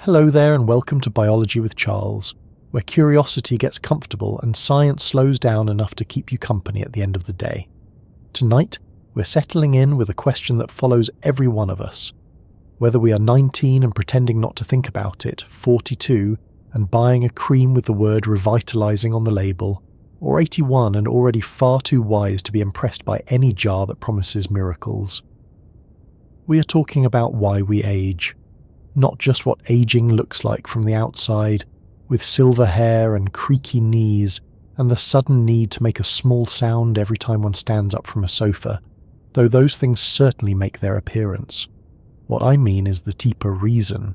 Hello there and welcome to Biology with Charles, where curiosity gets comfortable and science slows down enough to keep you company at the end of the day. Tonight, we're settling in with a question that follows every one of us. Whether we are 19 and pretending not to think about it, 42 and buying a cream with the word revitalizing on the label, or 81 and already far too wise to be impressed by any jar that promises miracles. We are talking about why we age. Not just what aging looks like from the outside, with silver hair and creaky knees, and the sudden need to make a small sound every time one stands up from a sofa, though those things certainly make their appearance. What I mean is the deeper reason,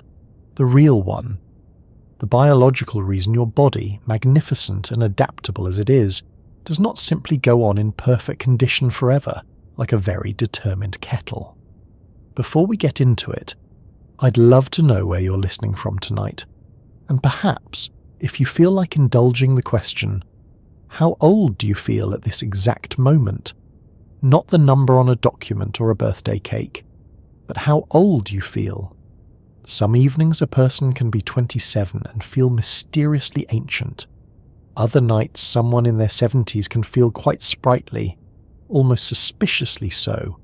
the real one. The biological reason your body, magnificent and adaptable as it is, does not simply go on in perfect condition forever, like a very determined kettle. Before we get into it, I'd love to know where you're listening from tonight, and perhaps, if you feel like indulging the question, how old do you feel at this exact moment? Not the number on a document or a birthday cake, but how old you feel. Some evenings a person can be 27 and feel mysteriously ancient. Other nights someone in their 70s can feel quite sprightly, almost suspiciously so,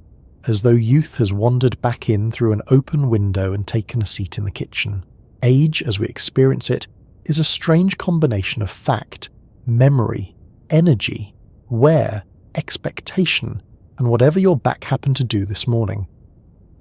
as though youth has wandered back in through an open window and taken a seat in the kitchen. Age, as we experience it, is a strange combination of fact, memory, energy, wear, expectation, and whatever your back happened to do this morning.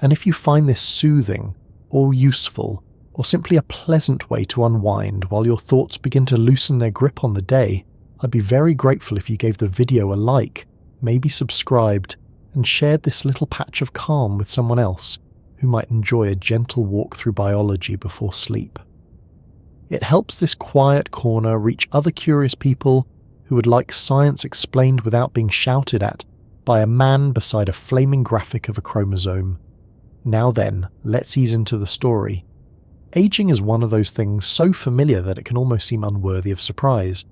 And if you find this soothing, or useful, or simply a pleasant way to unwind while your thoughts begin to loosen their grip on the day, I'd be very grateful if you gave the video a like, maybe subscribed, and shared this little patch of calm with someone else who might enjoy a gentle walk through biology before sleep. It helps this quiet corner reach other curious people who would like science explained without being shouted at by a man beside a flaming graphic of a chromosome. Now then, let's ease into the story. Aging is one of those things so familiar that it can almost seem unworthy of surprise.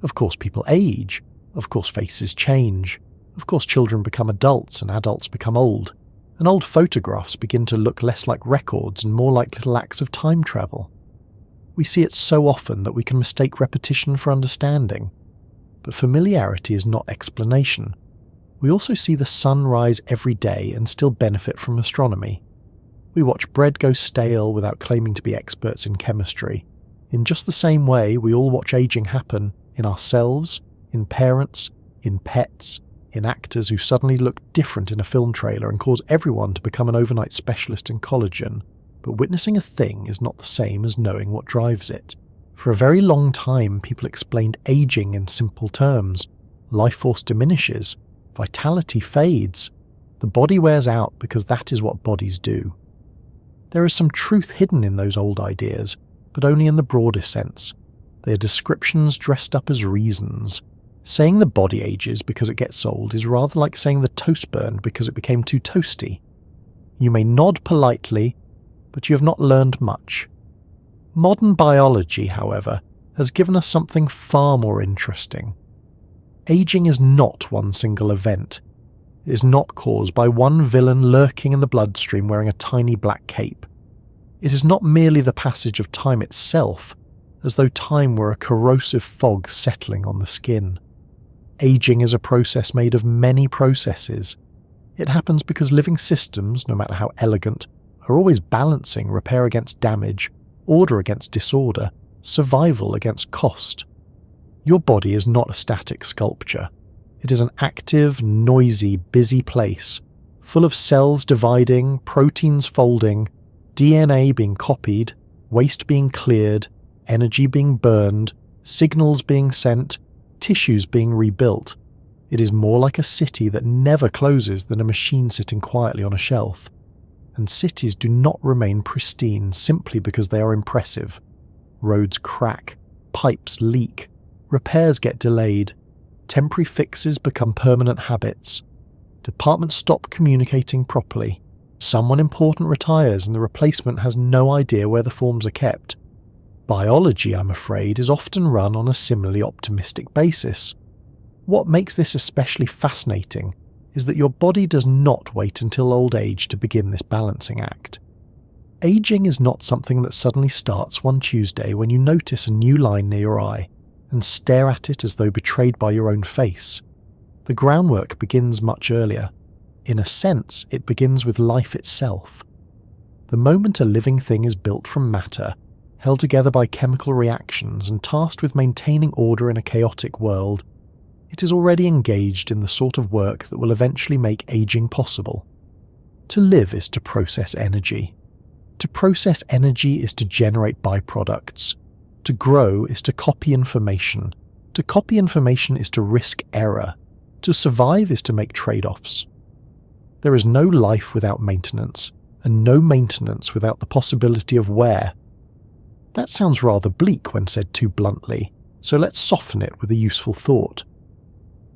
Of course people age, of course faces change, of course children become adults and adults become old, and old photographs begin to look less like records and more like little acts of time travel. We see it so often that we can mistake repetition for understanding. But familiarity is not explanation. We also see the sun rise every day and still benefit from astronomy. We watch bread go stale without claiming to be experts in chemistry. In just the same way, we all watch aging happen in ourselves, in parents, in pets, in actors who suddenly look different in a film trailer and cause everyone to become an overnight specialist in collagen. But witnessing a thing is not the same as knowing what drives it. For a very long time, people explained aging in simple terms. Life force diminishes, vitality fades, the body wears out because that is what bodies do. There is some truth hidden in those old ideas, but only in the broadest sense. They are descriptions dressed up as reasons. Saying the body ages because it gets old is rather like saying the toast burned because it became too toasty. You may nod politely, but you have not learned much. Modern biology, however, has given us something far more interesting. Aging is not one single event. It is not caused by one villain lurking in the bloodstream wearing a tiny black cape. It is not merely the passage of time itself, as though time were a corrosive fog settling on the skin. Aging is a process made of many processes. It happens because living systems, no matter how elegant, are always balancing repair against damage, order against disorder, survival against cost. Your body is not a static sculpture. It is an active, noisy, busy place, full of cells dividing, proteins folding, DNA being copied, waste being cleared, energy being burned, signals being sent, tissues being rebuilt. It is more like a city that never closes than a machine sitting quietly on a shelf. And cities do not remain pristine simply because they are impressive. Roads crack, pipes leak, repairs get delayed, temporary fixes become permanent habits. Departments stop communicating properly. Someone important retires and the replacement has no idea where the forms are kept. Biology, I'm afraid, is often run on a similarly optimistic basis. What makes this especially fascinating is that your body does not wait until old age to begin this balancing act. Aging is not something that suddenly starts one Tuesday when you notice a new line near your eye and stare at it as though betrayed by your own face. The groundwork begins much earlier. In a sense, it begins with life itself. The moment a living thing is built from matter, held together by chemical reactions and tasked with maintaining order in a chaotic world, it is already engaged in the sort of work that will eventually make aging possible. To live is to process energy. To process energy is to generate byproducts. To grow is to copy information. To copy information is to risk error. To survive is to make trade-offs. There is no life without maintenance, and no maintenance without the possibility of wear. That sounds rather bleak when said too bluntly, so let's soften it with a useful thought.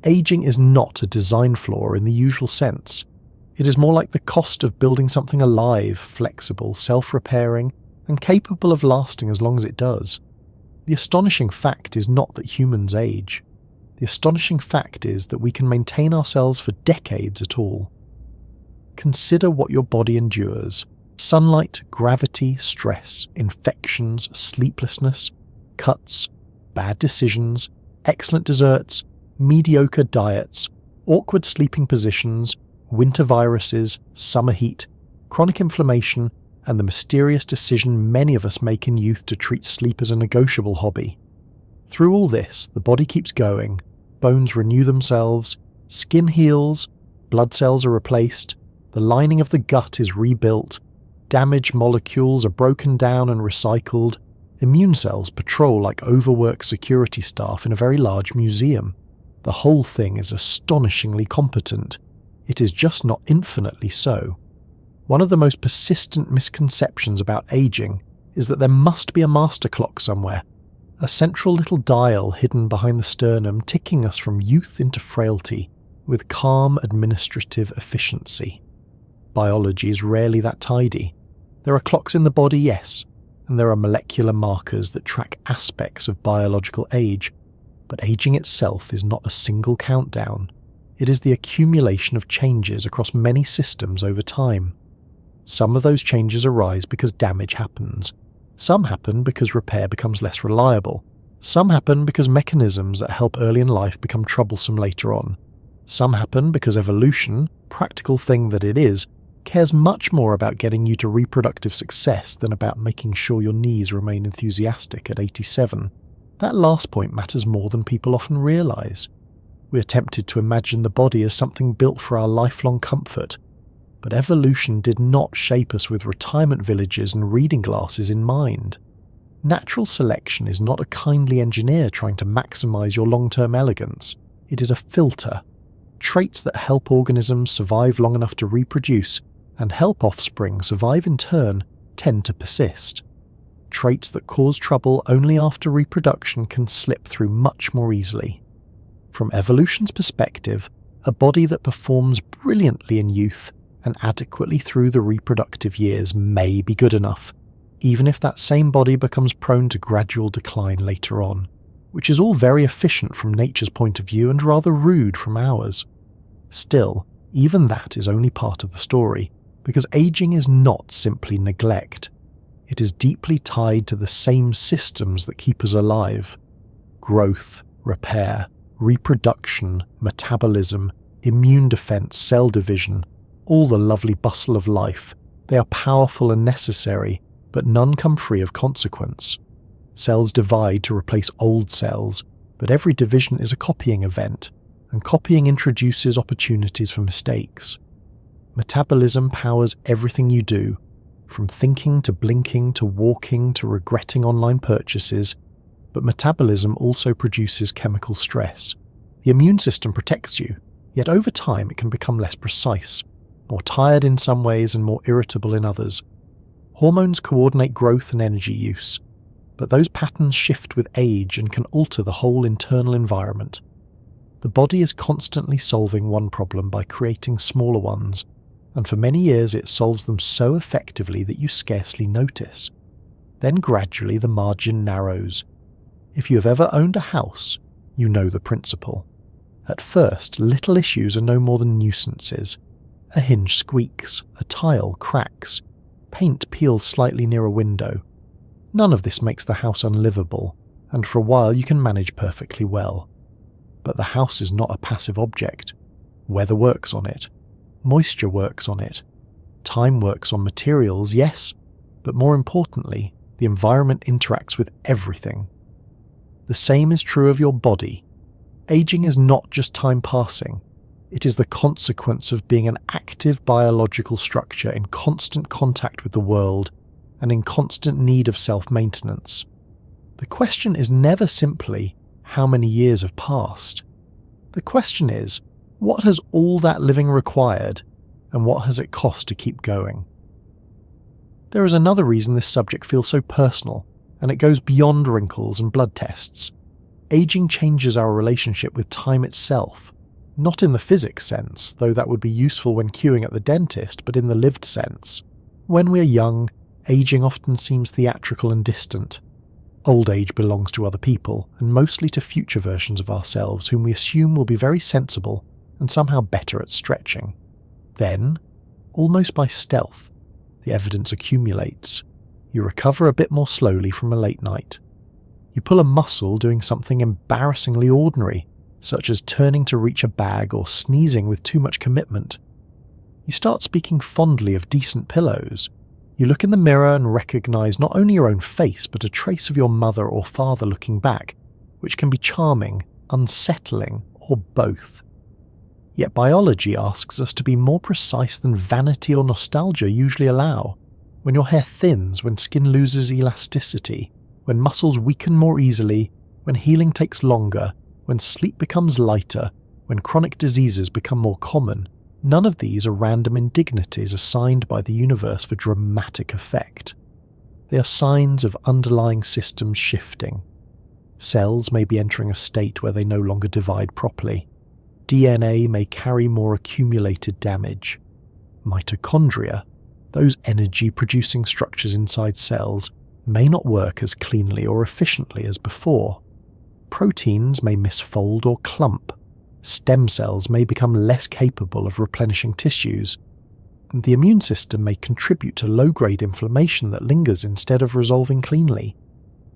Aging is not a design flaw in the usual sense. It is more like the cost of building something alive, flexible, self-repairing, and capable of lasting as long as it does. The astonishing fact is not that humans age. The astonishing fact is that we can maintain ourselves for decades at all. Consider what your body endures. Sunlight, gravity, stress, infections, sleeplessness, cuts, bad decisions, excellent desserts, mediocre diets, awkward sleeping positions, winter viruses, summer heat, chronic inflammation, and the mysterious decision many of us make in youth to treat sleep as a negotiable hobby. Through all this, the body keeps going, bones renew themselves, skin heals, blood cells are replaced, the lining of the gut is rebuilt, damaged molecules are broken down and recycled, immune cells patrol like overworked security staff in a very large museum. The whole thing is astonishingly competent. It is just not infinitely so. One of the most persistent misconceptions about aging is that there must be a master clock somewhere, a central little dial hidden behind the sternum ticking us from youth into frailty with calm administrative efficiency. Biology is rarely that tidy. There are clocks in the body, yes, and there are molecular markers that track aspects of biological age, but aging itself is not a single countdown. It is the accumulation of changes across many systems over time. Some of those changes arise because damage happens. Some happen because repair becomes less reliable. Some happen because mechanisms that help early in life become troublesome later on. Some happen because evolution, practical thing that it is, cares much more about getting you to reproductive success than about making sure your knees remain enthusiastic at 87. That last point matters more than people often realise. We are tempted to imagine the body as something built for our lifelong comfort, but evolution did not shape us with retirement villages and reading glasses in mind. Natural selection is not a kindly engineer trying to maximise your long-term elegance. It is a filter. Traits that help organisms survive long enough to reproduce and help offspring survive in turn tend to persist. Traits that cause trouble only after reproduction can slip through much more easily. From evolution's perspective, a body that performs brilliantly in youth and adequately through the reproductive years may be good enough, even if that same body becomes prone to gradual decline later on, which is all very efficient from nature's point of view and rather rude from ours. Still, even that is only part of the story, because aging is not simply neglect. It is deeply tied to the same systems that keep us alive. Growth, repair, reproduction, metabolism, immune defense, cell division, all the lovely bustle of life. They are powerful and necessary, but none come free of consequence. Cells divide to replace old cells, but every division is a copying event, and copying introduces opportunities for mistakes. Metabolism powers everything you do, from thinking to blinking to walking to regretting online purchases, but metabolism also produces chemical stress. The immune system protects you, yet over time it can become less precise, more tired in some ways and more irritable in others. Hormones coordinate growth and energy use, but those patterns shift with age and can alter the whole internal environment. The body is constantly solving one problem by creating smaller ones, and for many years it solves them so effectively that you scarcely notice. Then gradually the margin narrows. If you have ever owned a house, you know the principle. At first, little issues are no more than nuisances. A hinge squeaks, a tile cracks. Paint peels slightly near a window. None of this makes the house unlivable, and for a while you can manage perfectly well. But the house is not a passive object. Weather works on it. Moisture works on it. Time works on materials, yes, but more importantly, the environment interacts with everything. The same is true of your body. Aging is not just time passing. It is the consequence of being an active biological structure in constant contact with the world and in constant need of self-maintenance. The question is never simply, how many years have passed? The question is, what has all that living required, and what has it cost to keep going? There is another reason this subject feels so personal, and it goes beyond wrinkles and blood tests. Aging changes our relationship with time itself, not in the physics sense, though that would be useful when queuing at the dentist, but in the lived sense. When we're young, aging often seems theatrical and distant. Old age belongs to other people, and mostly to future versions of ourselves whom we assume will be very sensible and somehow better at stretching. Then, almost by stealth, the evidence accumulates. You recover a bit more slowly from a late night. You pull a muscle doing something embarrassingly ordinary, such as turning to reach a bag or sneezing with too much commitment. You start speaking fondly of decent pillows. You look in the mirror and recognize not only your own face, but a trace of your mother or father looking back, which can be charming, unsettling, or both. Yet biology asks us to be more precise than vanity or nostalgia usually allow. When your hair thins, when skin loses elasticity, when muscles weaken more easily, when healing takes longer, when sleep becomes lighter, when chronic diseases become more common, none of these are random indignities assigned by the universe for dramatic effect. They are signs of underlying systems shifting. Cells may be entering a state where they no longer divide properly. DNA may carry more accumulated damage. Mitochondria, those energy-producing structures inside cells, may not work as cleanly or efficiently as before. Proteins may misfold or clump. Stem cells may become less capable of replenishing tissues. And the immune system may contribute to low-grade inflammation that lingers instead of resolving cleanly.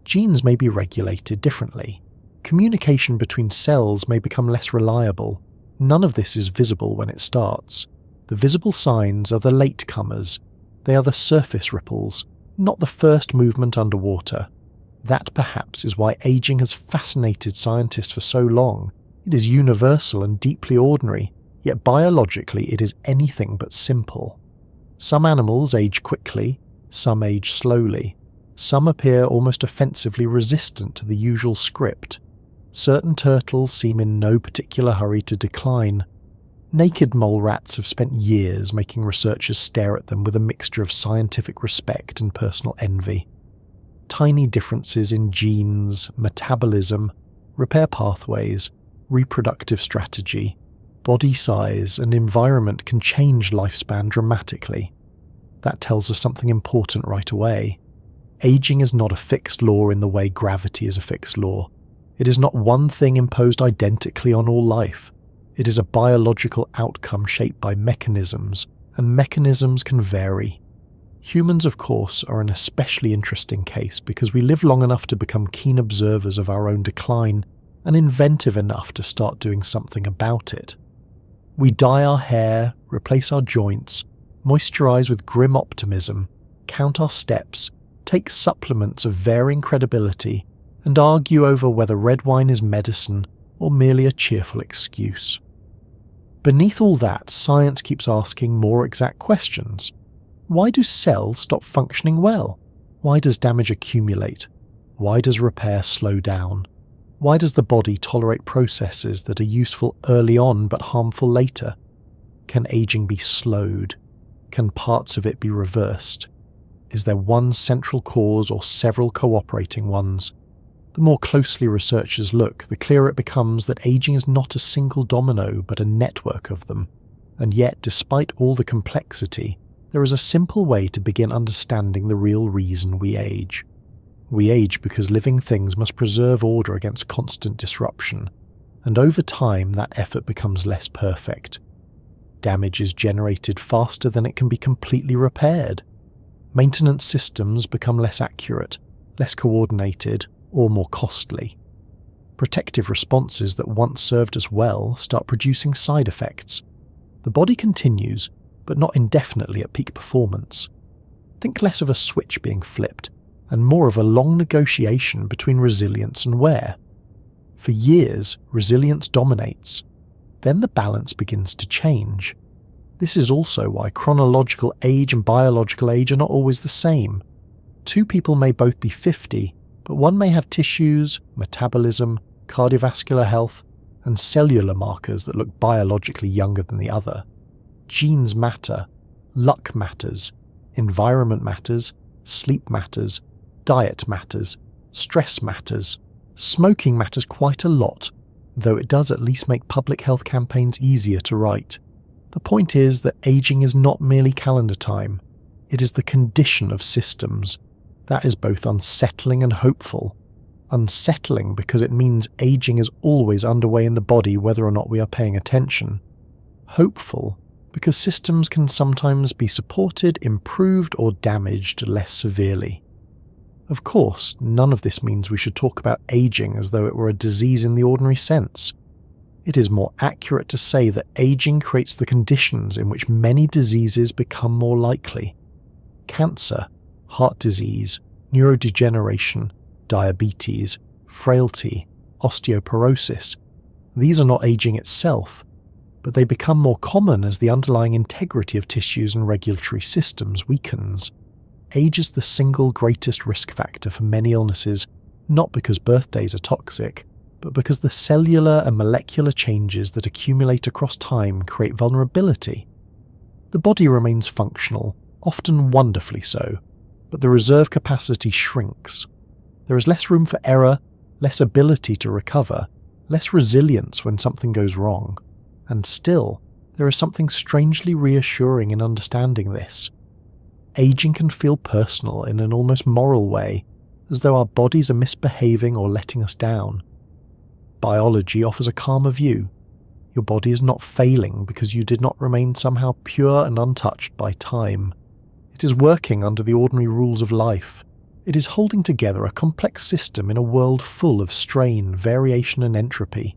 Genes may be regulated differently. Communication between cells may become less reliable. None of this is visible when it starts. The visible signs are the latecomers. They are the surface ripples, not the first movement underwater. That perhaps is why aging has fascinated scientists for so long. It is universal and deeply ordinary, yet biologically it is anything but simple. Some animals age quickly, some age slowly. Some appear almost offensively resistant to the usual script. Certain turtles seem in no particular hurry to decline. Naked mole rats have spent years making researchers stare at them with a mixture of scientific respect and personal envy. Tiny differences in genes, metabolism, repair pathways, reproductive strategy, body size, and environment can change lifespan dramatically. That tells us something important right away. Aging is not a fixed law in the way gravity is a fixed law. It is not one thing imposed identically on all life. It is a biological outcome shaped by mechanisms, and mechanisms can vary. Humans, of course, are an especially interesting case because we live long enough to become keen observers of our own decline and inventive enough to start doing something about it. We dye our hair, replace our joints, moisturize with grim optimism, count our steps, take supplements of varying credibility, and argue over whether red wine is medicine or merely a cheerful excuse. Beneath all that, science keeps asking more exact questions. Why do cells stop functioning well? Why does damage accumulate? Why does repair slow down? Why does the body tolerate processes that are useful early on but harmful later? Can aging be slowed? Can parts of it be reversed? Is there one central cause or several cooperating ones? The more closely researchers look, the clearer it becomes that aging is not a single domino but a network of them. And yet, despite all the complexity, there is a simple way to begin understanding the real reason we age. We age because living things must preserve order against constant disruption, and over time that effort becomes less perfect. Damage is generated faster than it can be completely repaired. Maintenance systems become less accurate, less coordinated, or more costly. Protective responses that once served us well start producing side effects. The body continues, but not indefinitely at peak performance. Think less of a switch being flipped, and more of a long negotiation between resilience and wear. For years, resilience dominates. Then the balance begins to change. This is also why chronological age and biological age are not always the same. Two people may both be 50, but one may have tissues, metabolism, cardiovascular health, and cellular markers that look biologically younger than the other. Genes matter, luck matters, environment matters, sleep matters, diet matters, stress matters. Smoking matters quite a lot, though it does at least make public health campaigns easier to write. The point is that aging is not merely calendar time. It is the condition of systems. That is both unsettling and hopeful. Unsettling because it means aging is always underway in the body whether or not we are paying attention. Hopeful because systems can sometimes be supported, improved, or damaged less severely. Of course, none of this means we should talk about aging as though it were a disease in the ordinary sense. It is more accurate to say that aging creates the conditions in which many diseases become more likely. Cancer, heart disease, neurodegeneration, diabetes, frailty, osteoporosis. These are not aging itself, but they become more common as the underlying integrity of tissues and regulatory systems weakens. Age is the single greatest risk factor for many illnesses, not because birthdays are toxic, but because the cellular and molecular changes that accumulate across time create vulnerability. The body remains functional, often wonderfully so, but the reserve capacity shrinks. There is less room for error, less ability to recover, less resilience when something goes wrong. And still, there is something strangely reassuring in understanding this. Aging can feel personal in an almost moral way, as though our bodies are misbehaving or letting us down. Biology offers a calmer view. Your body is not failing because you did not remain somehow pure and untouched by time. It is working under the ordinary rules of life. It is holding together a complex system in a world full of strain, variation, and entropy.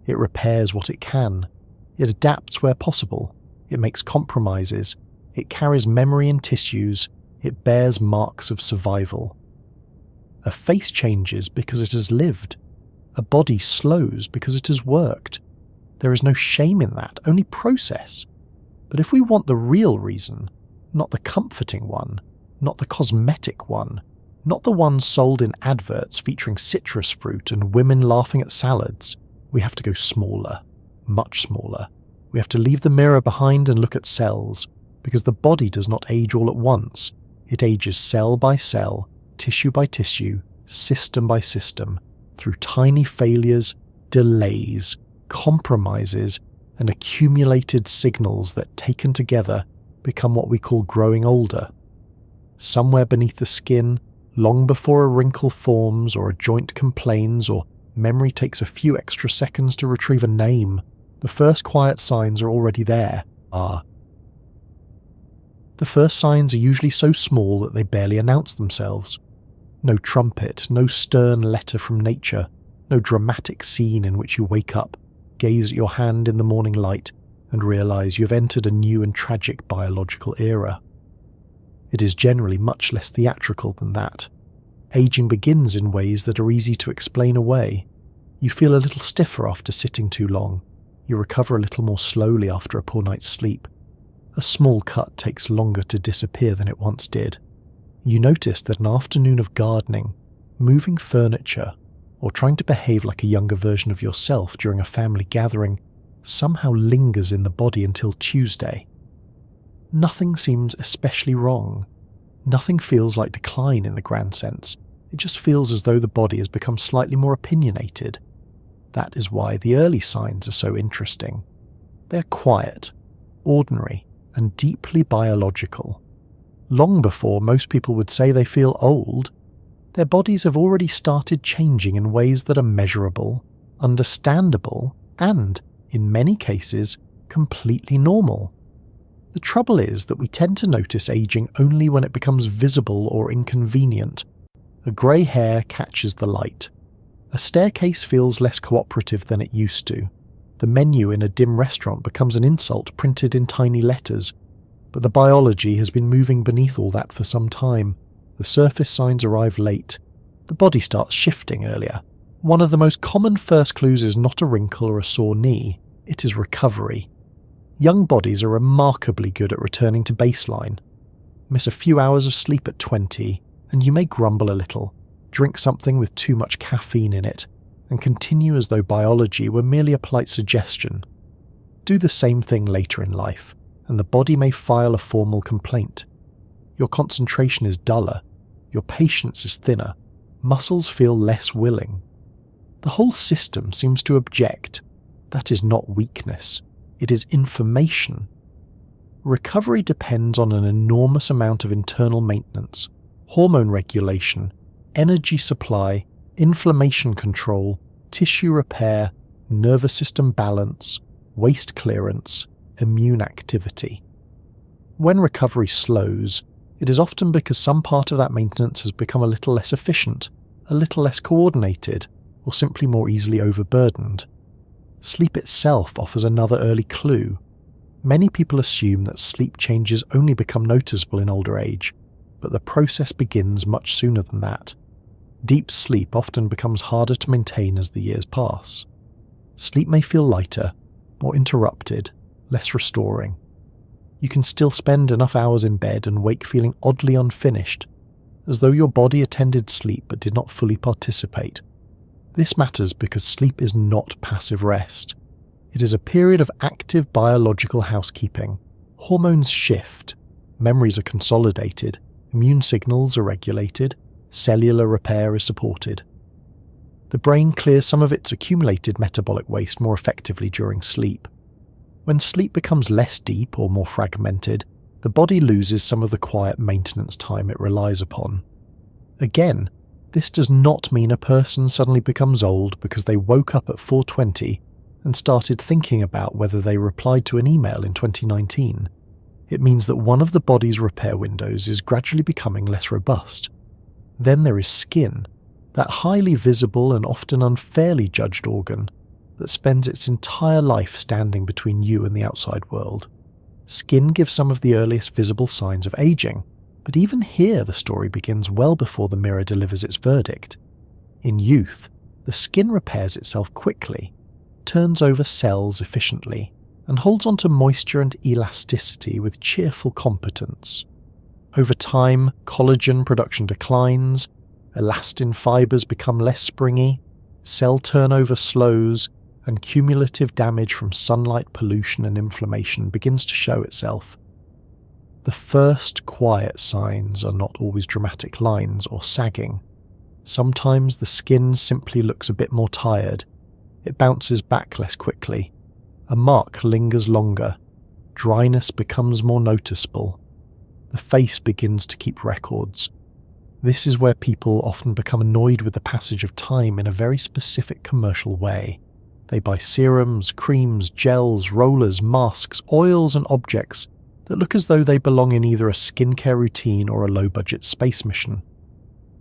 It repairs what it can. It adapts where possible. It makes compromises. It carries memory in tissues. It bears marks of survival. A face changes because it has lived. A body slows because it has worked. There is no shame in that, only process. But if we want the real reason, not the comforting one, not the cosmetic one, not the one sold in adverts featuring citrus fruit and women laughing at salads, we have to go smaller, much smaller. We have to leave the mirror behind and look at cells, because the body does not age all at once. It ages cell by cell, tissue by tissue, system by system, through tiny failures, delays, compromises, and accumulated signals that, taken together, become what we call growing older. Somewhere beneath the skin, long before a wrinkle forms or a joint complains or memory takes a few extra seconds to retrieve a name, the first quiet signs are already there. The first signs are usually so small that they barely announce themselves. No trumpet, no stern letter from nature, no dramatic scene in which you wake up, gaze at your hand in the morning light, and realize you have entered a new and tragic biological era. It is generally much less theatrical than that. Aging begins in ways that are easy to explain away. You feel a little stiffer after sitting too long. You recover a little more slowly after a poor night's sleep. A small cut takes longer to disappear than it once did. You notice that an afternoon of gardening, moving furniture, or trying to behave like a younger version of yourself during a family gathering somehow lingers in the body until Tuesday. Nothing seems especially wrong. Nothing feels like decline in the grand sense. It just feels as though the body has become slightly more opinionated. That is why the early signs are so interesting. They are quiet, ordinary, and deeply biological. Long before most people would say they feel old, their bodies have already started changing in ways that are measurable, understandable, and, in many cases, completely normal. The trouble is that we tend to notice aging only when it becomes visible or inconvenient. A grey hair catches the light. A staircase feels less cooperative than it used to. The menu in a dim restaurant becomes an insult printed in tiny letters. But the biology has been moving beneath all that for some time. The surface signs arrive late. The body starts shifting earlier. One of the most common first clues is not a wrinkle or a sore knee, it is recovery. Young bodies are remarkably good at returning to baseline. Miss a few hours of sleep at 20, and you may grumble a little, drink something with too much caffeine in it, and continue as though biology were merely a polite suggestion. Do the same thing later in life, and the body may file a formal complaint. Your concentration is duller, your patience is thinner, muscles feel less willing. The whole system seems to object. That is not weakness, it is information. Recovery depends on an enormous amount of internal maintenance, hormone regulation, energy supply, inflammation control, tissue repair, nervous system balance, waste clearance, immune activity. When recovery slows, it is often because some part of that maintenance has become a little less efficient, a little less coordinated, or simply more easily overburdened. Sleep itself offers another early clue. Many people assume that sleep changes only become noticeable in older age, but the process begins much sooner than that. Deep sleep often becomes harder to maintain as the years pass. Sleep may feel lighter, more interrupted, less restoring. You can still spend enough hours in bed and wake feeling oddly unfinished, as though your body attended sleep but did not fully participate. This matters because sleep is not passive rest. It is a period of active biological housekeeping. Hormones shift, memories are consolidated, immune signals are regulated, cellular repair is supported. The brain clears some of its accumulated metabolic waste more effectively during sleep. When sleep becomes less deep or more fragmented, the body loses some of the quiet maintenance time it relies upon. Again, this does not mean a person suddenly becomes old because they woke up at 4:20 and started thinking about whether they replied to an email in 2019. It means that one of the body's repair windows is gradually becoming less robust. Then there is skin, that highly visible and often unfairly judged organ that spends its entire life standing between you and the outside world. Skin gives some of the earliest visible signs of aging, but even here the story begins well before the mirror delivers its verdict. In youth, the skin repairs itself quickly, turns over cells efficiently, and holds onto moisture and elasticity with cheerful competence. Over time, collagen production declines, elastin fibers become less springy, cell turnover slows, and cumulative damage from sunlight pollution and inflammation begins to show itself. The first quiet signs are not always dramatic lines or sagging. Sometimes the skin simply looks a bit more tired. It bounces back less quickly. A mark lingers longer. Dryness becomes more noticeable. The face begins to keep records. This is where people often become annoyed with the passage of time in a very specific commercial way. They buy serums, creams, gels, rollers, masks, oils and objects that look as though they belong in either a skincare routine or a low-budget space mission.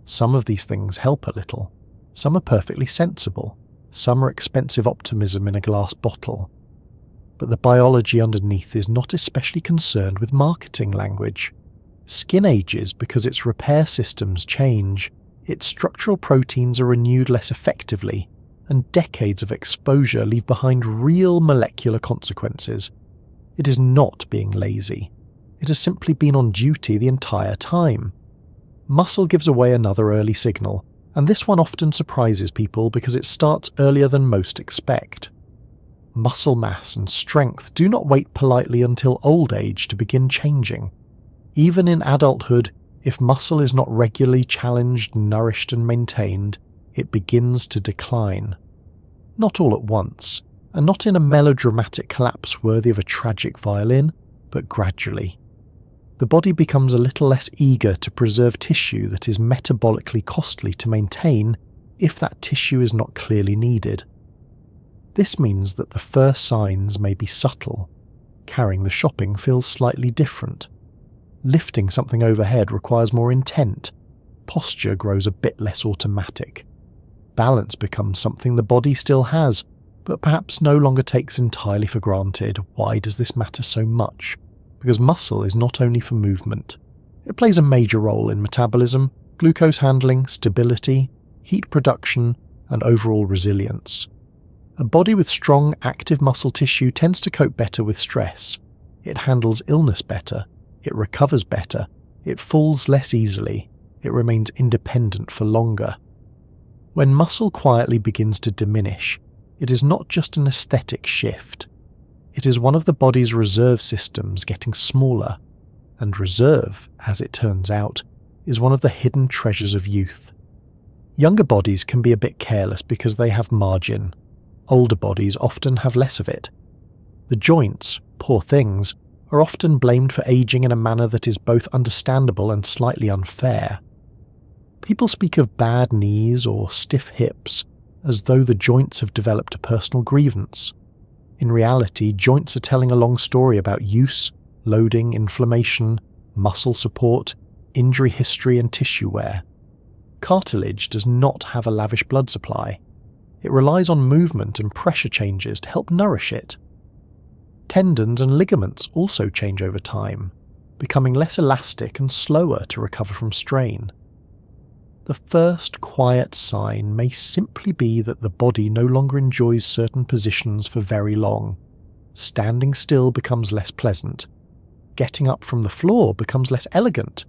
Some of these things help a little. Some are perfectly sensible. Some are expensive optimism in a glass bottle. But the biology underneath is not especially concerned with marketing language. Skin ages because its repair systems change, its structural proteins are renewed less effectively, and decades of exposure leave behind real molecular consequences. It is not being lazy. It has simply been on duty the entire time. Muscle gives away another early signal, and this one often surprises people because it starts earlier than most expect. Muscle mass and strength do not wait politely until old age to begin changing. Even in adulthood, if muscle is not regularly challenged, nourished and maintained, it begins to decline. Not all at once, and not in a melodramatic collapse worthy of a tragic violin, but gradually. The body becomes a little less eager to preserve tissue that is metabolically costly to maintain if that tissue is not clearly needed. This means that the first signs may be subtle. Carrying the shopping feels slightly different. Lifting something overhead requires more intent. Posture grows a bit less automatic. Balance becomes something the body still has, but perhaps no longer takes entirely for granted. Why does this matter so much? Because muscle is not only for movement. It plays a major role in metabolism, glucose handling, stability, heat production, and overall resilience. A body with strong, active muscle tissue tends to cope better with stress. It handles illness better. It recovers better. It falls less easily. It remains independent for longer. When muscle quietly begins to diminish, it is not just an aesthetic shift. It is one of the body's reserve systems getting smaller, and reserve, as it turns out, is one of the hidden treasures of youth. Younger bodies can be a bit careless because they have margin. Older bodies often have less of it. The joints, poor things, are often blamed for aging in a manner that is both understandable and slightly unfair. People speak of bad knees or stiff hips as though the joints have developed a personal grievance. In reality, joints are telling a long story about use, loading, inflammation, muscle support, injury history and tissue wear. Cartilage does not have a lavish blood supply. It relies on movement and pressure changes to help nourish it. Tendons and ligaments also change over time, becoming less elastic and slower to recover from strain. The first quiet sign may simply be that the body no longer enjoys certain positions for very long. Standing still becomes less pleasant. Getting up from the floor becomes less elegant.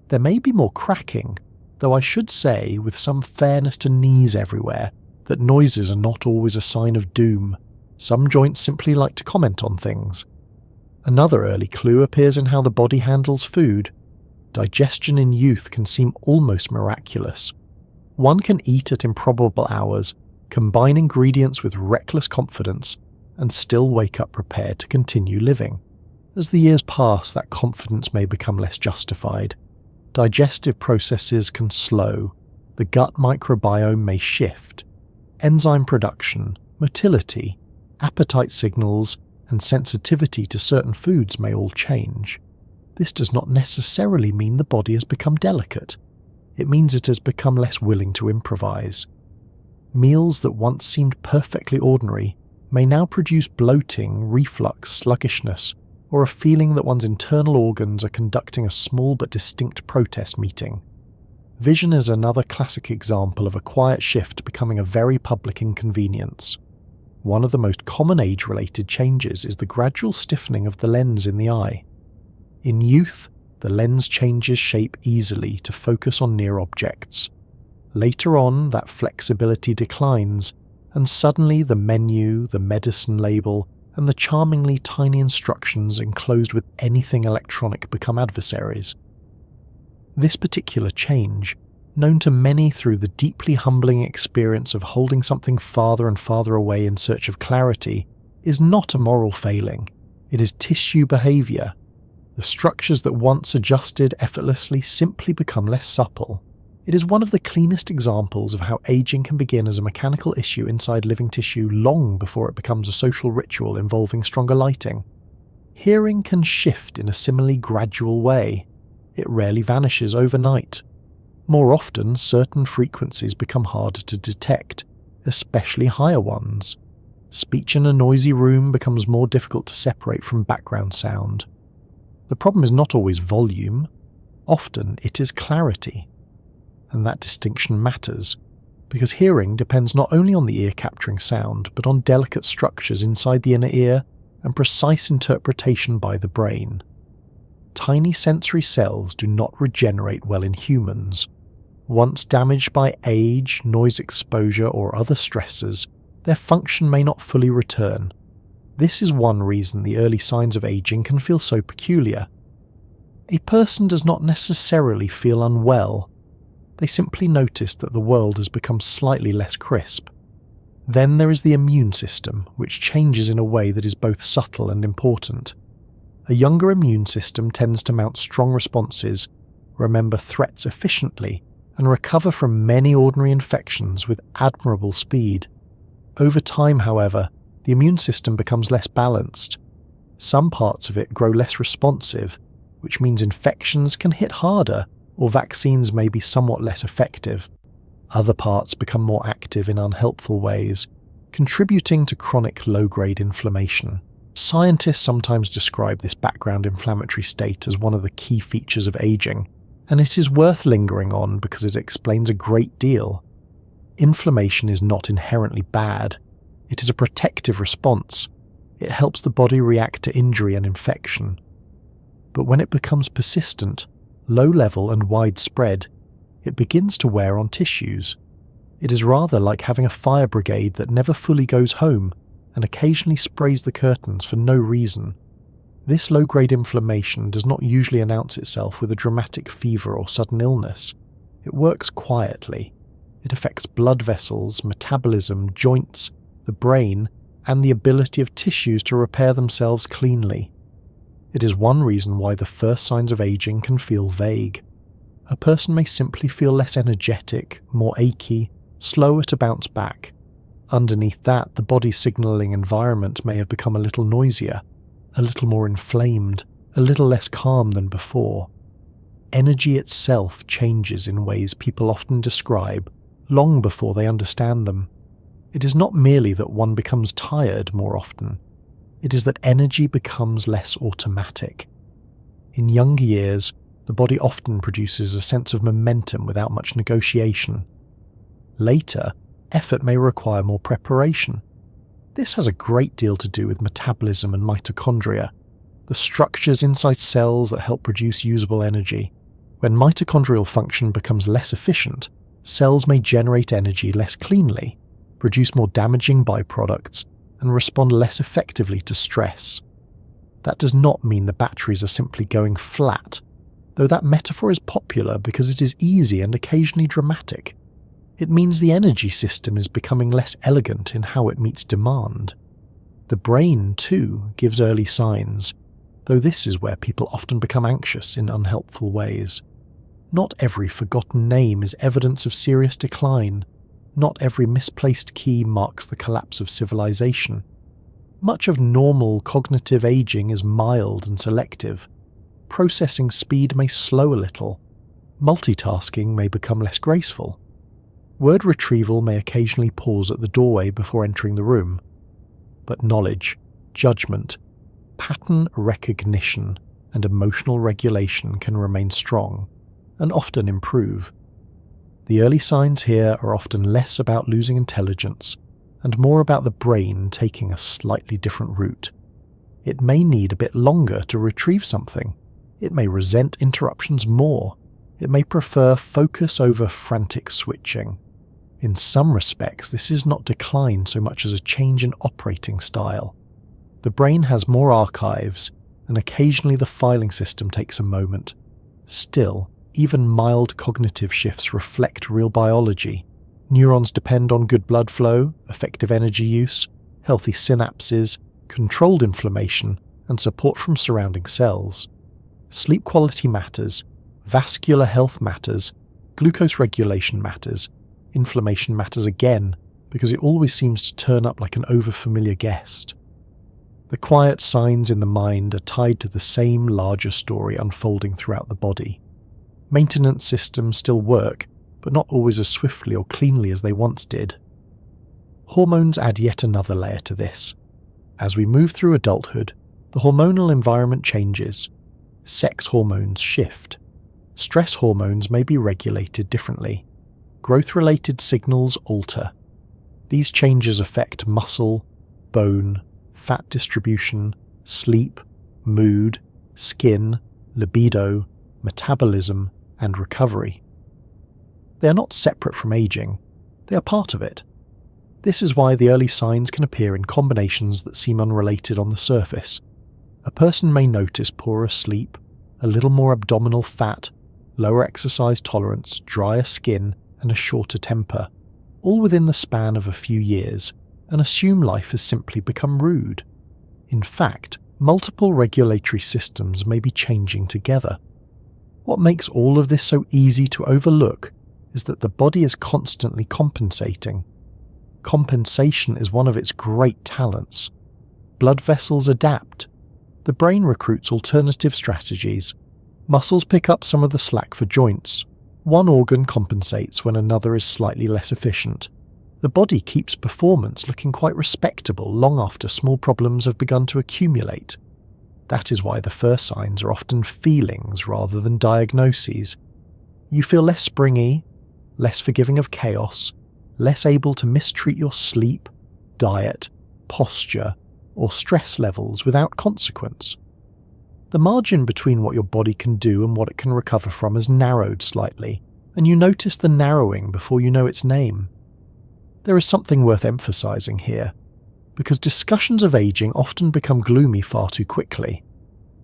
There may be more cracking, though I should say, with some fairness to knees everywhere, that noises are not always a sign of doom. Some joints simply like to comment on things. Another early clue appears in how the body handles food. Digestion in youth can seem almost miraculous. One can eat at improbable hours, combine ingredients with reckless confidence, and still wake up prepared to continue living. As the years pass, that confidence may become less justified. Digestive processes can slow. The gut microbiome may shift. Enzyme production, motility, appetite signals, and sensitivity to certain foods may all change. This does not necessarily mean the body has become delicate. It means it has become less willing to improvise. Meals that once seemed perfectly ordinary may now produce bloating, reflux, sluggishness, or a feeling that one's internal organs are conducting a small but distinct protest meeting. Vision is another classic example of a quiet shift becoming a very public inconvenience. One of the most common age-related changes is the gradual stiffening of the lens in the eye. In youth, the lens changes shape easily to focus on near objects. Later on, that flexibility declines, and suddenly the menu, the medicine label, and the charmingly tiny instructions enclosed with anything electronic become adversaries. This particular change, known to many through the deeply humbling experience of holding something farther and farther away in search of clarity, is not a moral failing. It is tissue behavior. The structures that once adjusted effortlessly simply become less supple. It is one of the cleanest examples of how aging can begin as a mechanical issue inside living tissue long before it becomes a social ritual involving stronger lighting. Hearing can shift in a similarly gradual way. It rarely vanishes overnight. More often, certain frequencies become harder to detect, especially higher ones. Speech in a noisy room becomes more difficult to separate from background sound. The problem is not always volume. Often it is clarity. And that distinction matters, because hearing depends not only on the ear capturing sound, but on delicate structures inside the inner ear and precise interpretation by the brain. Tiny sensory cells do not regenerate well in humans. Once damaged by age, noise exposure, or other stressors, their function may not fully return. This is one reason the early signs of aging can feel so peculiar. A person does not necessarily feel unwell. They simply notice that the world has become slightly less crisp. Then there is the immune system, which changes in a way that is both subtle and important. A younger immune system tends to mount strong responses, remember threats efficiently, and recover from many ordinary infections with admirable speed. Over time, however, the immune system becomes less balanced. Some parts of it grow less responsive, which means infections can hit harder or vaccines may be somewhat less effective. Other parts become more active in unhelpful ways, contributing to chronic low-grade inflammation. Scientists sometimes describe this background inflammatory state as one of the key features of aging, and it is worth lingering on because it explains a great deal. Inflammation is not inherently bad. It is a protective response. It helps the body react to injury and infection. But when it becomes persistent, low-level and widespread, it begins to wear on tissues. It is rather like having a fire brigade that never fully goes home and occasionally sprays the curtains for no reason. This low-grade inflammation does not usually announce itself with a dramatic fever or sudden illness. It works quietly. It affects blood vessels, metabolism, joints, the brain, and the ability of tissues to repair themselves cleanly. It is one reason why the first signs of aging can feel vague. A person may simply feel less energetic, more achy, slower to bounce back. Underneath that, the body's signalling environment may have become a little noisier, a little more inflamed, a little less calm than before. Energy itself changes in ways people often describe long before they understand them. It is not merely that one becomes tired more often. It is that energy becomes less automatic. In younger years, the body often produces a sense of momentum without much negotiation. Later, effort may require more preparation. This has a great deal to do with metabolism and mitochondria, the structures inside cells that help produce usable energy. When mitochondrial function becomes less efficient, cells may generate energy less cleanly, produce more damaging byproducts, and respond less effectively to stress. That does not mean the batteries are simply going flat, though that metaphor is popular because it is easy and occasionally dramatic. It means the energy system is becoming less elegant in how it meets demand. The brain, too, gives early signs, though this is where people often become anxious in unhelpful ways. Not every forgotten name is evidence of serious decline. Not every misplaced key marks the collapse of civilization. Much of normal cognitive aging is mild and selective. Processing speed may slow a little. Multitasking may become less graceful. Word retrieval may occasionally pause at the doorway before entering the room. But knowledge, judgment, pattern recognition, and emotional regulation can remain strong, and often improve. The early signs here are often less about losing intelligence, and more about the brain taking a slightly different route. It may need a bit longer to retrieve something. It may resent interruptions more. It may prefer focus over frantic switching. In some respects, this is not decline so much as a change in operating style. The brain has more archives, and occasionally the filing system takes a moment. Still, even mild cognitive shifts reflect real biology. Neurons depend on good blood flow, effective energy use, healthy synapses, controlled inflammation, and support from surrounding cells. Sleep quality matters, vascular health matters, glucose regulation matters, inflammation matters again, because it always seems to turn up like an overfamiliar guest. The quiet signs in the mind are tied to the same larger story unfolding throughout the body. Maintenance systems still work, but not always as swiftly or cleanly as they once did. Hormones add yet another layer to this. As we move through adulthood, the hormonal environment changes. Sex hormones shift. Stress hormones may be regulated differently. Growth-related signals alter. These changes affect muscle, bone, fat distribution, sleep, mood, skin, libido, metabolism, and recovery. They are not separate from aging. They are part of it. This is why the early signs can appear in combinations that seem unrelated on the surface. A person may notice poorer sleep, a little more abdominal fat, lower exercise tolerance, drier skin, and a shorter temper, all within the span of a few years, and assume life has simply become rude. In fact, multiple regulatory systems may be changing together. What makes all of this so easy to overlook is that the body is constantly compensating. Compensation is one of its great talents. Blood vessels adapt. The brain recruits alternative strategies. Muscles pick up some of the slack for joints. One organ compensates when another is slightly less efficient. The body keeps performance looking quite respectable long after small problems have begun to accumulate. That is why the first signs are often feelings rather than diagnoses. You feel less springy, less forgiving of chaos, less able to mistreat your sleep, diet, posture, or stress levels without consequence. The margin between what your body can do and what it can recover from has narrowed slightly, and you notice the narrowing before you know its name. There is something worth emphasizing here, because discussions of aging often become gloomy far too quickly.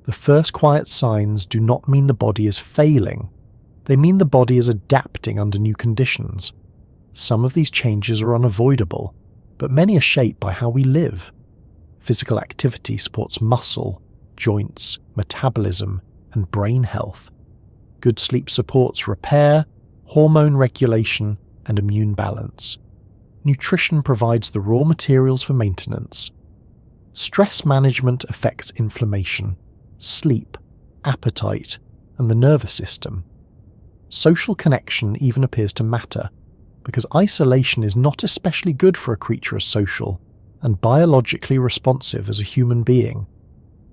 The first quiet signs do not mean the body is failing. They mean the body is adapting under new conditions. Some of these changes are unavoidable, but many are shaped by how we live. Physical activity supports muscle, joints, metabolism, and brain health. Good sleep supports repair, hormone regulation, and immune balance. Nutrition provides the raw materials for maintenance. Stress management affects inflammation, sleep, appetite, and the nervous system. Social connection even appears to matter, because isolation is not especially good for a creature as social and biologically responsive as a human being.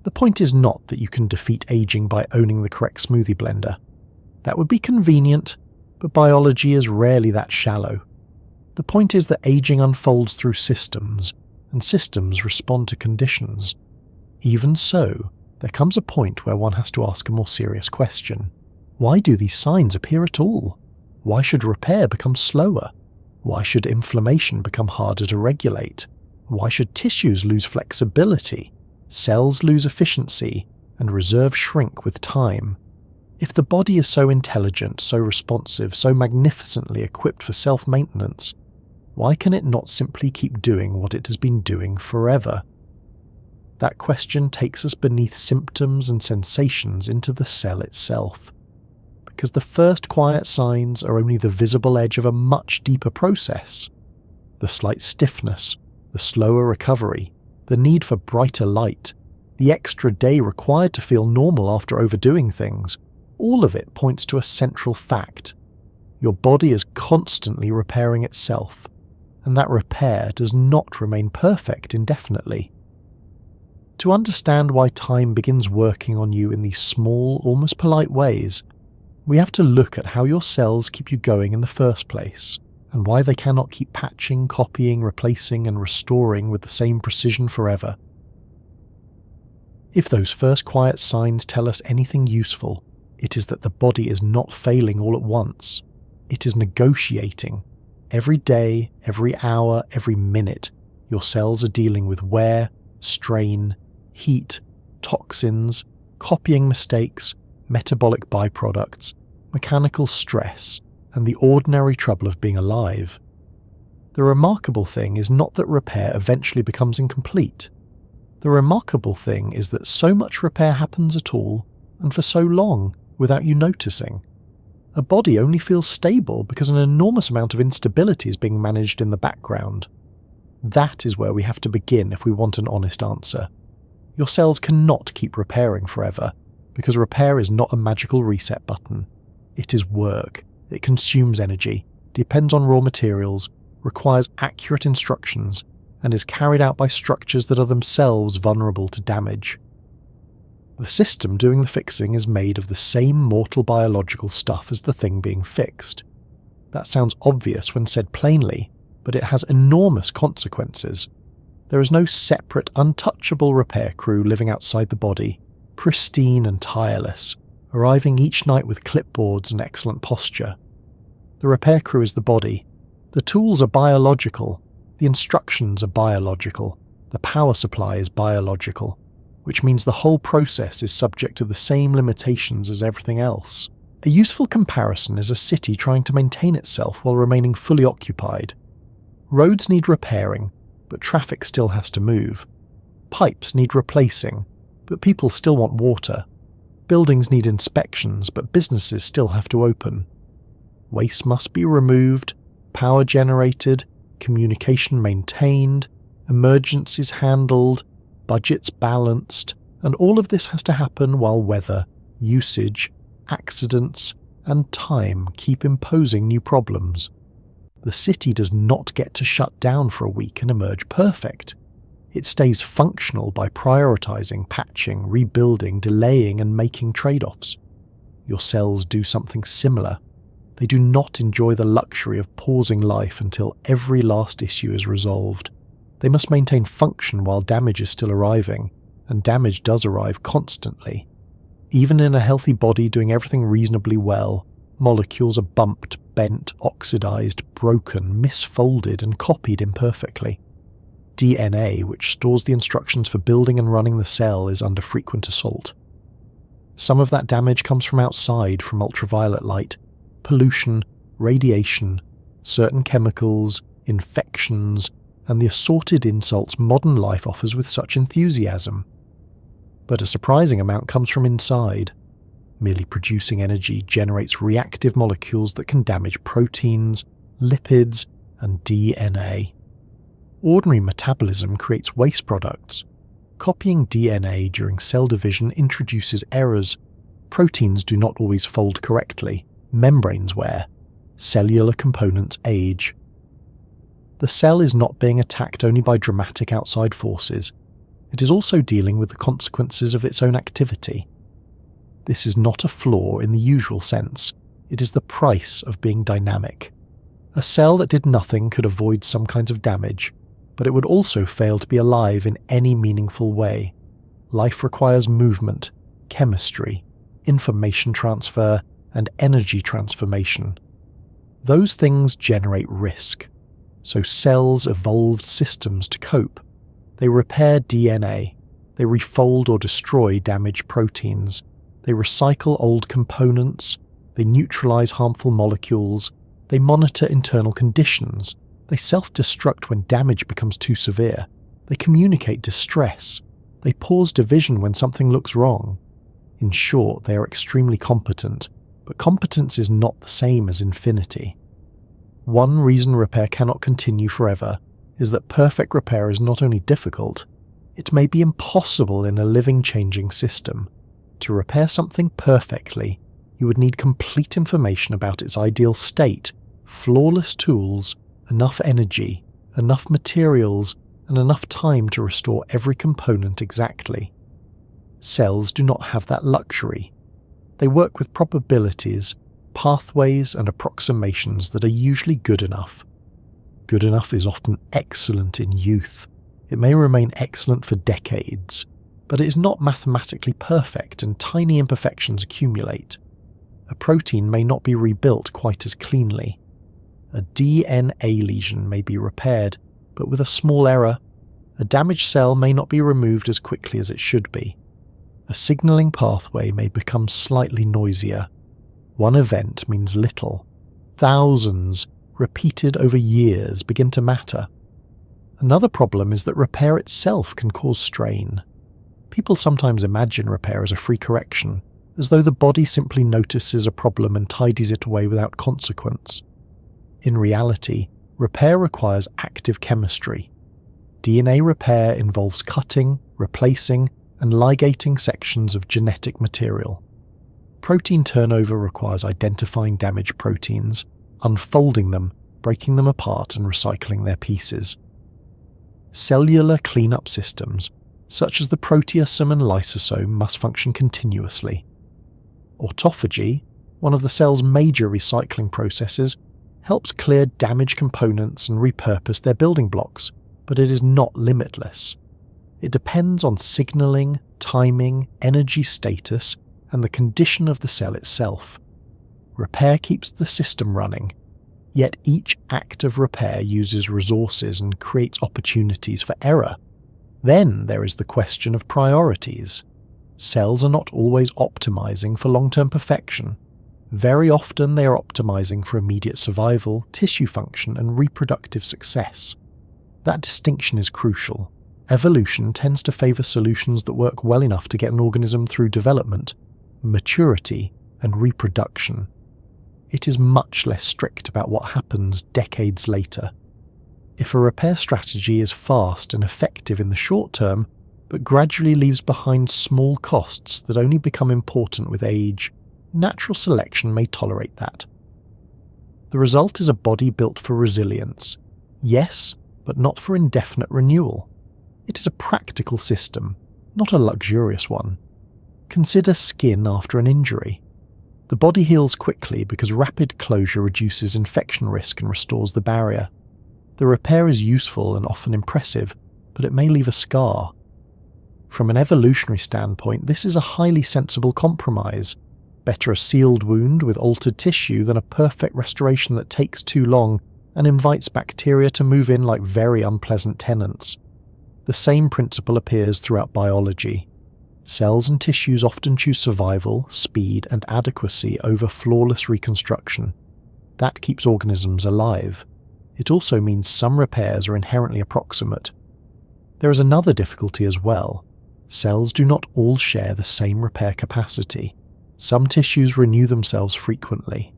The point is not that you can defeat aging by owning the correct smoothie blender. That would be convenient, but biology is rarely that shallow. The point is that aging unfolds through systems, and systems respond to conditions. Even so, there comes a point where one has to ask a more serious question. Why do these signs appear at all? Why should repair become slower? Why should inflammation become harder to regulate? Why should tissues lose flexibility, cells lose efficiency, and reserves shrink with time? If the body is so intelligent, so responsive, so magnificently equipped for self-maintenance, why can it not simply keep doing what it has been doing forever? That question takes us beneath symptoms and sensations into the cell itself. Because the first quiet signs are only the visible edge of a much deeper process. The slight stiffness, the slower recovery, the need for brighter light, the extra day required to feel normal after overdoing things, all of it points to a central fact. Your body is constantly repairing itself, and that repair does not remain perfect indefinitely. To understand why time begins working on you in these small, almost polite ways, we have to look at how your cells keep you going in the first place, and why they cannot keep patching, copying, replacing, and restoring with the same precision forever. If those first quiet signs tell us anything useful, it is that the body is not failing all at once. It is negotiating. Every day, every hour, every minute, your cells are dealing with wear, strain, heat, toxins, copying mistakes, metabolic byproducts, mechanical stress, and the ordinary trouble of being alive. The remarkable thing is not that repair eventually becomes incomplete. The remarkable thing is that so much repair happens at all, and for so long, without you noticing. A body only feels stable because an enormous amount of instability is being managed in the background. That is where we have to begin if we want an honest answer. Your cells cannot keep repairing forever, because repair is not a magical reset button. It is work. It consumes energy, depends on raw materials, requires accurate instructions, and is carried out by structures that are themselves vulnerable to damage. The system doing the fixing is made of the same mortal biological stuff as the thing being fixed. That sounds obvious when said plainly, but it has enormous consequences. There is no separate, untouchable repair crew living outside the body, pristine and tireless, arriving each night with clipboards and excellent posture. The repair crew is the body. The tools are biological, the instructions are biological, the power supply is biological, which means the whole process is subject to the same limitations as everything else. A useful comparison is a city trying to maintain itself while remaining fully occupied. Roads need repairing, but traffic still has to move. Pipes need replacing, but people still want water. Buildings need inspections, but businesses still have to open. Waste must be removed, power generated, communication maintained, emergencies handled, budgets balanced, And all of this has to happen while weather, usage, accidents, and time keep imposing new problems. The city does not get to shut down for a week and emerge perfect. It stays functional by prioritizing, patching, rebuilding, delaying, and making trade-offs. Your cells do something similar. They do not enjoy the luxury of pausing life until every last issue is resolved. They must maintain function while damage is still arriving, and damage does arrive constantly. Even in a healthy body doing everything reasonably well, molecules are bumped, bent, oxidized, broken, misfolded, and copied imperfectly. DNA, which stores the instructions for building and running the cell, is under frequent assault. Some of that damage comes from outside, from ultraviolet light, pollution, radiation, certain chemicals, infections, and the assorted insults modern life offers with such enthusiasm. But a surprising amount comes from inside. Merely producing energy generates reactive molecules that can damage proteins, lipids, and DNA. Ordinary metabolism creates waste products. Copying DNA during cell division introduces errors. Proteins do not always fold correctly. Membranes wear. Cellular components age. The cell is not being attacked only by dramatic outside forces. It is also dealing with the consequences of its own activity. This is not a flaw in the usual sense. It is the price of being dynamic. A cell that did nothing could avoid some kinds of damage, but it would also fail to be alive in any meaningful way. Life requires movement, chemistry, information transfer, and energy transformation. Those things generate risk. So cells evolved systems to cope. They repair DNA. They refold or destroy damaged proteins. They recycle old components. They neutralize harmful molecules. They monitor internal conditions. They self-destruct when damage becomes too severe. They communicate distress. They pause division when something looks wrong. In short, they are extremely competent, but competence is not the same as infinity. One reason repair cannot continue forever is that perfect repair is not only difficult, it may be impossible in a living, changing system. To repair something perfectly, you would need complete information about its ideal state, flawless tools, enough energy, enough materials, and enough time to restore every component exactly. Cells do not have that luxury. They work with probabilities, pathways, and approximations that are usually good enough. Good enough is often excellent in youth. It may remain excellent for decades, but it is not mathematically perfect and tiny imperfections accumulate. A protein may not be rebuilt quite as cleanly. A DNA lesion may be repaired, but with a small error. A damaged cell may not be removed as quickly as it should be. A signaling pathway may become slightly noisier. One event means little. Thousands, repeated over years, begin to matter. Another problem is that repair itself can cause strain. People sometimes imagine repair as a free correction, as though the body simply notices a problem and tidies it away without consequence. In reality, repair requires active chemistry. DNA repair involves cutting, replacing, and ligating sections of genetic material. Protein turnover requires identifying damaged proteins, unfolding them, breaking them apart, and recycling their pieces. Cellular cleanup systems, such as the proteasome and lysosome, must function continuously. Autophagy, one of the cell's major recycling processes, helps clear damaged components and repurpose their building blocks, but it is not limitless. It depends on signaling, timing, energy status, and the condition of the cell itself. Repair keeps the system running, yet each act of repair uses resources and creates opportunities for error. Then there is the question of priorities. Cells are not always optimizing for long-term perfection. Very often they are optimizing for immediate survival, tissue function, and reproductive success. That distinction is crucial. Evolution tends to favor solutions that work well enough to get an organism through development, maturity, and reproduction. It is much less strict about what happens decades later. If a repair strategy is fast and effective in the short term, but gradually leaves behind small costs that only become important with age. Natural selection may tolerate that. The result is a body built for resilience. Yes, but not for indefinite renewal. It is a practical system, not a luxurious one. Consider skin after an injury. The body heals quickly because rapid closure reduces infection risk and restores the barrier. The repair is useful and often impressive, but it may leave a scar. From an evolutionary standpoint, this is a highly sensible compromise. Better a sealed wound with altered tissue than a perfect restoration that takes too long and invites bacteria to move in like very unpleasant tenants. The same principle appears throughout biology. Cells and tissues often choose survival, speed, and adequacy over flawless reconstruction. That keeps organisms alive. It also means some repairs are inherently approximate. There is another difficulty as well. Cells do not all share the same repair capacity. Some tissues renew themselves frequently.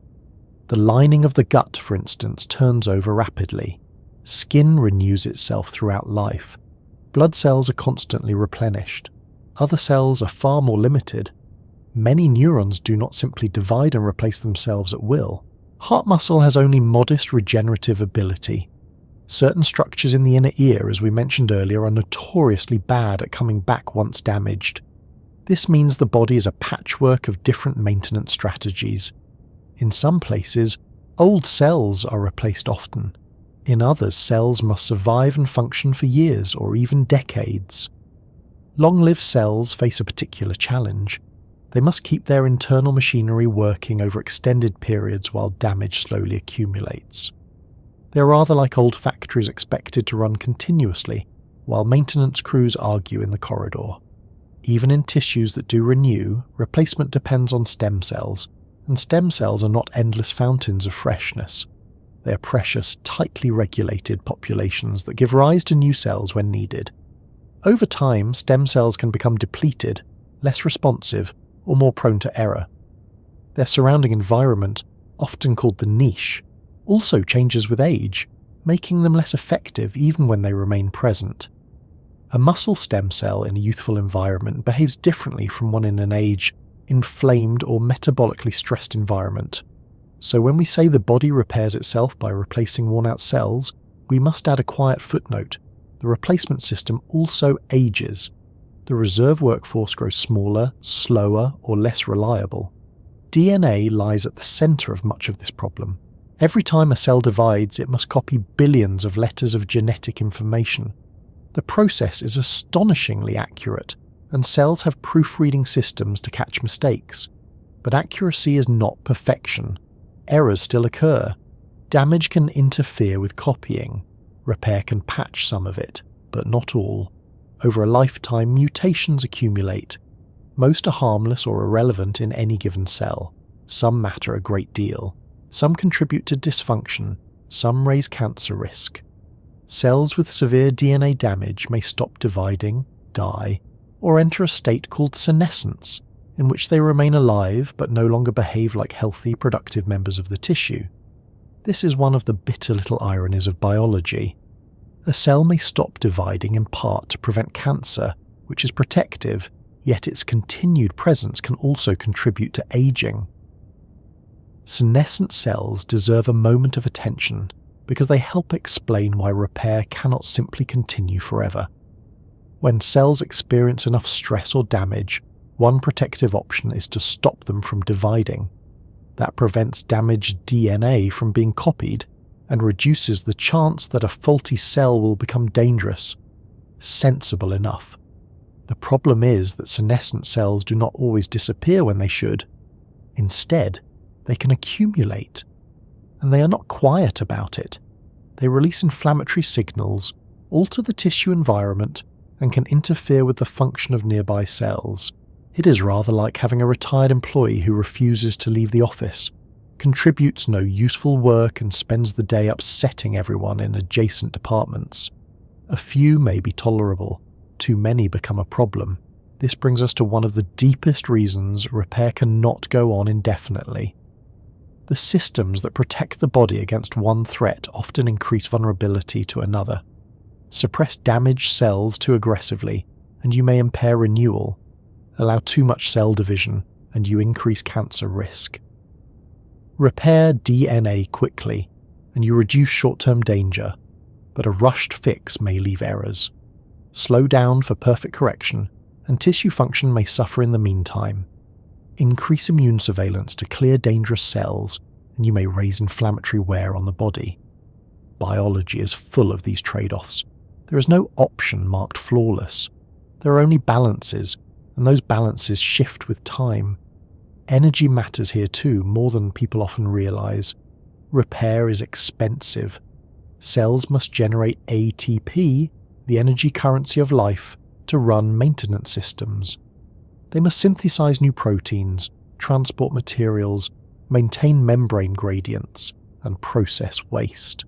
The lining of the gut, for instance, turns over rapidly. Skin renews itself throughout life. Blood cells are constantly replenished. Other cells are far more limited. Many neurons do not simply divide and replace themselves at will. Heart muscle has only modest regenerative ability. Certain structures in the inner ear, as we mentioned earlier, are notoriously bad at coming back once damaged. This means the body is a patchwork of different maintenance strategies. In some places, old cells are replaced often. In others, cells must survive and function for years or even decades. Long-lived cells face a particular challenge. They must keep their internal machinery working over extended periods while damage slowly accumulates. They're rather like old factories expected to run continuously, while maintenance crews argue in the corridor. Even in tissues that do renew, replacement depends on stem cells, and stem cells are not endless fountains of freshness. They are precious, tightly regulated populations that give rise to new cells when needed. Over time, stem cells can become depleted, less responsive, or more prone to error. Their surrounding environment, often called the niche, also changes with age, making them less effective even when they remain present. A muscle stem cell in a youthful environment behaves differently from one in an inflamed or metabolically stressed environment. So when we say the body repairs itself by replacing worn-out cells, we must add a quiet footnote. The replacement system also ages. The reserve workforce grows smaller, slower, or less reliable. DNA lies at the center of much of this problem. Every time a cell divides, it must copy billions of letters of genetic information. The process is astonishingly accurate, and cells have proofreading systems to catch mistakes. But accuracy is not perfection. Errors still occur. Damage can interfere with copying. Repair can patch some of it, but not all. Over a lifetime, mutations accumulate. Most are harmless or irrelevant in any given cell. Some matter a great deal. Some contribute to dysfunction. Some raise cancer risk. Cells with severe DNA damage may stop dividing, die, or enter a state called senescence, in which they remain alive but no longer behave like healthy, productive members of the tissue. This is one of the bitter little ironies of biology. A cell may stop dividing in part to prevent cancer, which is protective, yet its continued presence can also contribute to aging. Senescent cells deserve a moment of attention because they help explain why repair cannot simply continue forever. When cells experience enough stress or damage, one protective option is to stop them from dividing. That prevents damaged DNA from being copied and reduces the chance that a faulty cell will become dangerous. Sensible enough. The problem is that senescent cells do not always disappear when they should. Instead, they can accumulate. And they are not quiet about it. They release inflammatory signals, alter the tissue environment, and can interfere with the function of nearby cells. It is rather like having a retired employee who refuses to leave the office, contributes no useful work, and spends the day upsetting everyone in adjacent departments. A few may be tolerable, too many become a problem. This brings us to one of the deepest reasons repair cannot go on indefinitely. The systems that protect the body against one threat often increase vulnerability to another, suppress damaged cells too aggressively, and you may impair renewal, allow too much cell division, and you increase cancer risk. Repair DNA quickly, and you reduce short-term danger, but a rushed fix may leave errors. Slow down for perfect correction, and tissue function may suffer in the meantime. Increase immune surveillance to clear dangerous cells, and you may raise inflammatory wear on the body. Biology is full of these trade-offs. There is no option marked flawless. There are only balances, and those balances shift with time. Energy matters here too, more than people often realize. Repair is expensive. Cells must generate ATP, the energy currency of life, to run maintenance systems. They must synthesize new proteins, transport materials, maintain membrane gradients, and process waste.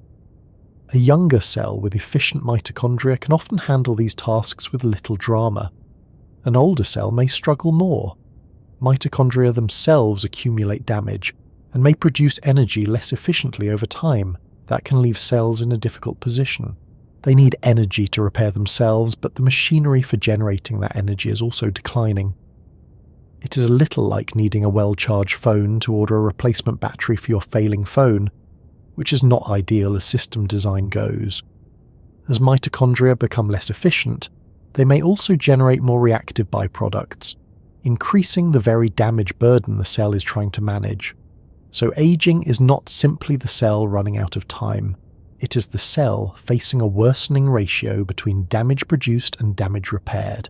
A younger cell with efficient mitochondria can often handle these tasks with little drama. An older cell may struggle more. Mitochondria themselves accumulate damage and may produce energy less efficiently over time. That can leave cells in a difficult position. They need energy to repair themselves, but the machinery for generating that energy is also declining. It is a little like needing a well-charged phone to order a replacement battery for your failing phone, which is not ideal as system design goes. As mitochondria become less efficient, they may also generate more reactive byproducts, increasing the very damage burden the cell is trying to manage. So aging is not simply the cell running out of time. It is the cell facing a worsening ratio between damage produced and damage repaired.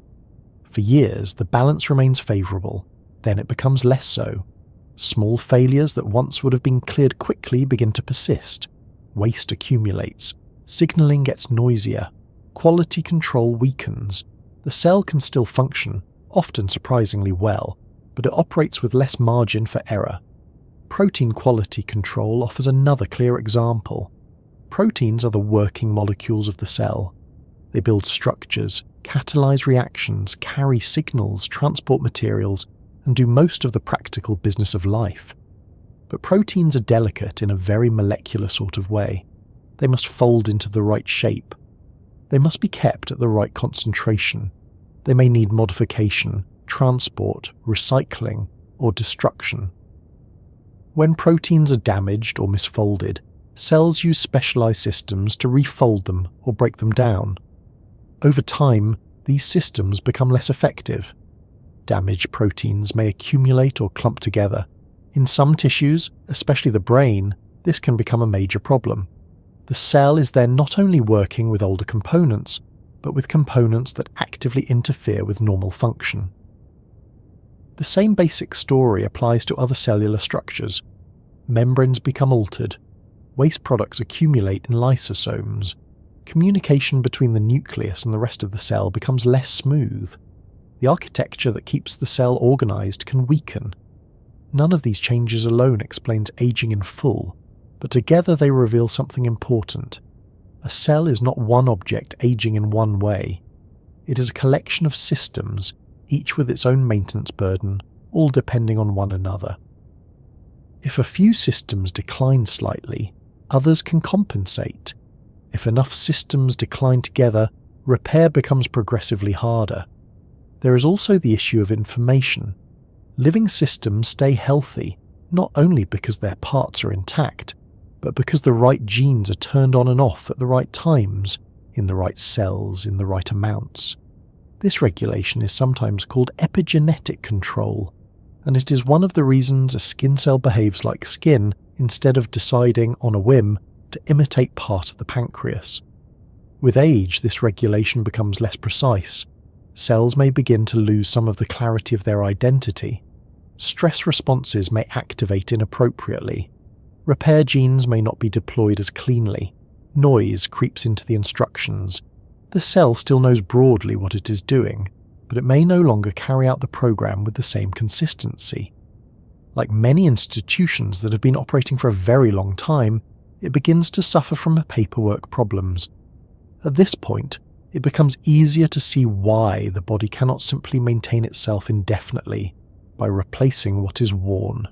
For years, the balance remains favourable, then it becomes less so. Small failures that once would have been cleared quickly begin to persist. Waste accumulates. Signalling gets noisier. Quality control weakens. The cell can still function, often surprisingly well, but it operates with less margin for error. Protein quality control offers another clear example. Proteins are the working molecules of the cell. They build structures, catalyze reactions, carry signals, transport materials, and do most of the practical business of life. But proteins are delicate in a very molecular sort of way. They must fold into the right shape. They must be kept at the right concentration. They may need modification, transport, recycling, or destruction. When proteins are damaged or misfolded, cells use specialized systems to refold them or break them down. Over time, these systems become less effective. Damaged proteins may accumulate or clump together. In some tissues, especially the brain, this can become a major problem. The cell is then not only working with older components, but with components that actively interfere with normal function. The same basic story applies to other cellular structures. Membranes become altered. Waste products accumulate in lysosomes. Communication between the nucleus and the rest of the cell becomes less smooth. The architecture that keeps the cell organized can weaken. None of these changes alone explains aging in full, but together they reveal something important. A cell is not one object aging in one way. It is a collection of systems, each with its own maintenance burden, all depending on one another. If a few systems decline slightly, others can compensate. If enough systems decline together, repair becomes progressively harder. There is also the issue of information. Living systems stay healthy, not only because their parts are intact, but because the right genes are turned on and off at the right times, in the right cells, in the right amounts. This regulation is sometimes called epigenetic control, and it is one of the reasons a skin cell behaves like skin instead of deciding on a whim to imitate part of the pancreas. With age, this regulation becomes less precise. Cells may begin to lose some of the clarity of their identity. Stress responses may activate inappropriately. Repair genes may not be deployed as cleanly. Noise creeps into the instructions. The cell still knows broadly what it is doing, but it may no longer carry out the program with the same consistency. Like many institutions that have been operating for a very long time, it begins to suffer from paperwork problems. At this point, it becomes easier to see why the body cannot simply maintain itself indefinitely by replacing what is worn.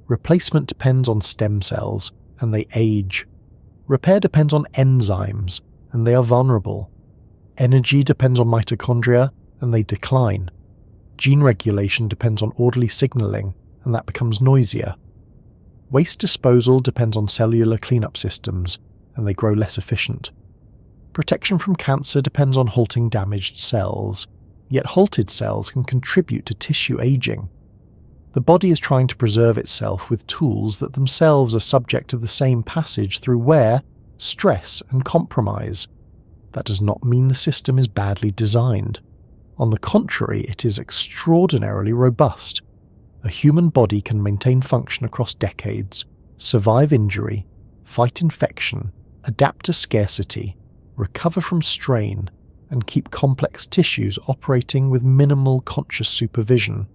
Replacement depends on stem cells, and they age. Repair depends on enzymes, and they are vulnerable. Energy depends on mitochondria, and they decline. Gene regulation depends on orderly signaling, and that becomes noisier. Waste disposal depends on cellular cleanup systems, and they grow less efficient. Protection from cancer depends on halting damaged cells, yet halted cells can contribute to tissue aging. The body is trying to preserve itself with tools that themselves are subject to the same passage through wear, stress, and compromise. That does not mean the system is badly designed. On the contrary, it is extraordinarily robust. A human body can maintain function across decades, survive injury, fight infection, adapt to scarcity, recover from strain, and keep complex tissues operating with minimal conscious supervision.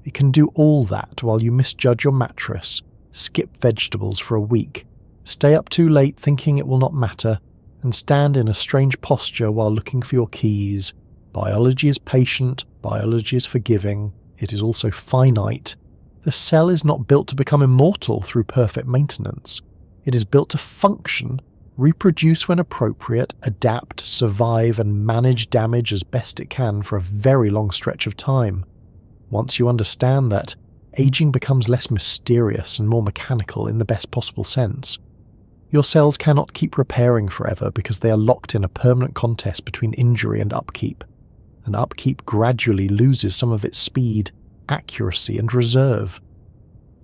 It can do all that while you misjudge your mattress, skip vegetables for a week, stay up too late thinking it will not matter, and stand in a strange posture while looking for your keys. Biology is patient, biology is forgiving, it is also finite. The cell is not built to become immortal through perfect maintenance. It is built to function, reproduce when appropriate, adapt, survive, and manage damage as best it can for a very long stretch of time. Once you understand that, aging becomes less mysterious and more mechanical in the best possible sense. Your cells cannot keep repairing forever because they are locked in a permanent contest between injury and upkeep. And upkeep gradually loses some of its speed, accuracy, and reserve.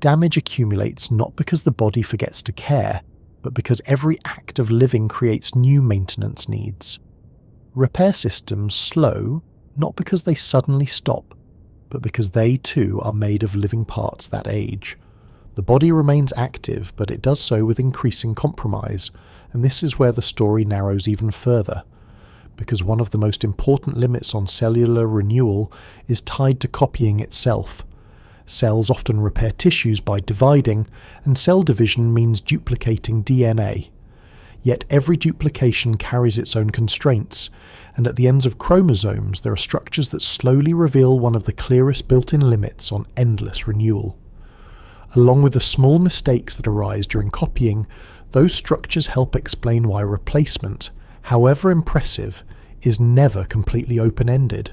Damage accumulates not because the body forgets to care, but because every act of living creates new maintenance needs. Repair systems slow not because they suddenly stop, but because they too are made of living parts that age. The body remains active, but it does so with increasing compromise, and this is where the story narrows even further, because one of the most important limits on cellular renewal is tied to copying itself. Cells often repair tissues by dividing, and cell division means duplicating DNA. Yet every duplication carries its own constraints, and at the ends of chromosomes there are structures that slowly reveal one of the clearest built-in limits on endless renewal. Along with the small mistakes that arise during copying, those structures help explain why replacement, however impressive, is never completely open-ended.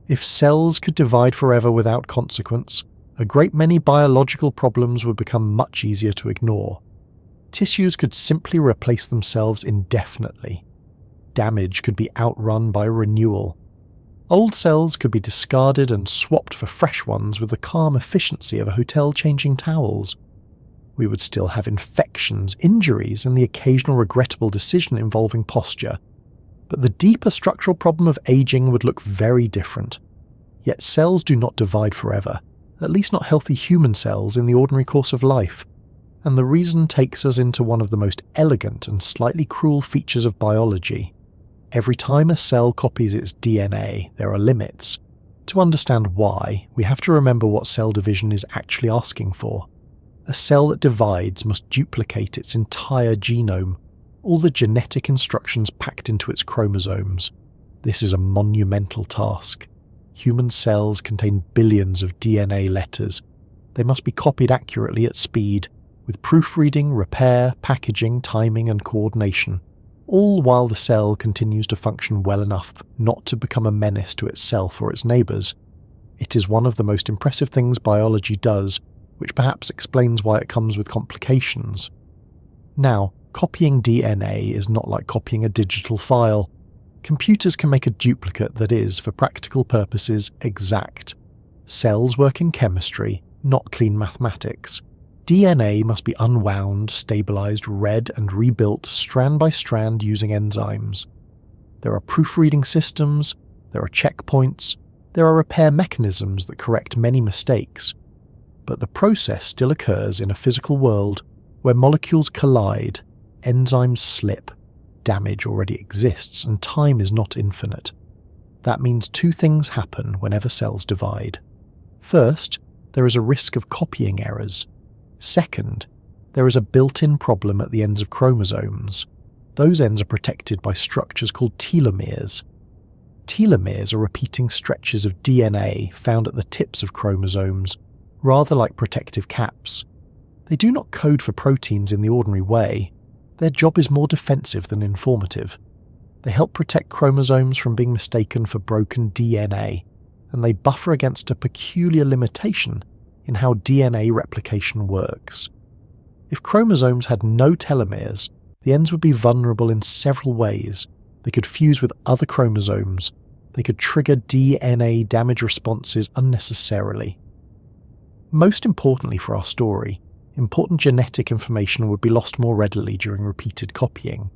If cells could divide forever without consequence, a great many biological problems would become much easier to ignore. Tissues could simply replace themselves indefinitely. Damage could be outrun by renewal. Old cells could be discarded and swapped for fresh ones with the calm efficiency of a hotel changing towels. We would still have infections, injuries, and the occasional regrettable decision involving posture. But the deeper structural problem of aging would look very different. Yet cells do not divide forever, at least not healthy human cells in the ordinary course of life. And the reason takes us into one of the most elegant and slightly cruel features of biology. Every time a cell copies its DNA, there are limits. To understand why, we have to remember what cell division is actually asking for. A cell that divides must duplicate its entire genome, all the genetic instructions packed into its chromosomes. This is a monumental task. Human cells contain billions of DNA letters. They must be copied accurately at speed, with proofreading, repair, packaging, timing, and coordination, all while the cell continues to function well enough not to become a menace to itself or its neighbours. It is one of the most impressive things biology does, which perhaps explains why it comes with complications. Now, copying DNA is not like copying a digital file. Computers can make a duplicate that is, for practical purposes, exact. Cells work in chemistry, not clean mathematics. DNA must be unwound, stabilized, read, and rebuilt strand by strand using enzymes. There are proofreading systems, there are checkpoints, there are repair mechanisms that correct many mistakes. But the process still occurs in a physical world where molecules collide, enzymes slip, damage already exists, and time is not infinite. That means two things happen whenever cells divide. First, there is a risk of copying errors. Second, there is a built-in problem at the ends of chromosomes. Those ends are protected by structures called telomeres. Telomeres are repeating stretches of DNA found at the tips of chromosomes, rather like protective caps. They do not code for proteins in the ordinary way. Their job is more defensive than informative. They help protect chromosomes from being mistaken for broken DNA, and they buffer against a peculiar limitation in how DNA replication works. If chromosomes had no telomeres, the ends would be vulnerable in several ways. They could fuse with other chromosomes. They could trigger DNA damage responses unnecessarily. Most importantly for our story, important genetic information would be lost more readily during repeated copying.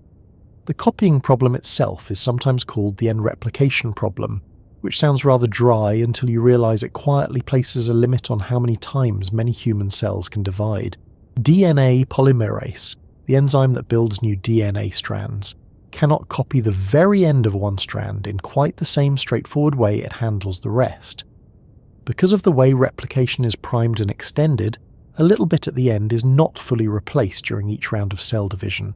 The copying problem itself is sometimes called the end replication problem, which sounds rather dry until you realise it quietly places a limit on how many times many human cells can divide. DNA polymerase, the enzyme that builds new DNA strands, cannot copy the very end of one strand in quite the same straightforward way it handles the rest. Because of the way replication is primed and extended, a little bit at the end is not fully replaced during each round of cell division.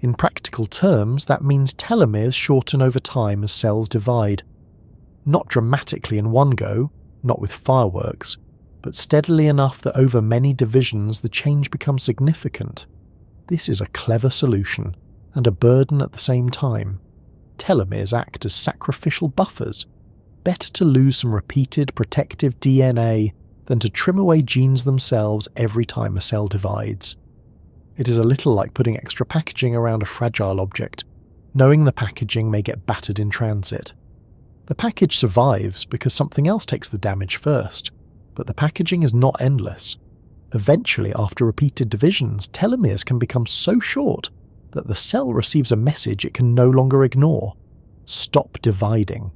In practical terms, that means telomeres shorten over time as cells divide. Not dramatically in one go, not with fireworks, but steadily enough that over many divisions the change becomes significant. This is a clever solution, and a burden at the same time. Telomeres act as sacrificial buffers. Better to lose some repeated protective DNA than to trim away genes themselves every time a cell divides. It is a little like putting extra packaging around a fragile object, knowing the packaging may get battered in transit. The package survives because something else takes the damage first, but the packaging is not endless. Eventually, after repeated divisions, telomeres can become so short that the cell receives a message it can no longer ignore. Stop dividing.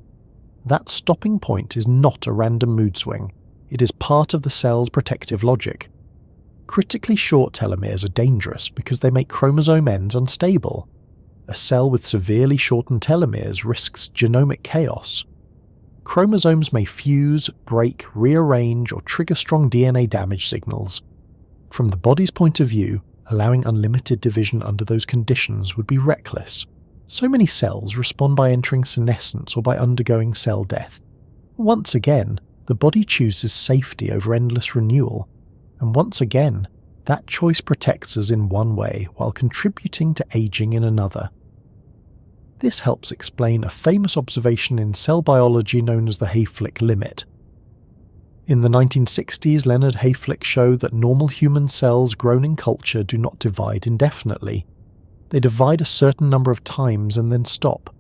That stopping point is not a random mood swing. It is part of the cell's protective logic. Critically short telomeres are dangerous because they make chromosome ends unstable. A cell with severely shortened telomeres risks genomic chaos. Chromosomes may fuse, break, rearrange, or trigger strong DNA damage signals. From the body's point of view, allowing unlimited division under those conditions would be reckless. So many cells respond by entering senescence or by undergoing cell death. Once again, the body chooses safety over endless renewal, and once again, that choice protects us in one way while contributing to aging in another. This helps explain a famous observation in cell biology known as the Hayflick limit. In the 1960s, Leonard Hayflick showed that normal human cells grown in culture do not divide indefinitely. They divide a certain number of times and then stop.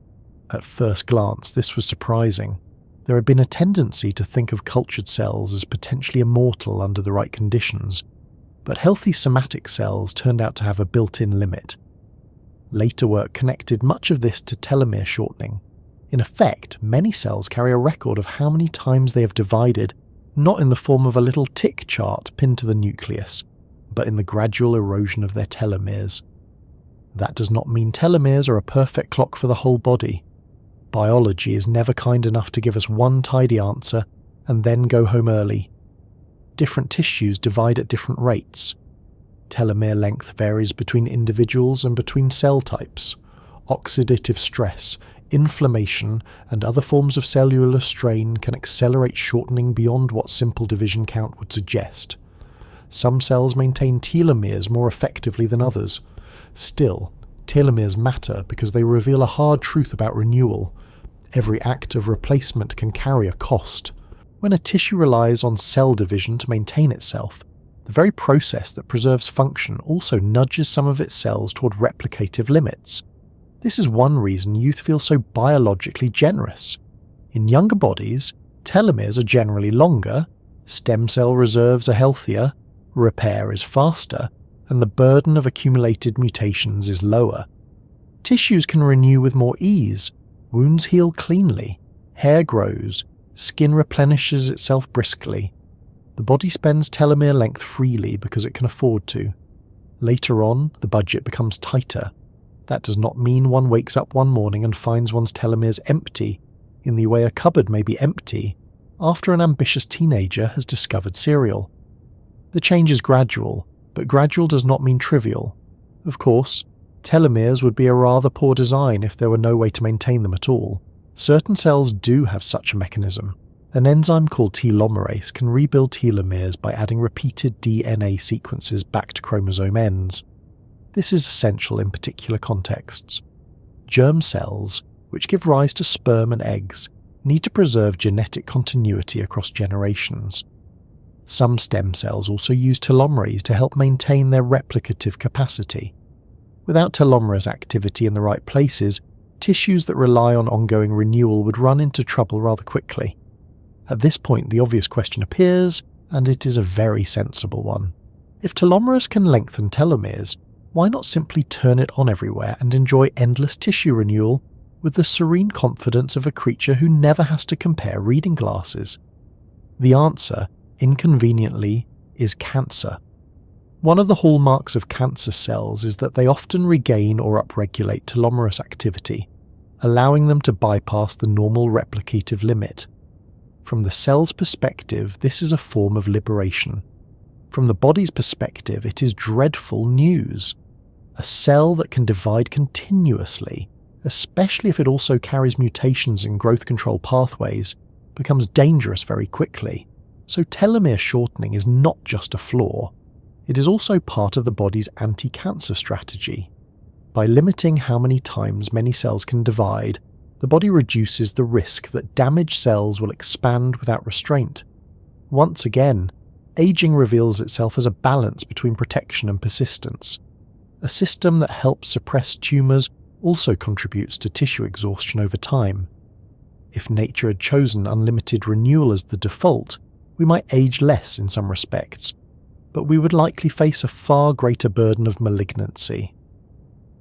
At first glance, this was surprising. There had been a tendency to think of cultured cells as potentially immortal under the right conditions, but healthy somatic cells turned out to have a built-in limit. Later work connected much of this to telomere shortening. In effect, many cells carry a record of how many times they have divided, not in the form of a little tick chart pinned to the nucleus, but in the gradual erosion of their telomeres. That does not mean telomeres are a perfect clock for the whole body. Biology is never kind enough to give us one tidy answer and then go home early. Different tissues divide at different rates. Telomere length varies between individuals and between cell types. Oxidative stress, inflammation, and other forms of cellular strain can accelerate shortening beyond what simple division count would suggest. Some cells maintain telomeres more effectively than others. Still, telomeres matter because they reveal a hard truth about renewal. Every act of replacement can carry a cost. When a tissue relies on cell division to maintain itself, the very process that preserves function also nudges some of its cells toward replicative limits. This is one reason youth feels so biologically generous. In younger bodies, telomeres are generally longer, stem cell reserves are healthier, repair is faster, and the burden of accumulated mutations is lower. Tissues can renew with more ease, wounds heal cleanly, hair grows, skin replenishes itself briskly. The body spends telomere length freely because it can afford to. Later on, the budget becomes tighter. That does not mean one wakes up one morning and finds one's telomeres empty, in the way a cupboard may be empty after an ambitious teenager has discovered cereal. The change is gradual, but gradual does not mean trivial. Of course, telomeres would be a rather poor design if there were no way to maintain them at all. Certain cells do have such a mechanism. An enzyme called telomerase can rebuild telomeres by adding repeated DNA sequences back to chromosome ends. This is essential in particular contexts. Germ cells, which give rise to sperm and eggs, need to preserve genetic continuity across generations. Some stem cells also use telomeres to help maintain their replicative capacity. Without telomerase activity in the right places, tissues that rely on ongoing renewal would run into trouble rather quickly. At this point, the obvious question appears, and it is a very sensible one. If telomeres can lengthen telomeres, why not simply turn it on everywhere and enjoy endless tissue renewal with the serene confidence of a creature who never has to compare reading glasses? The answer, inconveniently, is cancer. One of the hallmarks of cancer cells is that they often regain or upregulate telomerase activity, allowing them to bypass the normal replicative limit. From the cell's perspective, this is a form of liberation. From the body's perspective, it is dreadful news. A cell that can divide continuously, especially if it also carries mutations in growth control pathways, becomes dangerous very quickly. So telomere shortening is not just a flaw, it is also part of the body's anti-cancer strategy. By limiting how many times many cells can divide, the body reduces the risk that damaged cells will expand without restraint. Once again, aging reveals itself as a balance between protection and persistence. A system that helps suppress tumours also contributes to tissue exhaustion over time. If nature had chosen unlimited renewal as the default, we might age less in some respects, but we would likely face a far greater burden of malignancy.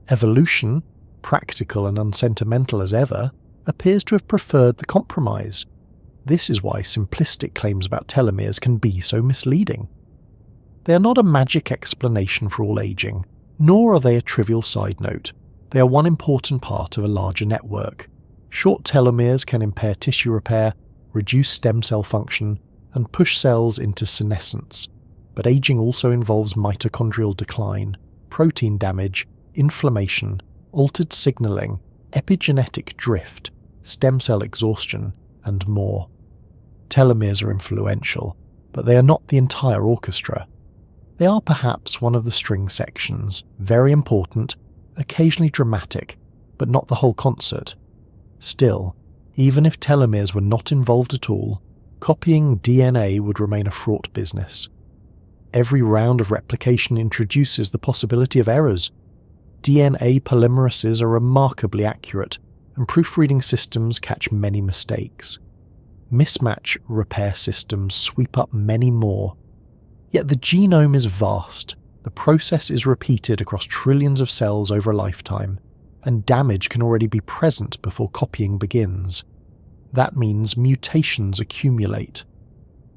Evolution, practical and unsentimental as ever, appears to have preferred the compromise. This is why simplistic claims about telomeres can be so misleading. They are not a magic explanation for all aging, nor are they a trivial side note. They are one important part of a larger network. Short telomeres can impair tissue repair, reduce stem cell function, and push cells into senescence. But aging also involves mitochondrial decline, protein damage, inflammation, altered signaling, epigenetic drift, stem cell exhaustion, and more. Telomeres are influential, but they are not the entire orchestra. They are perhaps one of the string sections, very important, occasionally dramatic, but not the whole concert. Still, even if telomeres were not involved at all, copying DNA would remain a fraught business. Every round of replication introduces the possibility of errors. DNA polymerases are remarkably accurate, and proofreading systems catch many mistakes. Mismatch repair systems sweep up many more. Yet the genome is vast, the process is repeated across trillions of cells over a lifetime, and damage can already be present before copying begins. That means mutations accumulate.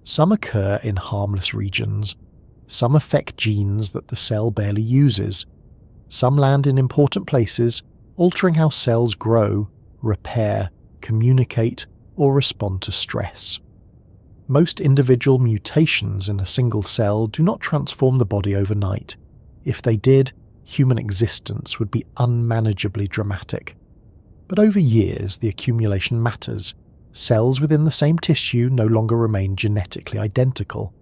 Some occur in harmless regions, some affect genes that the cell barely uses, some land in important places, altering how cells grow, repair, communicate, or respond to stress. Most individual mutations in a single cell do not transform the body overnight. If they did, human existence would be unmanageably dramatic. But over years, the accumulation matters. Cells within the same tissue no longer remain genetically identical.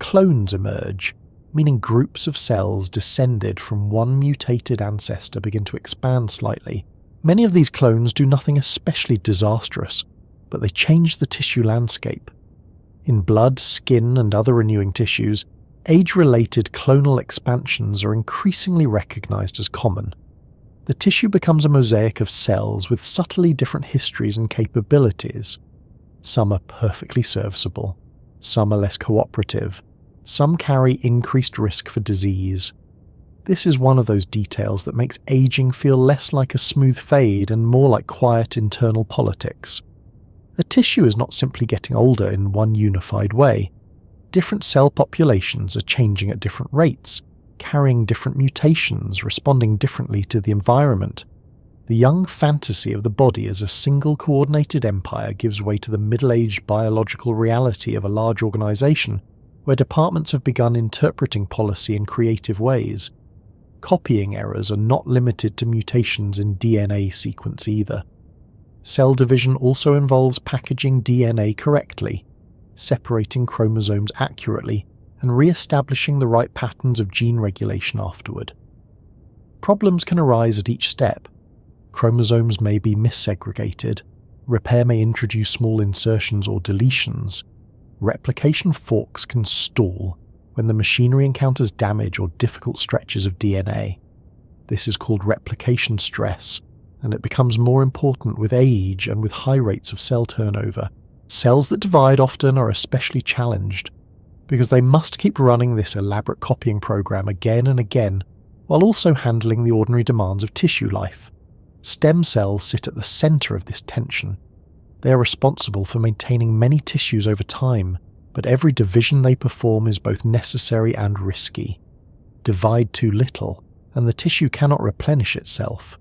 Clones emerge, meaning groups of cells descended from one mutated ancestor begin to expand slightly. Many of these clones do nothing especially disastrous, but they change the tissue landscape. In blood, skin, and other renewing tissues, age-related clonal expansions are increasingly recognized as common. The tissue becomes a mosaic of cells with subtly different histories and capabilities. Some are perfectly serviceable, some are less cooperative, some carry increased risk for disease. This is one of those details that makes aging feel less like a smooth fade and more like quiet internal politics. A tissue is not simply getting older in one unified way. Different cell populations are changing at different rates, carrying different mutations, responding differently to the environment. The young fantasy of the body as a single coordinated empire gives way to the middle-aged biological reality of a large organization, where departments have begun interpreting policy in creative ways. Copying errors are not limited to mutations in DNA sequence either. Cell division also involves packaging DNA correctly, separating chromosomes accurately, and re-establishing the right patterns of gene regulation afterward. Problems can arise at each step. Chromosomes may be missegregated, repair may introduce small insertions or deletions. Replication forks can stall when the machinery encounters damage or difficult stretches of DNA. This is called replication stress, and it becomes more important with age and with high rates of cell turnover. Cells that divide often are especially challenged, because they must keep running this elaborate copying program again and again, while also handling the ordinary demands of tissue life. Stem cells sit at the centre of this tension. They are responsible for maintaining many tissues over time, but every division they perform is both necessary and risky. Divide too little, and the tissue cannot replenish itself.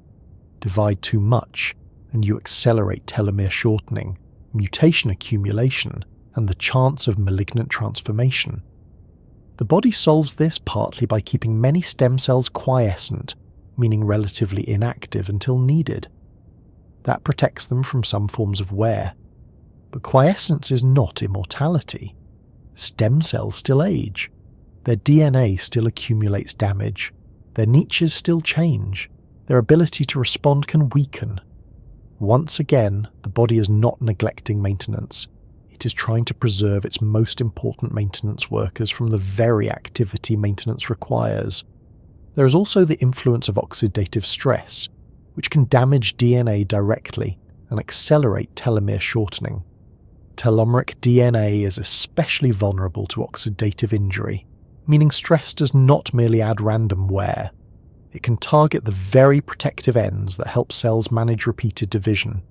Divide too much, and you accelerate telomere shortening, mutation accumulation, and the chance of malignant transformation. The body solves this partly by keeping many stem cells quiescent, meaning relatively inactive until needed. That protects them from some forms of wear. But quiescence is not immortality. Stem cells still age. Their DNA still accumulates damage. Their niches still change. Their ability to respond can weaken. Once again, the body is not neglecting maintenance. It is trying to preserve its most important maintenance workers from the very activity maintenance requires. There is also the influence of oxidative stress, which can damage DNA directly and accelerate telomere shortening. Telomeric DNA is especially vulnerable to oxidative injury, meaning stress does not merely add random wear. It can target the very protective ends that help cells manage repeated division.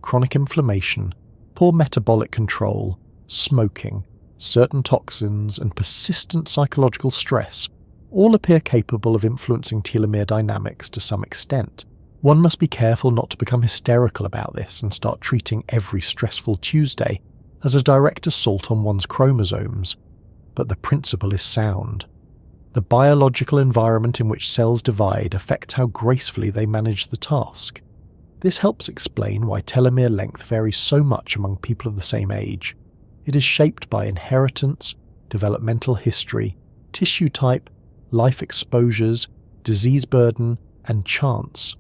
Chronic inflammation, poor metabolic control, smoking, certain toxins, and persistent psychological stress all appear capable of influencing telomere dynamics to some extent. One must be careful not to become hysterical about this and start treating every stressful Tuesday as a direct assault on one's chromosomes, but the principle is sound. The biological environment in which cells divide affects how gracefully they manage the task. This helps explain why telomere length varies so much among people of the same age. It is shaped by inheritance, developmental history, tissue type, life exposures, disease burden, and chance.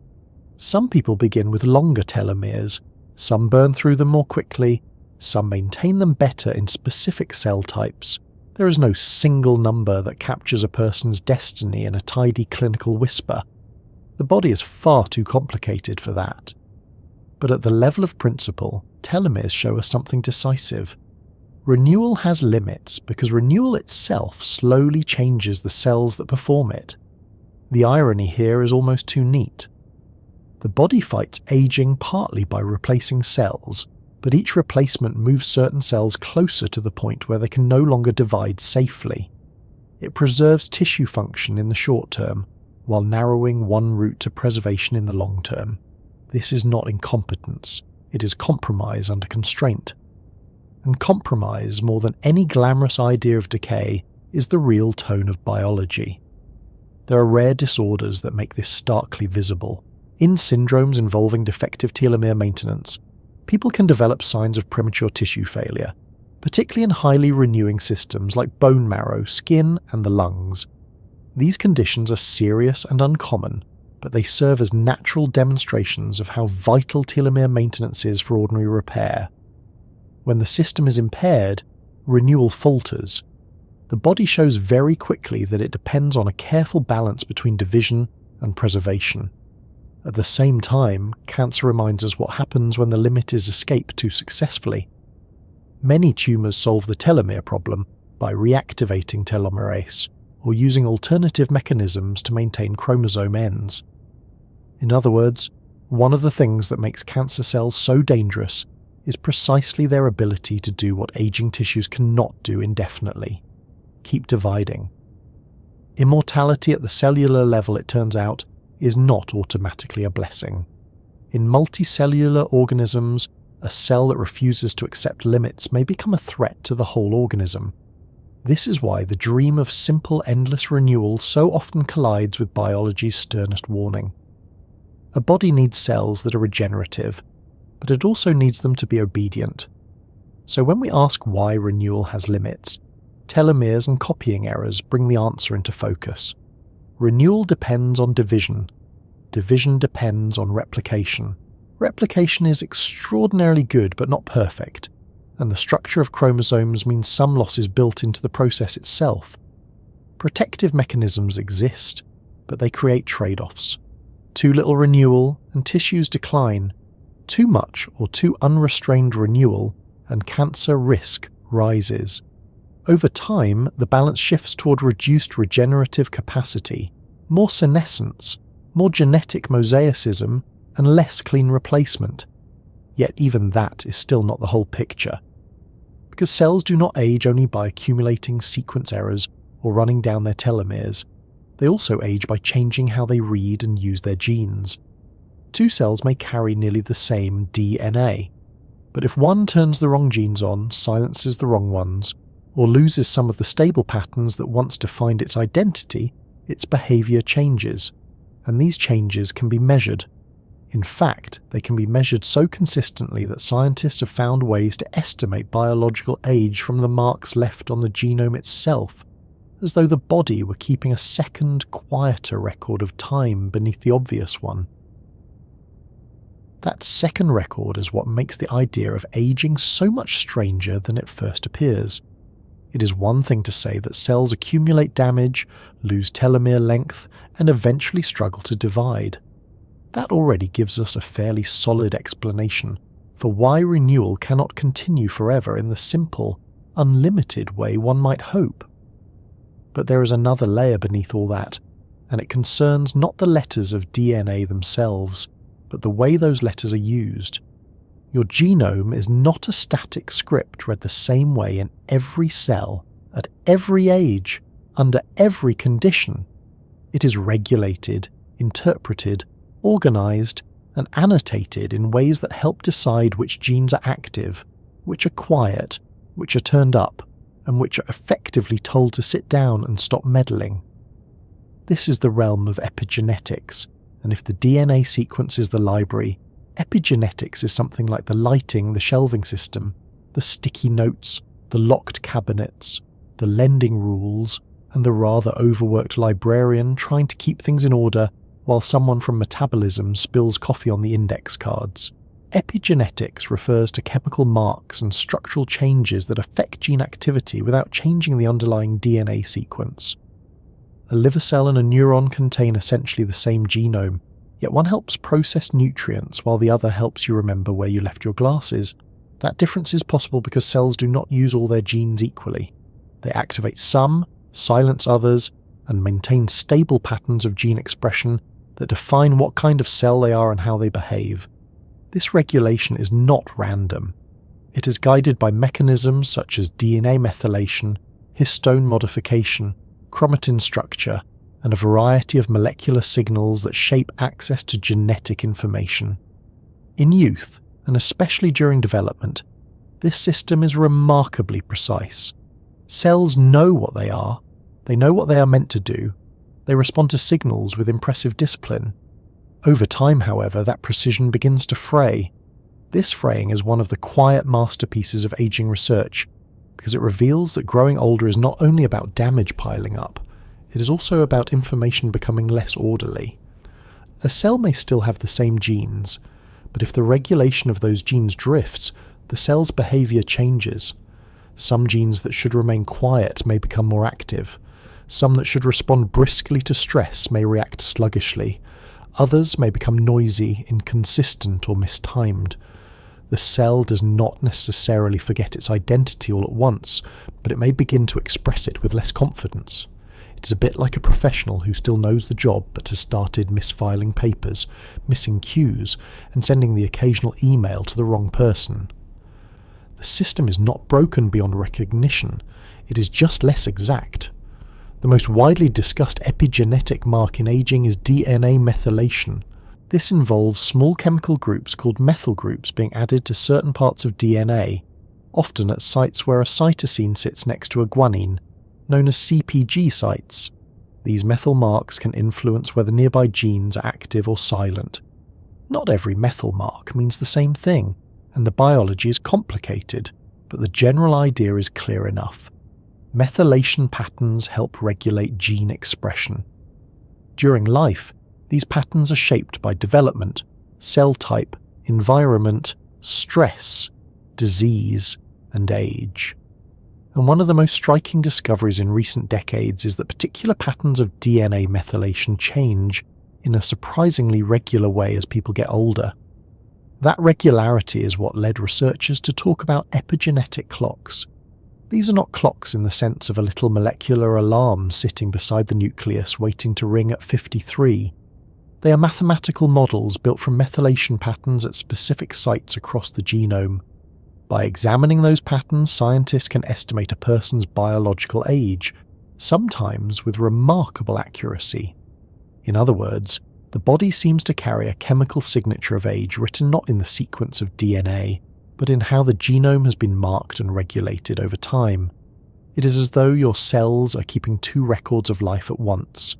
Some people begin with longer telomeres, some burn through them more quickly, some maintain them better in specific cell types. There is no single number that captures a person's destiny in a tidy clinical whisper. The body is far too complicated for that. But at the level of principle, telomeres show us something decisive. Renewal has limits because renewal itself slowly changes the cells that perform it. The irony here is almost too neat. The body fights aging partly by replacing cells, but each replacement moves certain cells closer to the point where they can no longer divide safely. It preserves tissue function in the short term, while narrowing one route to preservation in the long term. This is not incompetence, it is compromise under constraint. And compromise, more than any glamorous idea of decay, is the real tone of biology. There are rare disorders that make this starkly visible. In syndromes involving defective telomere maintenance, people can develop signs of premature tissue failure, particularly in highly renewing systems like bone marrow, skin, and the lungs. These conditions are serious and uncommon, but they serve as natural demonstrations of how vital telomere maintenance is for ordinary repair. When the system is impaired, renewal falters. The body shows very quickly that it depends on a careful balance between division and preservation. At the same time, cancer reminds us what happens when the limit is escaped too successfully. Many tumours solve the telomere problem by reactivating telomerase, or using alternative mechanisms to maintain chromosome ends. In other words, one of the things that makes cancer cells so dangerous is precisely their ability to do what aging tissues cannot do indefinitely: keep dividing. Immortality at the cellular level, it turns out, is not automatically a blessing. In multicellular organisms, a cell that refuses to accept limits may become a threat to the whole organism. This is why the dream of simple, endless renewal so often collides with biology's sternest warning. A body needs cells that are regenerative, but it also needs them to be obedient. So when we ask why renewal has limits, telomeres and copying errors bring the answer into focus. Renewal depends on division. division depends on replication. Replication is extraordinarily good but not perfect, and the structure of chromosomes means some loss is built into the process itself. Protective mechanisms exist, but they create trade-offs. Too little renewal and tissues decline. Too much or too unrestrained renewal and cancer risk rises. Over time, the balance shifts toward reduced regenerative capacity, more senescence, more genetic mosaicism, and less clean replacement. Yet even that is still not the whole picture. Because cells do not age only by accumulating sequence errors or running down their telomeres. They also age by changing how they read and use their genes. Two cells may carry nearly the same DNA, but if one turns the wrong genes on, silences the wrong ones, or loses some of the stable patterns that once defined its identity, its behaviour changes, and these changes can be measured. In fact, they can be measured so consistently that scientists have found ways to estimate biological age from the marks left on the genome itself, as though the body were keeping a second, quieter record of time beneath the obvious one. That second record is what makes the idea of aging so much stranger than it first appears. It is one thing to say that cells accumulate damage, lose telomere length, and eventually struggle to divide. That already gives us a fairly solid explanation for why renewal cannot continue forever in the simple, unlimited way one might hope. But there is another layer beneath all that, and it concerns not the letters of DNA themselves, but the way those letters are used. Your genome is not a static script read the same way in every cell, at every age, under every condition. It is regulated, interpreted, organised, and annotated in ways that help decide which genes are active, which are quiet, which are turned up, and which are effectively told to sit down and stop meddling. This is the realm of epigenetics, and if the DNA sequence is the library, epigenetics is something like the lighting, the shelving system, the sticky notes, the locked cabinets, the lending rules, and the rather overworked librarian trying to keep things in order while someone from metabolism spills coffee on the index cards. Epigenetics refers to chemical marks and structural changes that affect gene activity without changing the underlying DNA sequence. A liver cell and a neuron contain essentially the same genome, yet one helps process nutrients while the other helps you remember where you left your glasses. That difference is possible because cells do not use all their genes equally. They activate some, silence others, and maintain stable patterns of gene expression that define what kind of cell they are and how they behave. This regulation is not random. It is guided by mechanisms such as DNA methylation, histone modification, chromatin structure, and a variety of molecular signals that shape access to genetic information. In youth, and especially during development, this system is remarkably precise. Cells know what they are what they are meant to do, they respond to signals with impressive discipline. Over time, however, that precision begins to fray. This fraying is one of the quiet masterpieces of aging research, because it reveals that growing older is not only about damage piling up, it is also about information becoming less orderly. A cell may still have the same genes, but if the regulation of those genes drifts, the cell's behaviour changes. Some genes that should remain quiet may become more active. Some that should respond briskly to stress may react sluggishly. Others may become noisy, inconsistent, or mistimed. The cell does not necessarily forget its identity all at once, but it may begin to express it with less confidence. It is a bit like a professional who still knows the job but has started misfiling papers, missing cues, and sending the occasional email to the wrong person. The system is not broken beyond recognition, it is just less exact. The most widely discussed epigenetic mark in aging is DNA methylation. This involves small chemical groups called methyl groups being added to certain parts of DNA, often at sites where a cytosine sits next to a guanine, known as CPG sites. These methyl marks can influence whether nearby genes are active or silent. Not every methyl mark means the same thing, and the biology is complicated, but the general idea is clear enough. Methylation patterns help regulate gene expression. During life, These patterns are shaped by development, cell type, environment, stress, disease, and age. And one of the most striking discoveries in recent decades is that particular patterns of DNA methylation change in a surprisingly regular way as people get older. That regularity is what led researchers to talk about epigenetic clocks. These are not clocks in the sense of a little molecular alarm sitting beside the nucleus waiting to ring at 53. They are mathematical models built from methylation patterns at specific sites across the genome. By examining those patterns, scientists can estimate a person's biological age, sometimes with remarkable accuracy. In other words, the body seems to carry a chemical signature of age written not in the sequence of DNA, but in how the genome has been marked and regulated over time. It is as though your cells are keeping two records of life at once: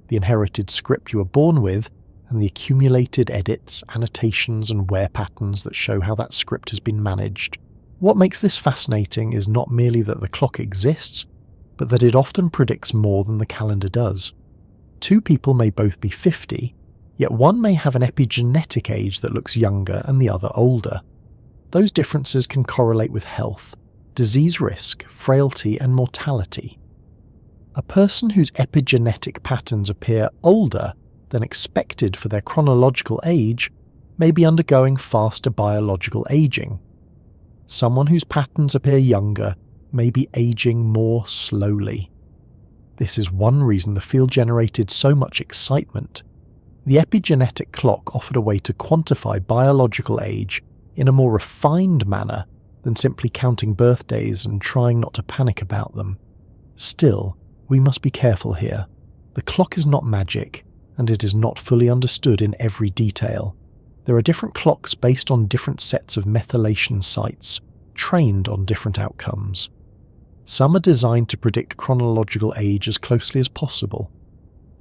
the inherited script you were born with, and the accumulated edits, annotations, and wear patterns that show how that script has been managed. What makes this fascinating is not merely that the clock exists, but that it often predicts more than the calendar does. Two people may both be 50, yet one may have an epigenetic age that looks younger and the other older. Those differences can correlate with health, disease risk, frailty, and mortality. A person whose epigenetic patterns appear older than expected for their chronological age may be undergoing faster biological aging. Someone whose patterns appear younger may be aging more slowly. This is one reason the field generated so much excitement. The epigenetic clock offered a way to quantify biological age in a more refined manner than simply counting birthdays and trying not to panic about them. Still, we must be careful here. The clock is not magic, and it is not fully understood in every detail. There are different clocks based on different sets of methylation sites, trained on different outcomes. Some are designed to predict chronological age as closely as possible.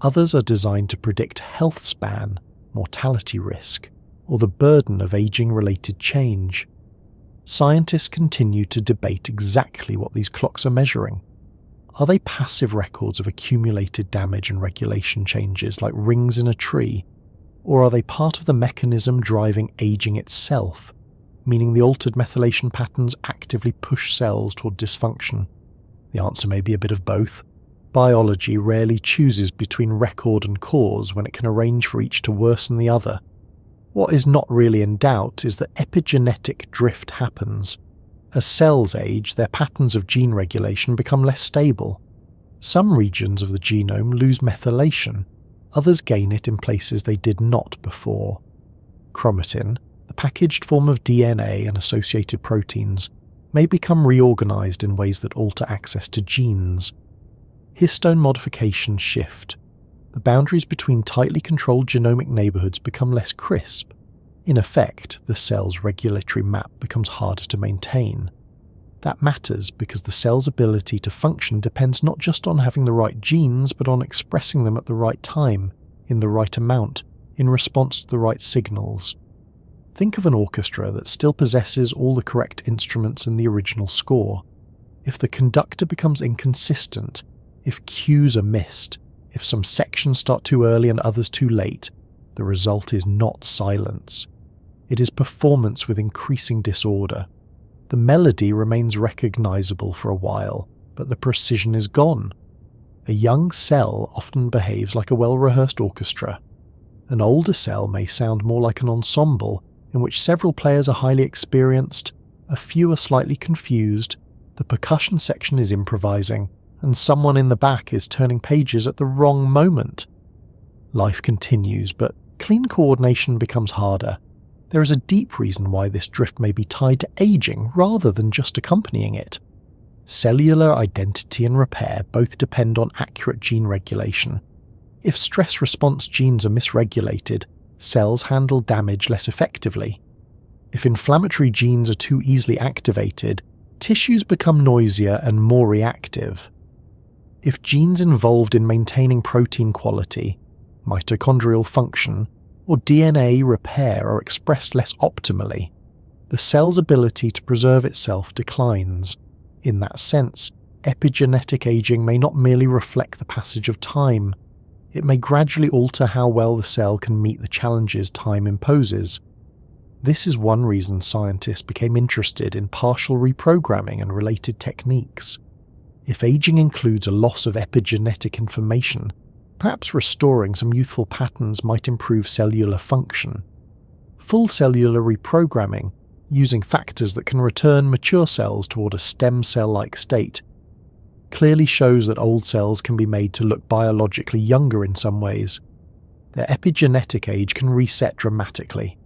Others are designed to predict health span, mortality risk, or the burden of aging-related change. Scientists continue to debate exactly what these clocks are measuring. Are they passive records of accumulated damage and regulation changes like rings in a tree, or are they part of the mechanism driving aging itself, meaning the altered methylation patterns actively push cells toward dysfunction? The answer may be a bit of both. Biology rarely chooses between record and cause when it can arrange for each to worsen the other. What is not really in doubt is that epigenetic drift happens. As cells age, their patterns of gene regulation become less stable. Some regions of the genome lose methylation, others gain it in places they did not before. Chromatin, the packaged form of DNA and associated proteins, may become reorganized in ways that alter access to genes. Histone modifications shift. The boundaries between tightly controlled genomic neighborhoods become less crisp. In effect, the cell's regulatory map becomes harder to maintain. That matters because the cell's ability to function depends not just on having the right genes, but on expressing them at the right time, in the right amount, in response to the right signals. Think of an orchestra that still possesses all the correct instruments in the original score. If the conductor becomes inconsistent, if cues are missed, if some sections start too early and others too late, the result is not silence. It is performance with increasing disorder. The melody remains recognizable for a while, but the precision is gone. A young cell often behaves like a well-rehearsed orchestra. An older cell may sound more like an ensemble, in which several players are highly experienced, a few are slightly confused, the percussion section is improvising, and someone in the back is turning pages at the wrong moment. Life continues, but clean coordination becomes harder. There is a deep reason why this drift may be tied to aging rather than just accompanying it. Cellular identity and repair both depend on accurate gene regulation. If stress response genes are misregulated, cells handle damage less effectively. If inflammatory genes are too easily activated, tissues become noisier and more reactive. If genes involved in maintaining protein quality, mitochondrial function, or DNA repair are expressed less optimally, the cell's ability to preserve itself declines. In that sense, epigenetic aging may not merely reflect the passage of time. it may gradually alter how well the cell can meet the challenges time imposes. This is one reason scientists became interested in partial reprogramming and related techniques. If aging includes a loss of epigenetic information, perhaps restoring some youthful patterns might improve cellular function. Full cellular reprogramming, using factors that can return mature cells toward a stem cell-like state, clearly shows that old cells can be made to look biologically younger in some ways. Their epigenetic age can reset dramatically.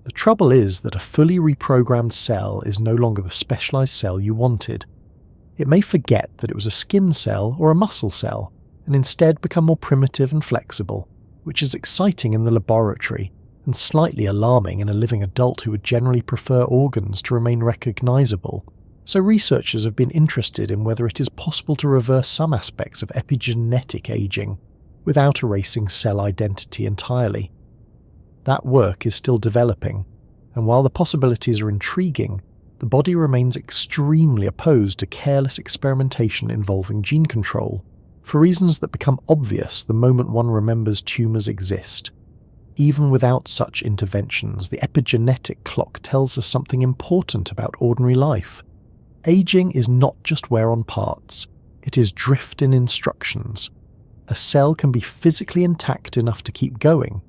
The trouble is that a fully reprogrammed cell is no longer the specialized cell you wanted. It may forget that it was a skin cell or a muscle cell, and instead become more primitive and flexible, which is exciting in the laboratory and slightly alarming in a living adult who would generally prefer organs to remain recognizable. So researchers have been interested in whether it is possible to reverse some aspects of epigenetic aging without erasing cell identity entirely. That work is still developing, and while the possibilities are intriguing, the body remains extremely opposed to careless experimentation involving gene control, for reasons that become obvious the moment one remembers tumours exist. Even without such interventions, the epigenetic clock tells us something important about ordinary life. Aging is not just wear on parts, it is drift in instructions. A cell can be physically intact enough to keep going,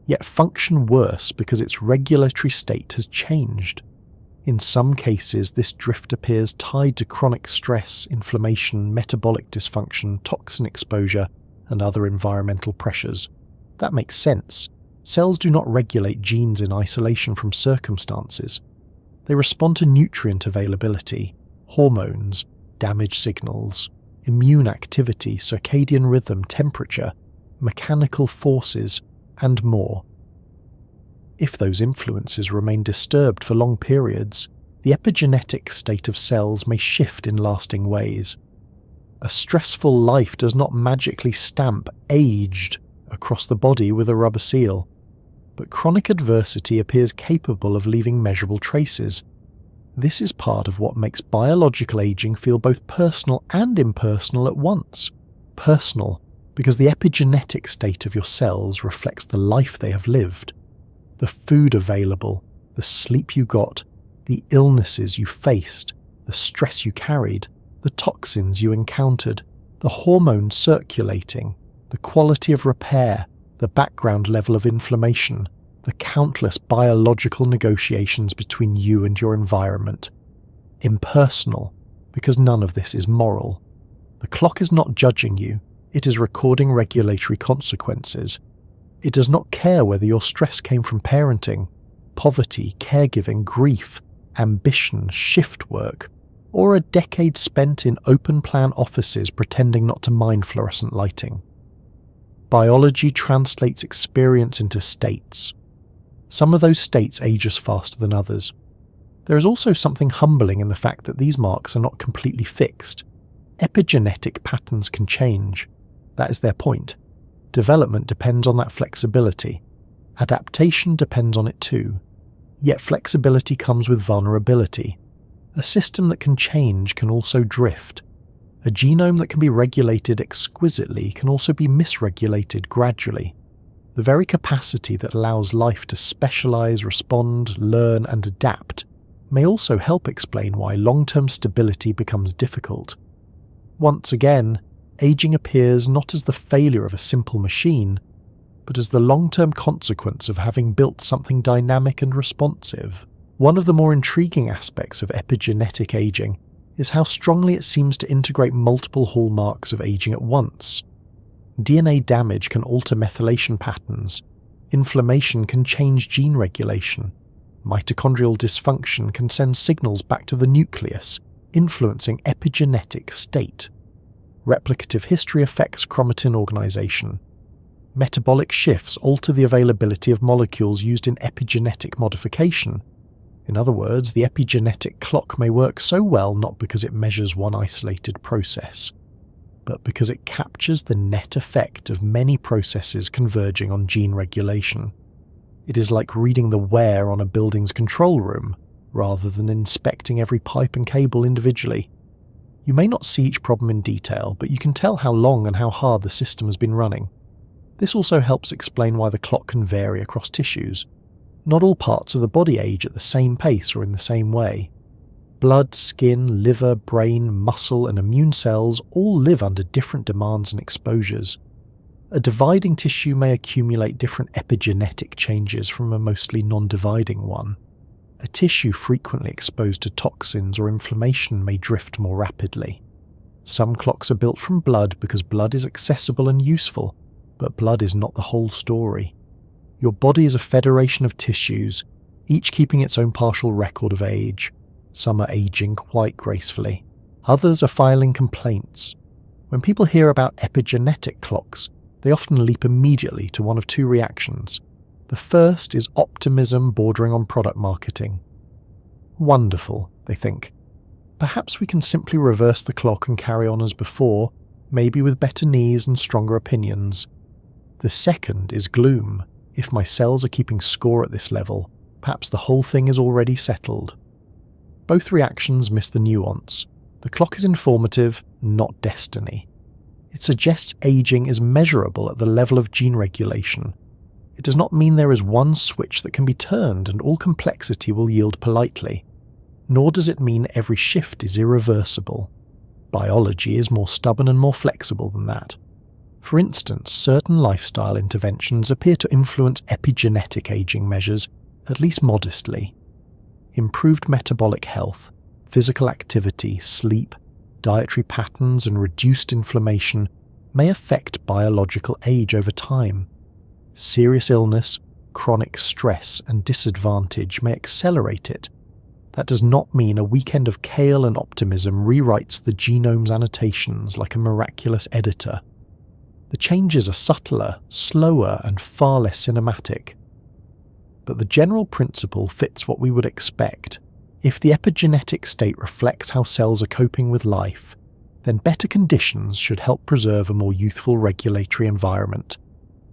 yet function worse because its regulatory state has changed. In some cases, this drift appears tied to chronic stress, inflammation, metabolic dysfunction, toxin exposure, and other environmental pressures. That makes sense. Cells do not regulate genes in isolation from circumstances. They respond to nutrient availability, hormones, damage signals, immune activity, circadian rhythm, temperature, mechanical forces, and more. If those influences remain disturbed for long periods, the epigenetic state of cells may shift in lasting ways. A stressful life does not magically stamp aged across the body with a rubber seal, but chronic adversity appears capable of leaving measurable traces. This is part of what makes biological aging feel both personal and impersonal at once. Personal, because the epigenetic state of your cells reflects the life they have lived. The food available, the sleep you got, the illnesses you faced, the stress you carried, the toxins you encountered, the hormones circulating, the quality of repair, the background level of inflammation, the countless biological negotiations between you and your environment. Impersonal, because none of this is moral. The clock is not judging you, it is recording regulatory consequences. It does not care whether your stress came from parenting, poverty, caregiving, grief, ambition, shift work, or a decade spent in open-plan offices pretending not to mind fluorescent lighting. Biology translates experience into states. Some of those states age us faster than others. There is also something humbling in the fact that these marks are not completely fixed. Epigenetic patterns can change. That is their point. Development depends on that flexibility. Adaptation depends on it too. Yet flexibility comes with vulnerability. A system that can change can also drift. A genome that can be regulated exquisitely can also be misregulated gradually. The very capacity that allows life to specialize, respond, learn, and adapt may also help explain why long-term stability becomes difficult. Once again, aging appears not as the failure of a simple machine, but as the long-term consequence of having built something dynamic and responsive. One of the more intriguing aspects of epigenetic aging is how strongly it seems to integrate multiple hallmarks of aging at once. DNA damage can alter methylation patterns, inflammation can change gene regulation, mitochondrial dysfunction can send signals back to the nucleus, influencing epigenetic state. Replicative history affects chromatin organization. Metabolic shifts alter the availability of molecules used in epigenetic modification. In other words, the epigenetic clock may work so well not because it measures one isolated process, but because it captures the net effect of many processes converging on gene regulation. It is like reading the wear on a building's control room, rather than inspecting every pipe and cable individually. You may not see each problem in detail, but you can tell how long and how hard the system has been running. This also helps explain why the clock can vary across tissues. Not all parts of the body age at the same pace or in the same way. Blood, skin, liver, brain, muscle, and immune cells all live under different demands and exposures. A dividing tissue may accumulate different epigenetic changes from a mostly non-dividing one. A tissue frequently exposed to toxins or inflammation may drift more rapidly. Some clocks are built from blood because blood is accessible and useful, but blood is not the whole story. Your body is a federation of tissues, each keeping its own partial record of age. Some are aging quite gracefully. Others are filing complaints. When people hear about epigenetic clocks, they often leap immediately to one of two reactions. The first is optimism bordering on product marketing. Wonderful, they think. Perhaps we can simply reverse the clock and carry on as before, maybe with better knees and stronger opinions. The second is gloom. If my cells are keeping score at this level, perhaps the whole thing is already settled. Both reactions miss the nuance. The clock is informative, not destiny. It suggests aging is measurable at the level of gene regulation. It does not mean there is one switch that can be turned and all complexity will yield politely. Nor does it mean every shift is irreversible. Biology is more stubborn and more flexible than that. For instance, certain lifestyle interventions appear to influence epigenetic aging measures, at least modestly. Improved metabolic health, physical activity, sleep, dietary patterns, and reduced inflammation may affect biological age over time. Serious illness, chronic stress, and disadvantage may accelerate it. That does not mean a weekend of kale and optimism rewrites the genome's annotations like a miraculous editor. The changes are subtler, slower, and far less cinematic. But the general principle fits what we would expect. If the epigenetic state reflects how cells are coping with life, then better conditions should help preserve a more youthful regulatory environment,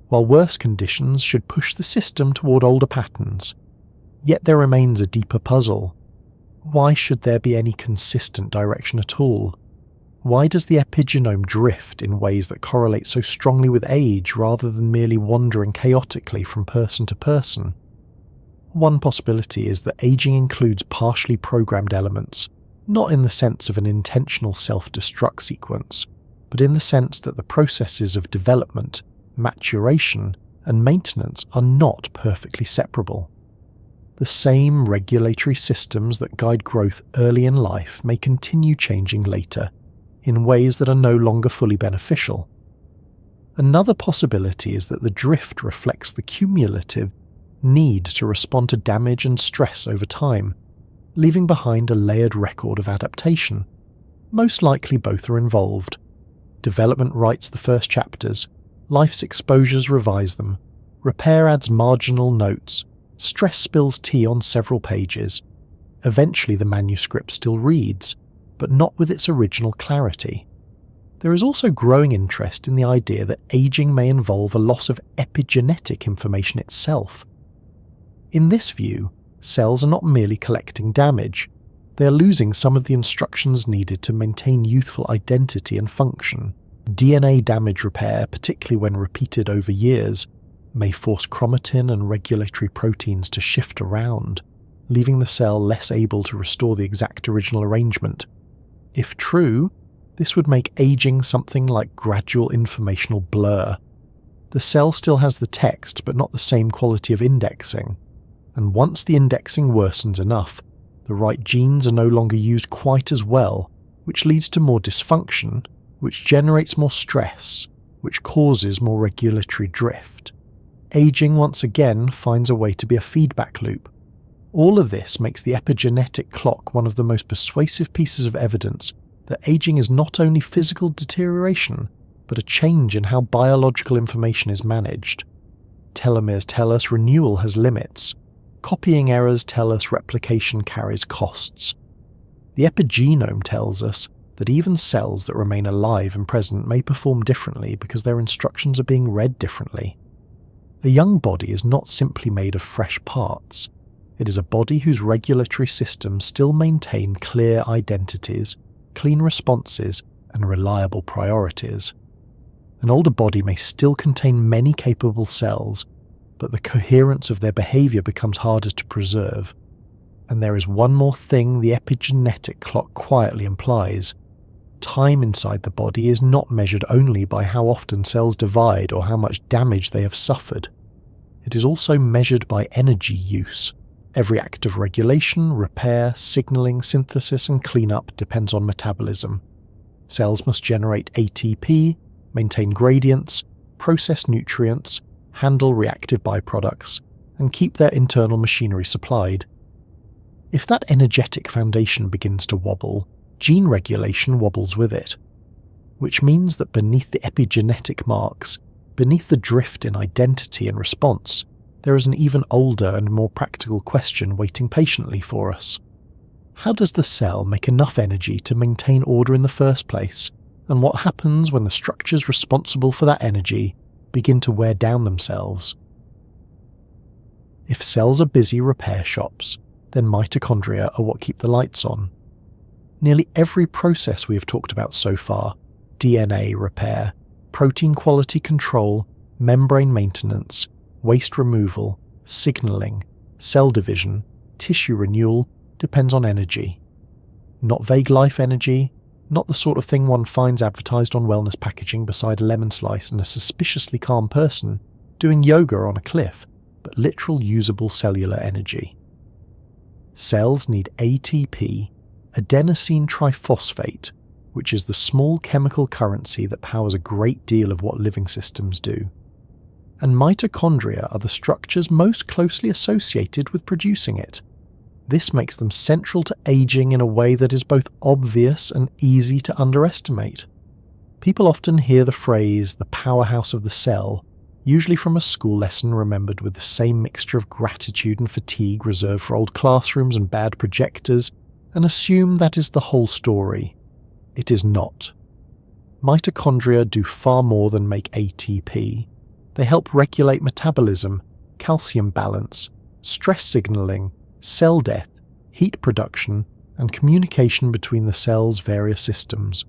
while worse conditions should push the system toward older patterns. Yet there remains a deeper puzzle. Why should there be any consistent direction at all? Why does the epigenome drift in ways that correlate so strongly with age rather than merely wandering chaotically from person to person? One possibility is that aging includes partially programmed elements, not in the sense of an intentional self-destruct sequence, but in the sense that the processes of development, maturation, and maintenance are not perfectly separable. The same regulatory systems that guide growth early in life may continue changing later, in ways that are no longer fully beneficial. Another possibility is that the drift reflects the cumulative need to respond to damage and stress over time, leaving behind a layered record of adaptation. Most likely both are involved. Development writes the first chapters, life's exposures revise them, repair adds marginal notes, stress spills tea on several pages. Eventually the manuscript still reads, but not with its original clarity. There is also growing interest in the idea that aging may involve a loss of epigenetic information itself. In this view, cells are not merely collecting damage, they are losing some of the instructions needed to maintain youthful identity and function. DNA damage repair, particularly when repeated over years, may force chromatin and regulatory proteins to shift around, leaving the cell less able to restore the exact original arrangement. If true, this would make aging something like gradual informational blur. The cell still has the text, but not the same quality of indexing. And once the indexing worsens enough, the right genes are no longer used quite as well, which leads to more dysfunction, which generates more stress, which causes more regulatory drift. Aging once again finds a way to be a feedback loop. All of this makes the epigenetic clock one of the most persuasive pieces of evidence that aging is not only physical deterioration, but a change in how biological information is managed. Telomeres tell us renewal has limits. Copying errors tell us replication carries costs. The epigenome tells us that even cells that remain alive and present may perform differently because their instructions are being read differently. A young body is not simply made of fresh parts. It is a body whose regulatory systems still maintain clear identities, clean responses, and reliable priorities. An older body may still contain many capable cells, but the coherence of their behaviour becomes harder to preserve. And there is one more thing the epigenetic clock quietly implies. Time inside the body is not measured only by how often cells divide or how much damage they have suffered. It is also measured by energy use. Every act of regulation, repair, signalling, synthesis and cleanup depends on metabolism. Cells must generate ATP, maintain gradients, process nutrients, handle reactive byproducts, and keep their internal machinery supplied. If that energetic foundation begins to wobble, gene regulation wobbles with it, which means that beneath the epigenetic marks, beneath the drift in identity and response, there is an even older and more practical question waiting patiently for us. How does the cell make enough energy to maintain order in the first place, and what happens when the structures responsible for that energy begin to wear down themselves? If cells are busy repair shops, then mitochondria are what keep the lights on. Nearly every process we have talked about so far, DNA repair, protein quality control, membrane maintenance, waste removal, signalling, cell division, tissue renewal, depends on energy. Not vague life energy, not the sort of thing one finds advertised on wellness packaging beside a lemon slice and a suspiciously calm person doing yoga on a cliff, but literal usable cellular energy. Cells need ATP, adenosine triphosphate, which is the small chemical currency that powers a great deal of what living systems do. And mitochondria are the structures most closely associated with producing it. This makes them central to aging in a way that is both obvious and easy to underestimate. People often hear the phrase, the powerhouse of the cell, usually from a school lesson remembered with the same mixture of gratitude and fatigue reserved for old classrooms and bad projectors, and assume that is the whole story. It is not. Mitochondria do far more than make ATP. They help regulate metabolism, calcium balance, stress signaling, cell death, heat production, and communication between the cell's various systems.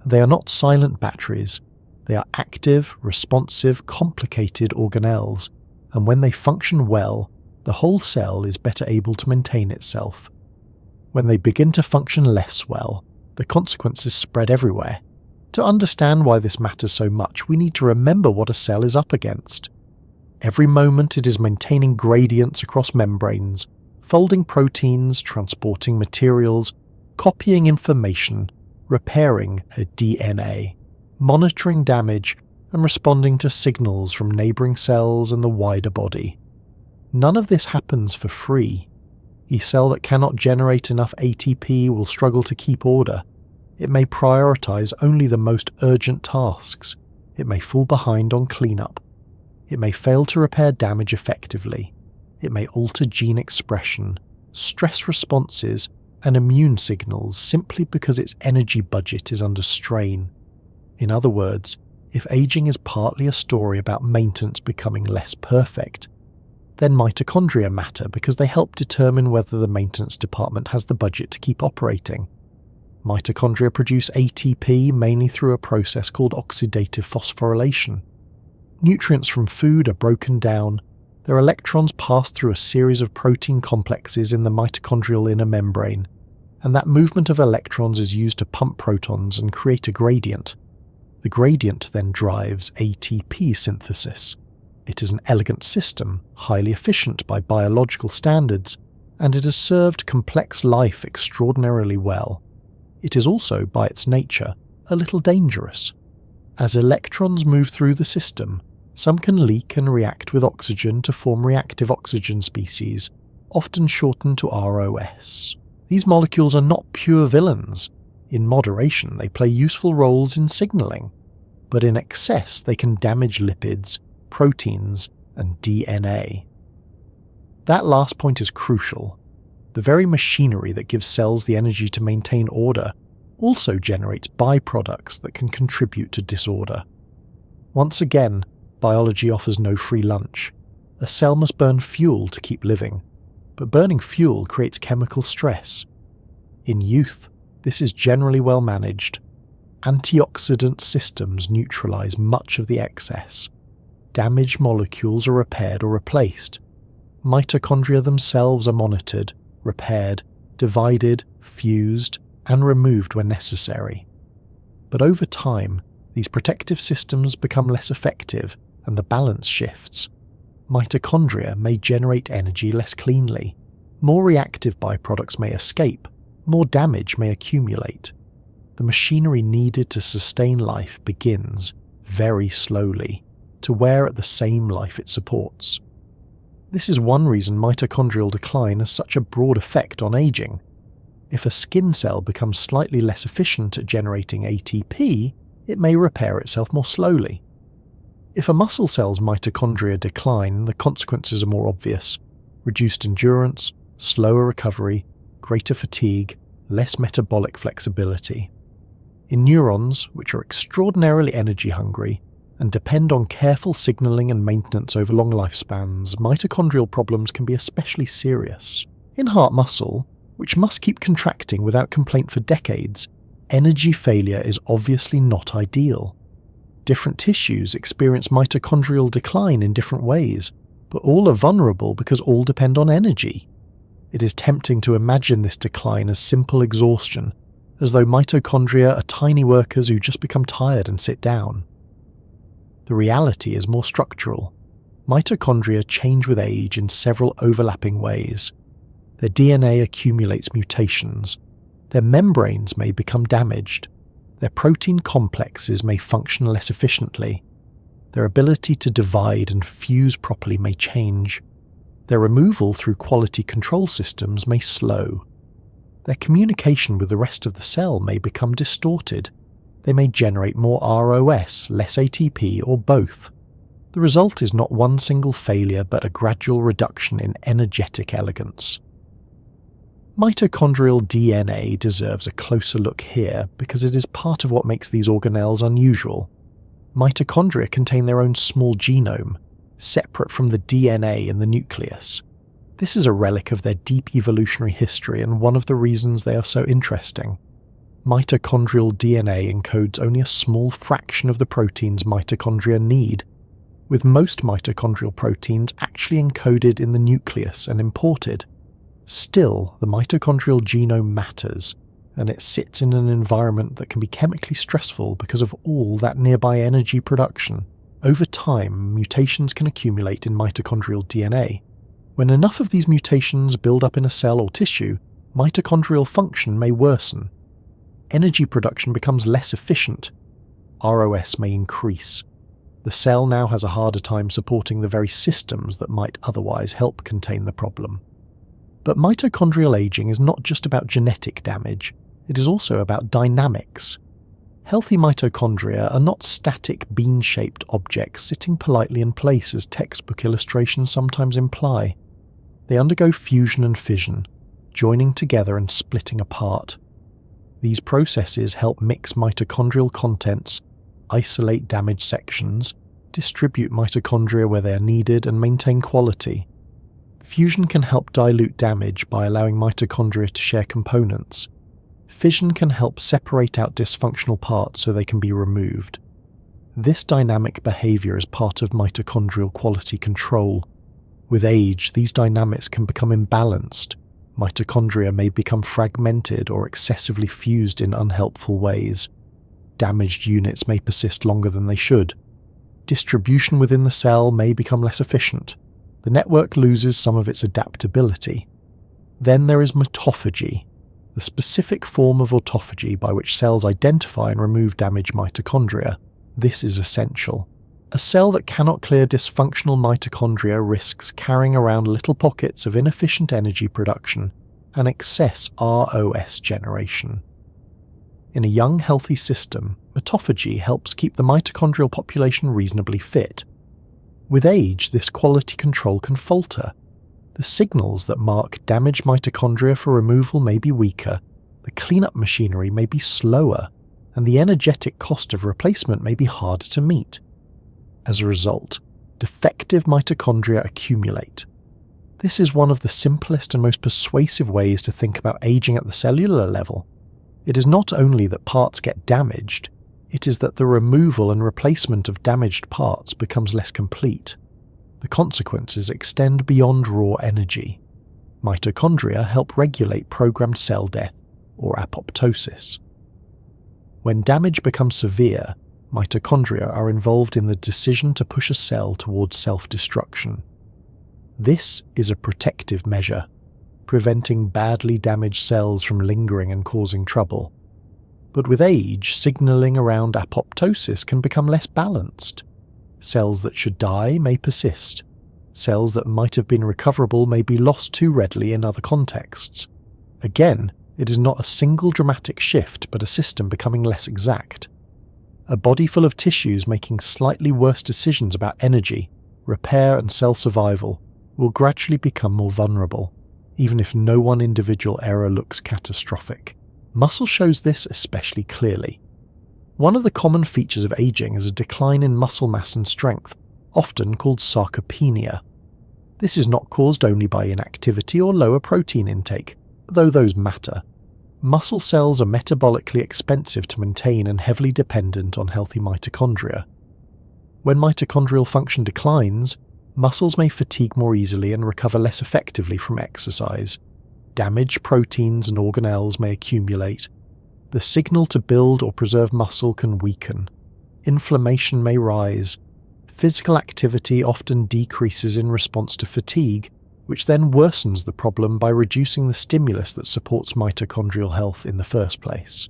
They are not silent batteries. They are active, responsive, complicated organelles, and when they function well, the whole cell is better able to maintain itself. When they begin to function less well, the consequences spread everywhere. To understand why this matters so much, we need to remember what a cell is up against. Every moment it is maintaining gradients across membranes, folding proteins, transporting materials, copying information, repairing her DNA, monitoring damage, and responding to signals from neighbouring cells and the wider body. None of this happens for free. A cell that cannot generate enough ATP will struggle to keep order. It may prioritise only the most urgent tasks. It may fall behind on cleanup. It may fail to repair damage effectively. It may alter gene expression, stress responses, and immune signals simply because its energy budget is under strain. In other words, if aging is partly a story about maintenance becoming less perfect, then mitochondria matter because they help determine whether the maintenance department has the budget to keep operating. Mitochondria produce ATP mainly through a process called oxidative phosphorylation. Nutrients from food are broken down, their electrons pass through a series of protein complexes in the mitochondrial inner membrane, and that movement of electrons is used to pump protons and create a gradient. The gradient then drives ATP synthesis. It is an elegant system, highly efficient by biological standards, and it has served complex life extraordinarily well. It is also, by its nature, a little dangerous. As electrons move through the system, some can leak and react with oxygen to form reactive oxygen species, often shortened to ROS. These molecules are not pure villains. In moderation, they play useful roles in signalling, but in excess they can damage lipids, proteins, and DNA. That last point is crucial. The very machinery that gives cells the energy to maintain order also generates byproducts that can contribute to disorder. Once again, biology offers no free lunch. A cell must burn fuel to keep living, but burning fuel creates chemical stress. In youth, this is generally well managed. Antioxidant systems neutralize much of the excess. Damaged molecules are repaired or replaced. Mitochondria themselves are monitored, repaired, divided, fused, and removed when necessary. But over time, these protective systems become less effective and the balance shifts. Mitochondria may generate energy less cleanly. More reactive byproducts may escape. More damage may accumulate. The machinery needed to sustain life begins, very slowly, to wear at the same life it supports. This is one reason mitochondrial decline has such a broad effect on aging. If a skin cell becomes slightly less efficient at generating ATP, it may repair itself more slowly. If a muscle cell's mitochondria decline, the consequences are more obvious: reduced endurance, slower recovery, greater fatigue, less metabolic flexibility. In neurons, which are extraordinarily energy hungry and depend on careful signaling and maintenance over long lifespans, mitochondrial problems can be especially serious. In heart muscle, which must keep contracting without complaint for decades, energy failure is obviously not ideal. Different tissues experience mitochondrial decline in different ways, but all are vulnerable because all depend on energy. It is tempting to imagine this decline as simple exhaustion, as though mitochondria are tiny workers who just become tired and sit down. The reality is more structural. Mitochondria change with age in several overlapping ways. Their DNA accumulates mutations. Their membranes may become damaged. Their protein complexes may function less efficiently. Their ability to divide and fuse properly may change. Their removal through quality control systems may slow. Their communication with the rest of the cell may become distorted. They may generate more ROS, less ATP, or both. The result is not one single failure but a gradual reduction in energetic elegance. Mitochondrial DNA deserves a closer look here because it is part of what makes these organelles unusual. Mitochondria contain their own small genome, separate from the DNA in the nucleus. This is a relic of their deep evolutionary history and one of the reasons they are so interesting. Mitochondrial DNA encodes only a small fraction of the proteins mitochondria need, with most mitochondrial proteins actually encoded in the nucleus and imported. Still, the mitochondrial genome matters, and it sits in an environment that can be chemically stressful because of all that nearby energy production. Over time, mutations can accumulate in mitochondrial DNA. When enough of these mutations build up in a cell or tissue, mitochondrial function may worsen. Energy production becomes less efficient. ROS may increase. The cell now has a harder time supporting the very systems that might otherwise help contain the problem. But mitochondrial aging is not just about genetic damage, it is also about dynamics. Healthy mitochondria are not static bean-shaped objects sitting politely in place as textbook illustrations sometimes imply. They undergo fusion and fission, joining together and splitting apart. These processes help mix mitochondrial contents, isolate damaged sections, distribute mitochondria where they are needed, and maintain quality. Fusion can help dilute damage by allowing mitochondria to share components. Fission can help separate out dysfunctional parts so they can be removed. This dynamic behavior is part of mitochondrial quality control. With age, these dynamics can become imbalanced. Mitochondria may become fragmented or excessively fused in unhelpful ways. Damaged units may persist longer than they should. Distribution within the cell may become less efficient. The network loses some of its adaptability. Then there is mitophagy, the specific form of autophagy by which cells identify and remove damaged mitochondria. This is essential. A cell that cannot clear dysfunctional mitochondria risks carrying around little pockets of inefficient energy production and excess ROS generation. In a young, healthy system, mitophagy helps keep the mitochondrial population reasonably fit. With age, this quality control can falter. The signals that mark damaged mitochondria for removal may be weaker, the cleanup machinery may be slower, and the energetic cost of replacement may be harder to meet. As a result, defective mitochondria accumulate. This is one of the simplest and most persuasive ways to think about aging at the cellular level. It is not only that parts get damaged, it is that the removal and replacement of damaged parts becomes less complete. The consequences extend beyond raw energy. Mitochondria help regulate programmed cell death, or apoptosis. When damage becomes severe, mitochondria are involved in the decision to push a cell towards self-destruction. This is a protective measure, preventing badly damaged cells from lingering and causing trouble. But with age, signalling around apoptosis can become less balanced. Cells that should die may persist. Cells that might have been recoverable may be lost too readily in other contexts. Again, it is not a single dramatic shift, but a system becoming less exact. A body full of tissues making slightly worse decisions about energy, repair and cell survival will gradually become more vulnerable, even if no one individual error looks catastrophic. Muscle shows this especially clearly. One of the common features of aging is a decline in muscle mass and strength, often called sarcopenia. This is not caused only by inactivity or lower protein intake, though those matter. Muscle cells are metabolically expensive to maintain and heavily dependent on healthy mitochondria. When mitochondrial function declines, muscles may fatigue more easily and recover less effectively from exercise. Damaged proteins and organelles may accumulate. The signal to build or preserve muscle can weaken. Inflammation may rise. Physical activity often decreases in response to fatigue, which then worsens the problem by reducing the stimulus that supports mitochondrial health in the first place.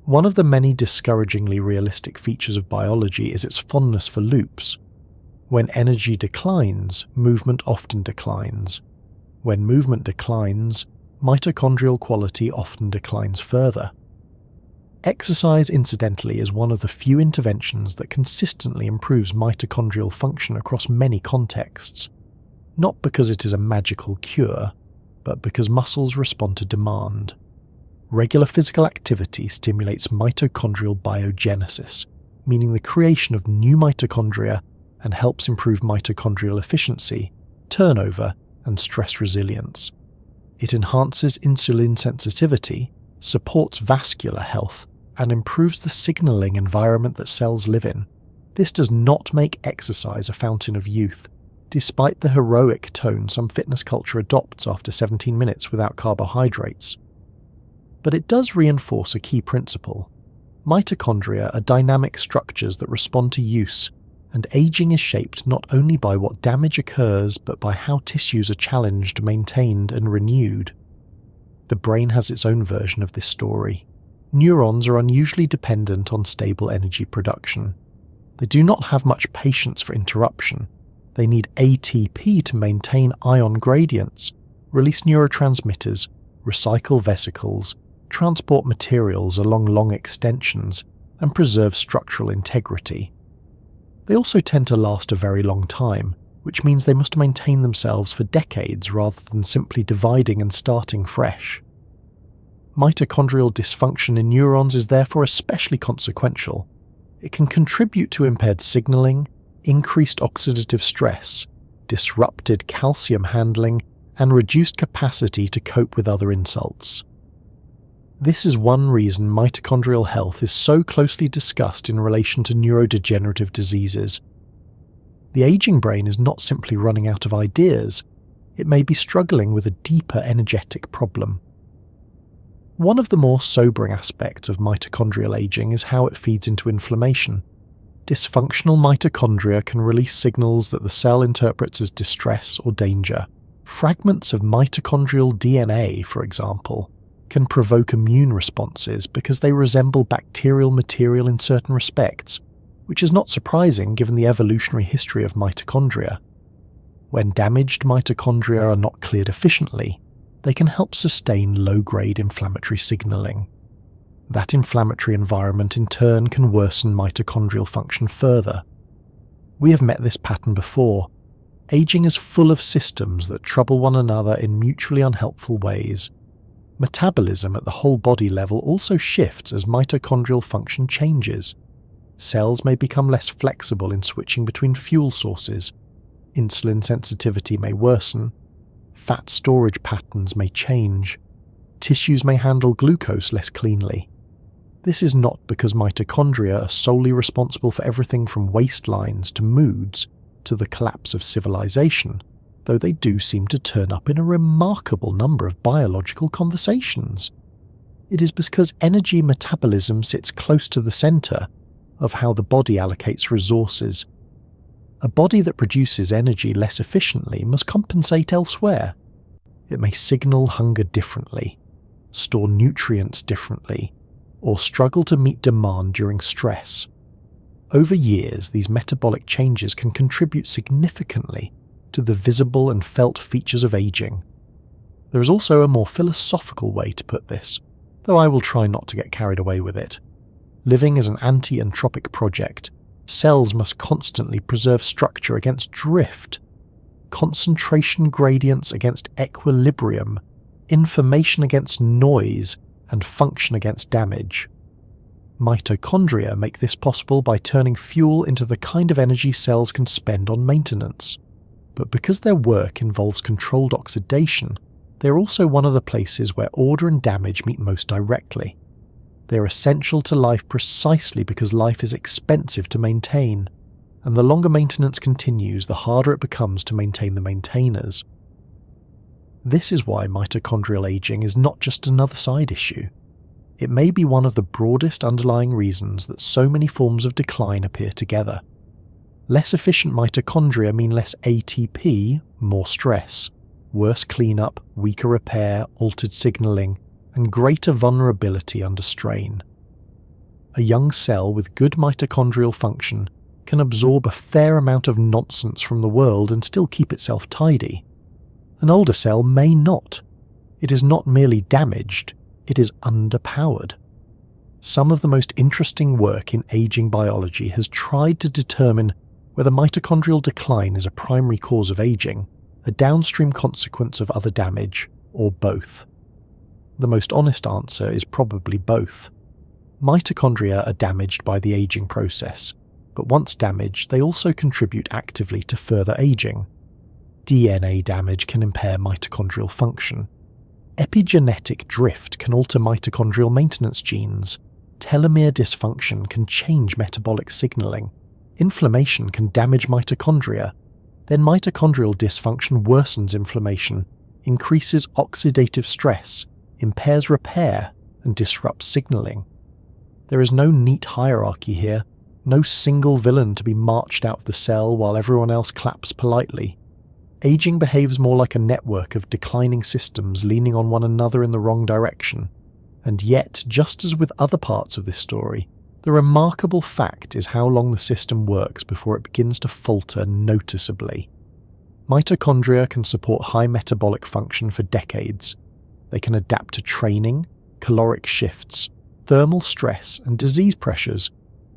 One of the many discouragingly realistic features of biology is its fondness for loops. When energy declines, movement often declines. When movement declines, mitochondrial quality often declines further. Exercise, incidentally, is one of the few interventions that consistently improves mitochondrial function across many contexts, not because it is a magical cure, but because muscles respond to demand. Regular physical activity stimulates mitochondrial biogenesis, meaning the creation of new mitochondria, and helps improve mitochondrial efficiency, turnover, and stress resilience. It enhances insulin sensitivity, supports vascular health, and improves the signaling environment that cells live in. This does not make exercise a fountain of youth, despite the heroic tone some fitness culture adopts after 17 minutes without carbohydrates. But it does reinforce a key principle. Mitochondria are dynamic structures that respond to use, and aging is shaped not only by what damage occurs, but by how tissues are challenged, maintained, and renewed. The brain has its own version of this story. Neurons are unusually dependent on stable energy production. They do not have much patience for interruption. They need ATP to maintain ion gradients, release neurotransmitters, recycle vesicles, transport materials along long extensions, and preserve structural integrity. They also tend to last a very long time, which means they must maintain themselves for decades rather than simply dividing and starting fresh. Mitochondrial dysfunction in neurons is therefore especially consequential. It can contribute to impaired signaling, increased oxidative stress, disrupted calcium handling, and reduced capacity to cope with other insults. This is one reason mitochondrial health is so closely discussed in relation to neurodegenerative diseases. The aging brain is not simply running out of ideas, it may be struggling with a deeper energetic problem. One of the more sobering aspects of mitochondrial aging is how it feeds into inflammation. Dysfunctional mitochondria can release signals that the cell interprets as distress or danger. Fragments of mitochondrial DNA, for example, can provoke immune responses because they resemble bacterial material in certain respects, which is not surprising given the evolutionary history of mitochondria. When damaged mitochondria are not cleared efficiently, they can help sustain low-grade inflammatory signaling. That inflammatory environment in turn can worsen mitochondrial function further. We have met this pattern before. Aging is full of systems that trouble one another in mutually unhelpful ways. Metabolism at the whole body level also shifts as mitochondrial function changes. Cells may become less flexible in switching between fuel sources. Insulin sensitivity may worsen. Fat storage patterns may change. tissues may handle glucose less cleanly. This is not because mitochondria are solely responsible for everything from waistlines to moods to the collapse of civilization, though they do seem to turn up in a remarkable number of biological conversations. It is because energy metabolism sits close to the center of how the body allocates resources. A body that produces energy less efficiently must compensate elsewhere. It may signal hunger differently, store nutrients differently, or struggle to meet demand during stress. Over years, these metabolic changes can contribute significantly to the visible and felt features of aging. There is also a more philosophical way to put this, though I will try not to get carried away with it. Living as an anti-entropic project, cells must constantly preserve structure against drift, concentration gradients against equilibrium, information against noise, and function against damage. Mitochondria make this possible by turning fuel into the kind of energy cells can spend on maintenance. But because their work involves controlled oxidation, they are also one of the places where order and damage meet most directly. They are essential to life precisely because life is expensive to maintain, and the longer maintenance continues, the harder it becomes to maintain the maintainers. This is why mitochondrial aging is not just another side issue. It may be one of the broadest underlying reasons that so many forms of decline appear together. Less efficient mitochondria mean less ATP, more stress, worse cleanup, weaker repair, altered signaling, and greater vulnerability under strain. A young cell with good mitochondrial function can absorb a fair amount of nonsense from the world and still keep itself tidy. An older cell may not. It is not merely damaged, it is underpowered. Some of the most interesting work in aging biology has tried to determine whether mitochondrial decline is a primary cause of aging, a downstream consequence of other damage, or both. The most honest answer is probably both. Mitochondria are damaged by the aging process, but once damaged, they also contribute actively to further aging. DNA damage can impair mitochondrial function. Epigenetic drift can alter mitochondrial maintenance genes. Telomere dysfunction can change metabolic signaling. Inflammation can damage mitochondria. Then mitochondrial dysfunction worsens inflammation, increases oxidative stress, impairs repair, and disrupts signaling. There is no neat hierarchy here, no single villain to be marched out of the cell while everyone else claps politely. Aging behaves more like a network of declining systems leaning on one another in the wrong direction. And yet, just as with other parts of this story, the remarkable fact is how long the system works before it begins to falter noticeably. Mitochondria can support high metabolic function for decades. They can adapt to training, caloric shifts, thermal stress, and disease pressures.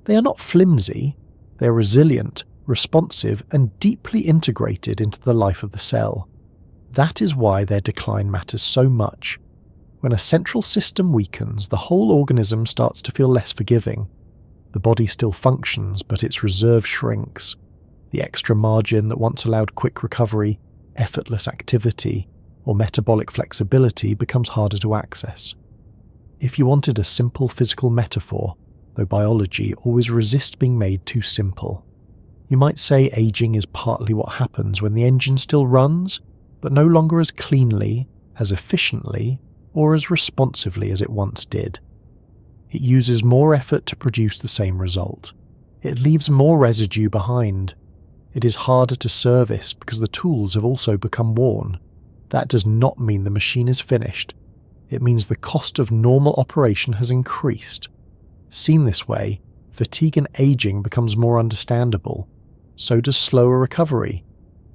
They are not flimsy, they are resilient, responsive, and deeply integrated into the life of the cell. That is why their decline matters so much. When a central system weakens, the whole organism starts to feel less forgiving. The body still functions, but its reserve shrinks. The extra margin that once allowed quick recovery, effortless activity, or metabolic flexibility becomes harder to access. If you wanted a simple physical metaphor, though biology always resists being made too simple, you might say aging is partly what happens when the engine still runs, but no longer as cleanly, as efficiently, or as responsively as it once did. It uses more effort to produce the same result. It leaves more residue behind. It is harder to service because the tools have also become worn. That does not mean the machine is finished. It means the cost of normal operation has increased. Seen this way, fatigue and aging becomes more understandable. So does slower recovery.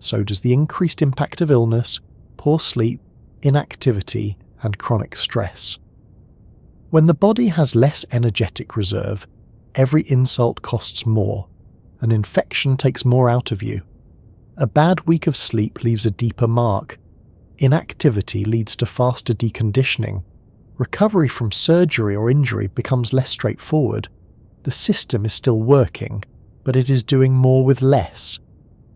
So does the increased impact of illness, poor sleep, inactivity, and chronic stress. When the body has less energetic reserve, every insult costs more. An infection takes more out of you. A bad week of sleep leaves a deeper mark. Inactivity leads to faster deconditioning. Recovery from surgery or injury becomes less straightforward. The system is still working, but it is doing more with less.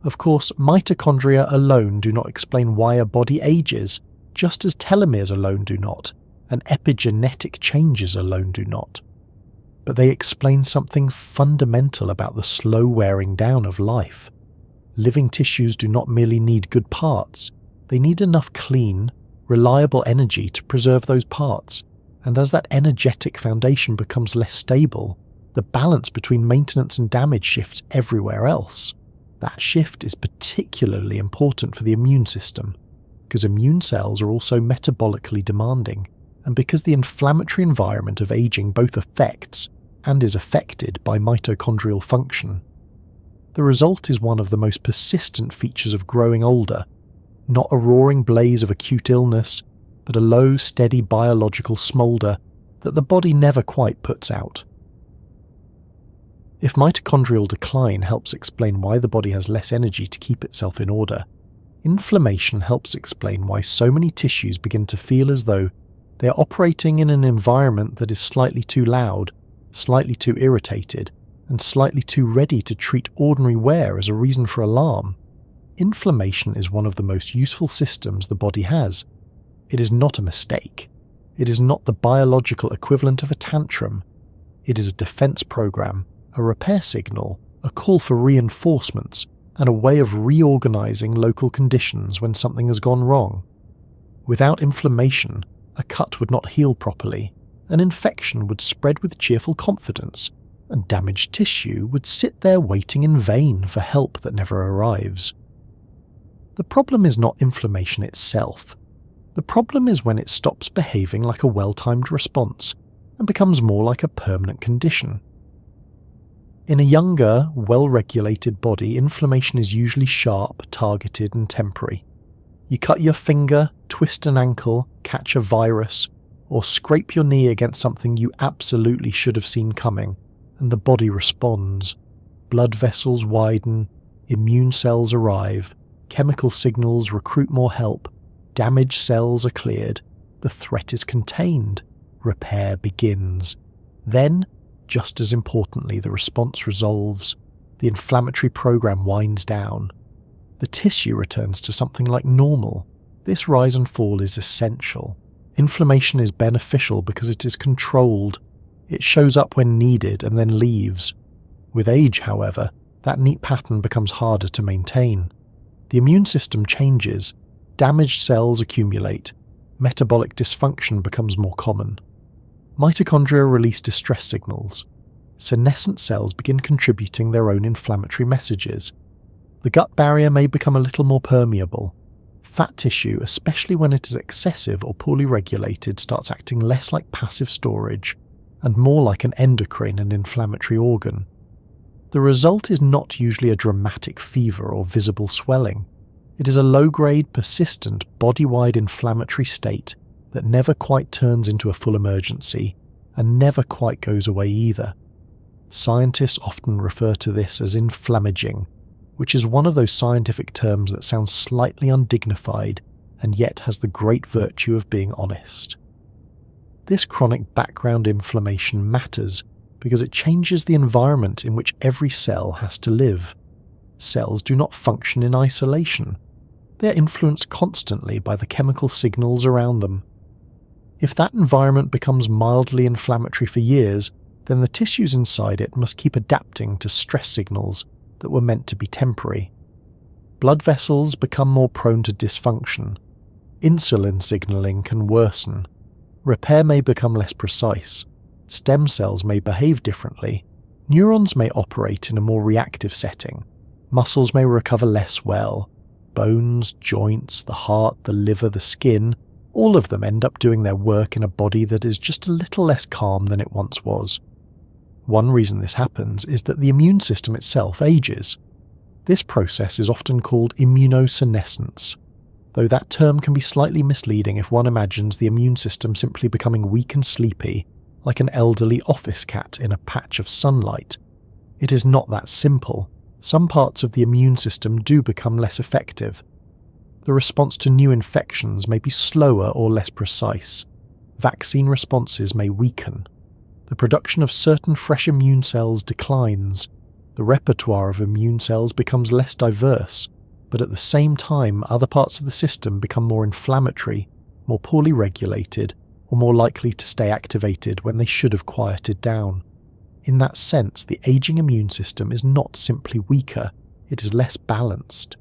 Of course, mitochondria alone do not explain why a body ages, just as telomeres alone do not. and epigenetic changes alone do not. But they explain something fundamental about the slow wearing down of life. Living tissues do not merely need good parts, they need enough clean, reliable energy to preserve those parts, and as that energetic foundation becomes less stable, the balance between maintenance and damage shifts everywhere else. That shift is particularly important for the immune system, because immune cells are also metabolically demanding, and because the inflammatory environment of aging both affects and is affected by mitochondrial function. The result is one of the most persistent features of growing older, not a roaring blaze of acute illness, but a low, steady biological smoulder that the body never quite puts out. If mitochondrial decline helps explain why the body has less energy to keep itself in order, inflammation helps explain why so many tissues begin to feel as though they are operating in an environment that is slightly too loud, slightly too irritated, and slightly too ready to treat ordinary wear as a reason for alarm. Inflammation is one of the most useful systems the body has. It is not a mistake. It is not the biological equivalent of a tantrum. It is a defense program, a repair signal, a call for reinforcements, and a way of reorganizing local conditions when something has gone wrong. Without inflammation, a cut would not heal properly, an infection would spread with cheerful confidence, and damaged tissue would sit there waiting in vain for help that never arrives. The problem is not inflammation itself. The problem is when it stops behaving like a well-timed response and becomes more like a permanent condition. In a younger, well-regulated body, inflammation is usually sharp, targeted, and temporary. You cut your finger, twist an ankle, catch a virus, or scrape your knee against something you absolutely should have seen coming, and the body responds. Blood vessels widen, immune cells arrive, chemical signals recruit more help, damaged cells are cleared, the threat is contained, repair begins. Then, just as importantly, the response resolves, the inflammatory program winds down. The tissue returns to something like normal. This rise and fall is essential. Inflammation is beneficial because it is controlled. It shows up when needed and then leaves. With age, however, that neat pattern becomes harder to maintain. The immune system changes, damaged cells accumulate, metabolic dysfunction becomes more common. Mitochondria release distress signals. Senescent cells begin contributing their own inflammatory messages. The gut barrier may become a little more permeable. Fat tissue, especially when it is excessive or poorly regulated, starts acting less like passive storage and more like an endocrine and inflammatory organ. The result is not usually a dramatic fever or visible swelling. It is a low-grade, persistent, body-wide inflammatory state that never quite turns into a full emergency and never quite goes away either. Scientists often refer to this as inflammaging, which is one of those scientific terms that sounds slightly undignified and yet has the great virtue of being honest. This chronic background inflammation matters because it changes the environment in which every cell has to live. Cells do not function in isolation. They are influenced constantly by the chemical signals around them. If that environment becomes mildly inflammatory for years, then the tissues inside it must keep adapting to stress signals that were meant to be temporary. Blood vessels become more prone to dysfunction. Insulin signaling can worsen. Repair may become less precise. Stem cells may behave differently. Neurons may operate in a more reactive setting. Muscles may recover less well. Bones, joints, the heart, the liver, the skin, all of them end up doing their work in a body that is just a little less calm than it once was. One reason this happens is that the immune system itself ages. This process is often called immunosenescence, though that term can be slightly misleading if one imagines the immune system simply becoming weak and sleepy, like an elderly office cat in a patch of sunlight. It is not that simple. Some parts of the immune system do become less effective. The response to new infections may be slower or less precise. Vaccine responses may weaken. The production of certain fresh immune cells declines. The repertoire of immune cells becomes less diverse, but at the same time other parts of the system become more inflammatory, more poorly regulated, or more likely to stay activated when they should have quieted down. In that sense, the aging immune system is not simply weaker, it is less balanced.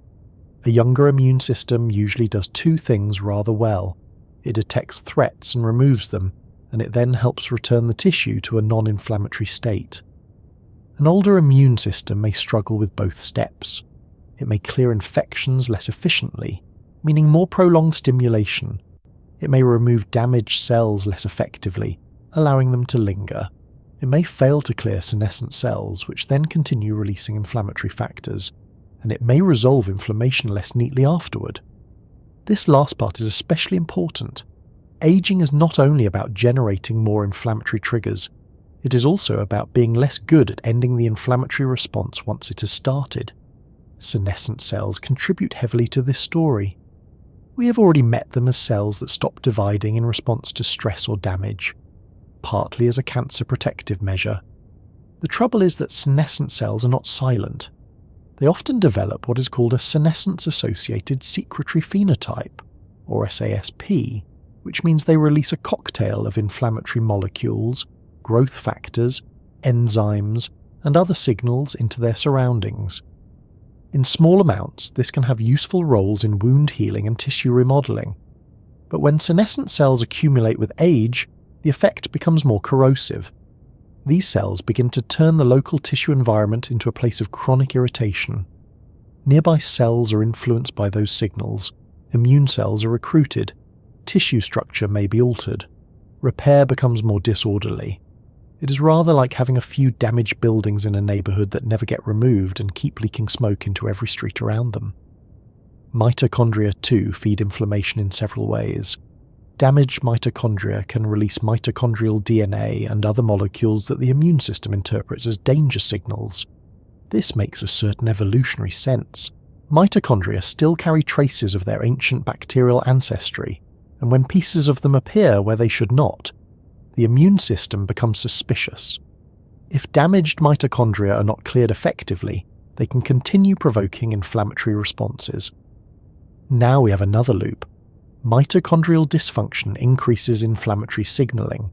A younger immune system usually does two things rather well. It detects threats and removes them, and it then helps return the tissue to a non-inflammatory state. An older immune system may struggle with both steps. It may clear infections less efficiently, meaning more prolonged stimulation. It may remove damaged cells less effectively, allowing them to linger. It may fail to clear senescent cells, which then continue releasing inflammatory factors, and it may resolve inflammation less neatly afterward. This last part is especially important. Aging is not only about generating more inflammatory triggers, it is also about being less good at ending the inflammatory response once it has started. Senescent cells contribute heavily to this story. We have already met them as cells that stop dividing in response to stress or damage, partly as a cancer protective measure. The trouble is that senescent cells are not silent. They often develop what is called a senescence-associated secretory phenotype, or SASP, which means they release a cocktail of inflammatory molecules, growth factors, enzymes, and other signals into their surroundings. In small amounts, this can have useful roles in wound healing and tissue remodeling. But when senescent cells accumulate with age, the effect becomes more corrosive. These cells begin to turn the local tissue environment into a place of chronic irritation. Nearby cells are influenced by those signals, immune cells are recruited, tissue structure may be altered, repair becomes more disorderly. It is rather like having a few damaged buildings in a neighbourhood that never get removed and keep leaking smoke into every street around them. Mitochondria too feed inflammation in several ways. Damaged mitochondria can release mitochondrial DNA and other molecules that the immune system interprets as danger signals. This makes a certain evolutionary sense. Mitochondria still carry traces of their ancient bacterial ancestry, and when pieces of them appear where they should not, the immune system becomes suspicious. If damaged mitochondria are not cleared effectively, they can continue provoking inflammatory responses. Now we have another loop. Mitochondrial dysfunction increases inflammatory signaling.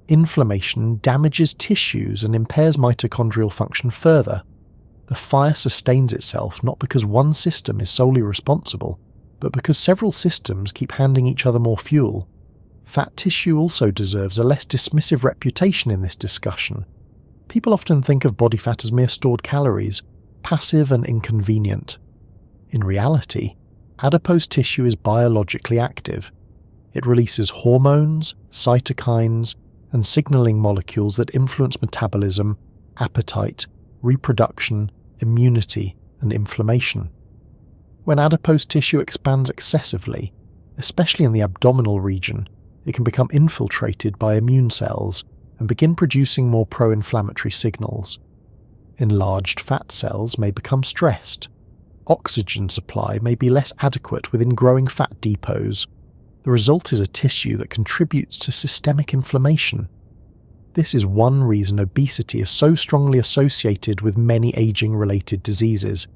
Inflammation damages tissues and impairs mitochondrial function further. The fire sustains itself not because one system is solely responsible, but because several systems keep handing each other more fuel. Fat tissue also deserves a less dismissive reputation in this discussion. People often think of body fat as mere stored calories, passive and inconvenient. In reality, adipose tissue is biologically active. It releases hormones, cytokines, and signaling molecules that influence metabolism, appetite, reproduction, immunity, and inflammation. When adipose tissue expands excessively, especially in the abdominal region, it can become infiltrated by immune cells and begin producing more pro-inflammatory signals. Enlarged fat cells may become stressed. Oxygen supply may be less adequate within growing fat depots. The result is a tissue that contributes to systemic inflammation. This is one reason obesity is so strongly associated with many aging-related diseases.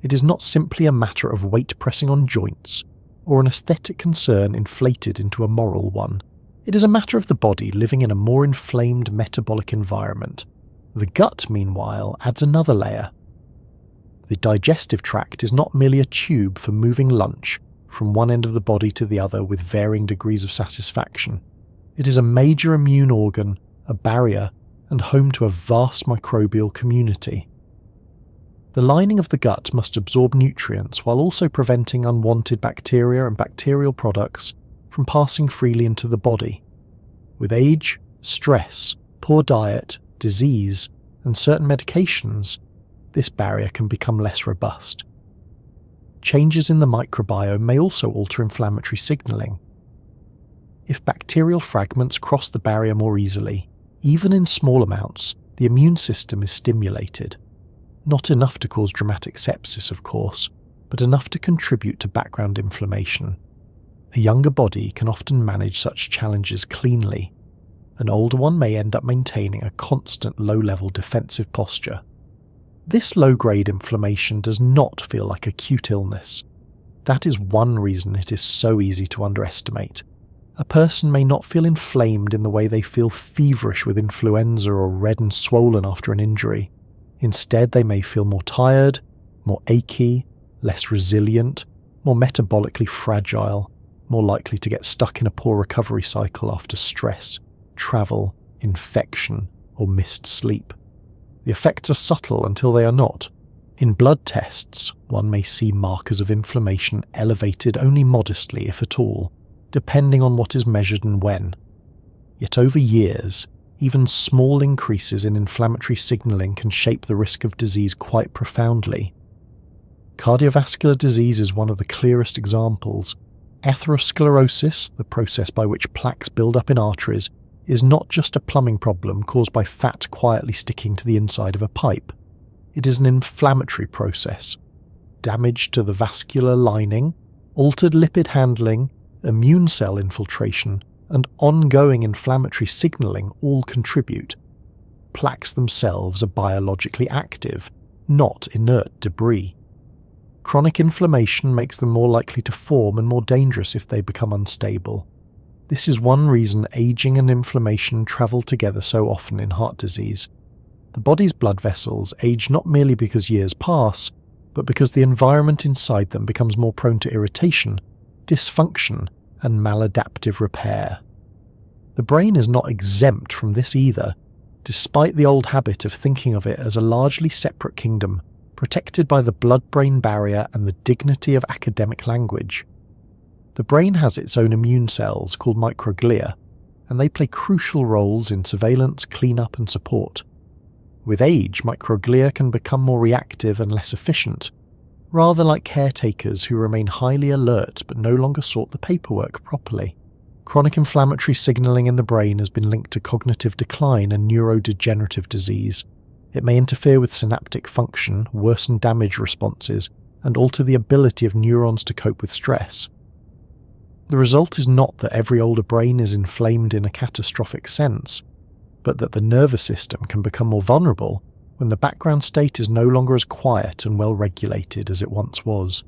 It is not simply a matter of weight pressing on joints, or an aesthetic concern inflated into a moral one. It is a matter of the body living in a more inflamed metabolic environment. The gut, meanwhile, adds another layer. The digestive tract is not merely a tube for moving lunch from one end of the body to the other with varying degrees of satisfaction. It is a major immune organ, a barrier, and home to a vast microbial community. The lining of the gut must absorb nutrients while also preventing unwanted bacteria and bacterial products from passing freely into the body. With age, stress, poor diet, disease, and certain medications, this barrier can become less robust. Changes in the microbiome may also alter inflammatory signaling. If bacterial fragments cross the barrier more easily, even in small amounts, the immune system is stimulated. Not enough to cause dramatic sepsis, of course, but enough to contribute to background inflammation. A younger body can often manage such challenges cleanly. An older one may end up maintaining a constant low-level defensive posture. This low-grade inflammation does not feel like acute illness. That is one reason it is so easy to underestimate. A person may not feel inflamed in the way they feel feverish with influenza or red and swollen after an injury. Instead, they may feel more tired, more achy, less resilient, more metabolically fragile, more likely to get stuck in a poor recovery cycle after stress, travel, infection, or missed sleep. The effects are subtle until they are not. In blood tests, one may see markers of inflammation elevated only modestly, if at all, depending on what is measured and when. Yet over years, even small increases in inflammatory signaling can shape the risk of disease quite profoundly. Cardiovascular disease is one of the clearest examples. Atherosclerosis, the process by which plaques build up in arteries, is not just a plumbing problem caused by fat quietly sticking to the inside of a pipe. It is an inflammatory process. Damage to the vascular lining, altered lipid handling, immune cell infiltration, and ongoing inflammatory signaling all contribute. Plaques themselves are biologically active, not inert debris. Chronic inflammation makes them more likely to form and more dangerous if they become unstable. This is one reason aging and inflammation travel together so often in heart disease. The body's blood vessels age not merely because years pass, but because the environment inside them becomes more prone to irritation, dysfunction, and maladaptive repair. The brain is not exempt from this either, despite the old habit of thinking of it as a largely separate kingdom, protected by the blood-brain barrier and the dignity of academic language. The brain has its own immune cells called microglia, and they play crucial roles in surveillance, cleanup, and support. With age, microglia can become more reactive and less efficient, rather like caretakers who remain highly alert but no longer sort the paperwork properly. Chronic inflammatory signaling in the brain has been linked to cognitive decline and neurodegenerative disease. It may interfere with synaptic function, worsen damage responses, and alter the ability of neurons to cope with stress. The result is not that every older brain is inflamed in a catastrophic sense, but that the nervous system can become more vulnerable when the background state is no longer as quiet and well regulated as it once was.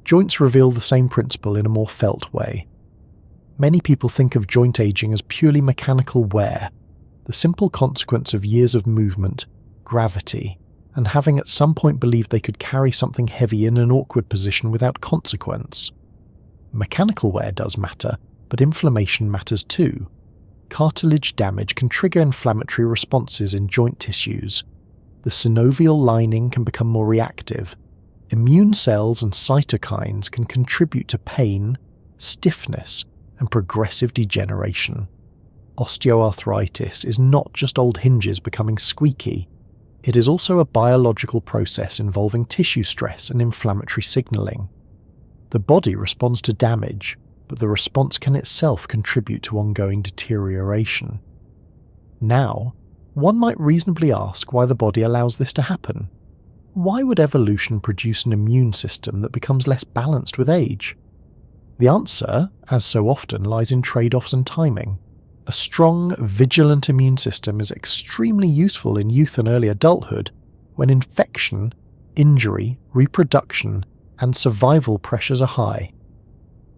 Joints reveal the same principle in a more felt way. Many people think of joint aging as purely mechanical wear, the simple consequence of years of movement, gravity, and having at some point believed they could carry something heavy in an awkward position without consequence. Mechanical wear does matter, but inflammation matters too. Cartilage damage can trigger inflammatory responses in joint tissues. The synovial lining can become more reactive. Immune cells and cytokines can contribute to pain, stiffness, and progressive degeneration. Osteoarthritis is not just old hinges becoming squeaky. It is also a biological process involving tissue stress and inflammatory signaling. The body responds to damage, but the response can itself contribute to ongoing deterioration. Now, one might reasonably ask why the body allows this to happen. Why would evolution produce an immune system that becomes less balanced with age? The answer, as so often, lies in trade-offs and timing. A strong, vigilant immune system is extremely useful in youth and early adulthood when infection, injury, reproduction, and survival pressures are high.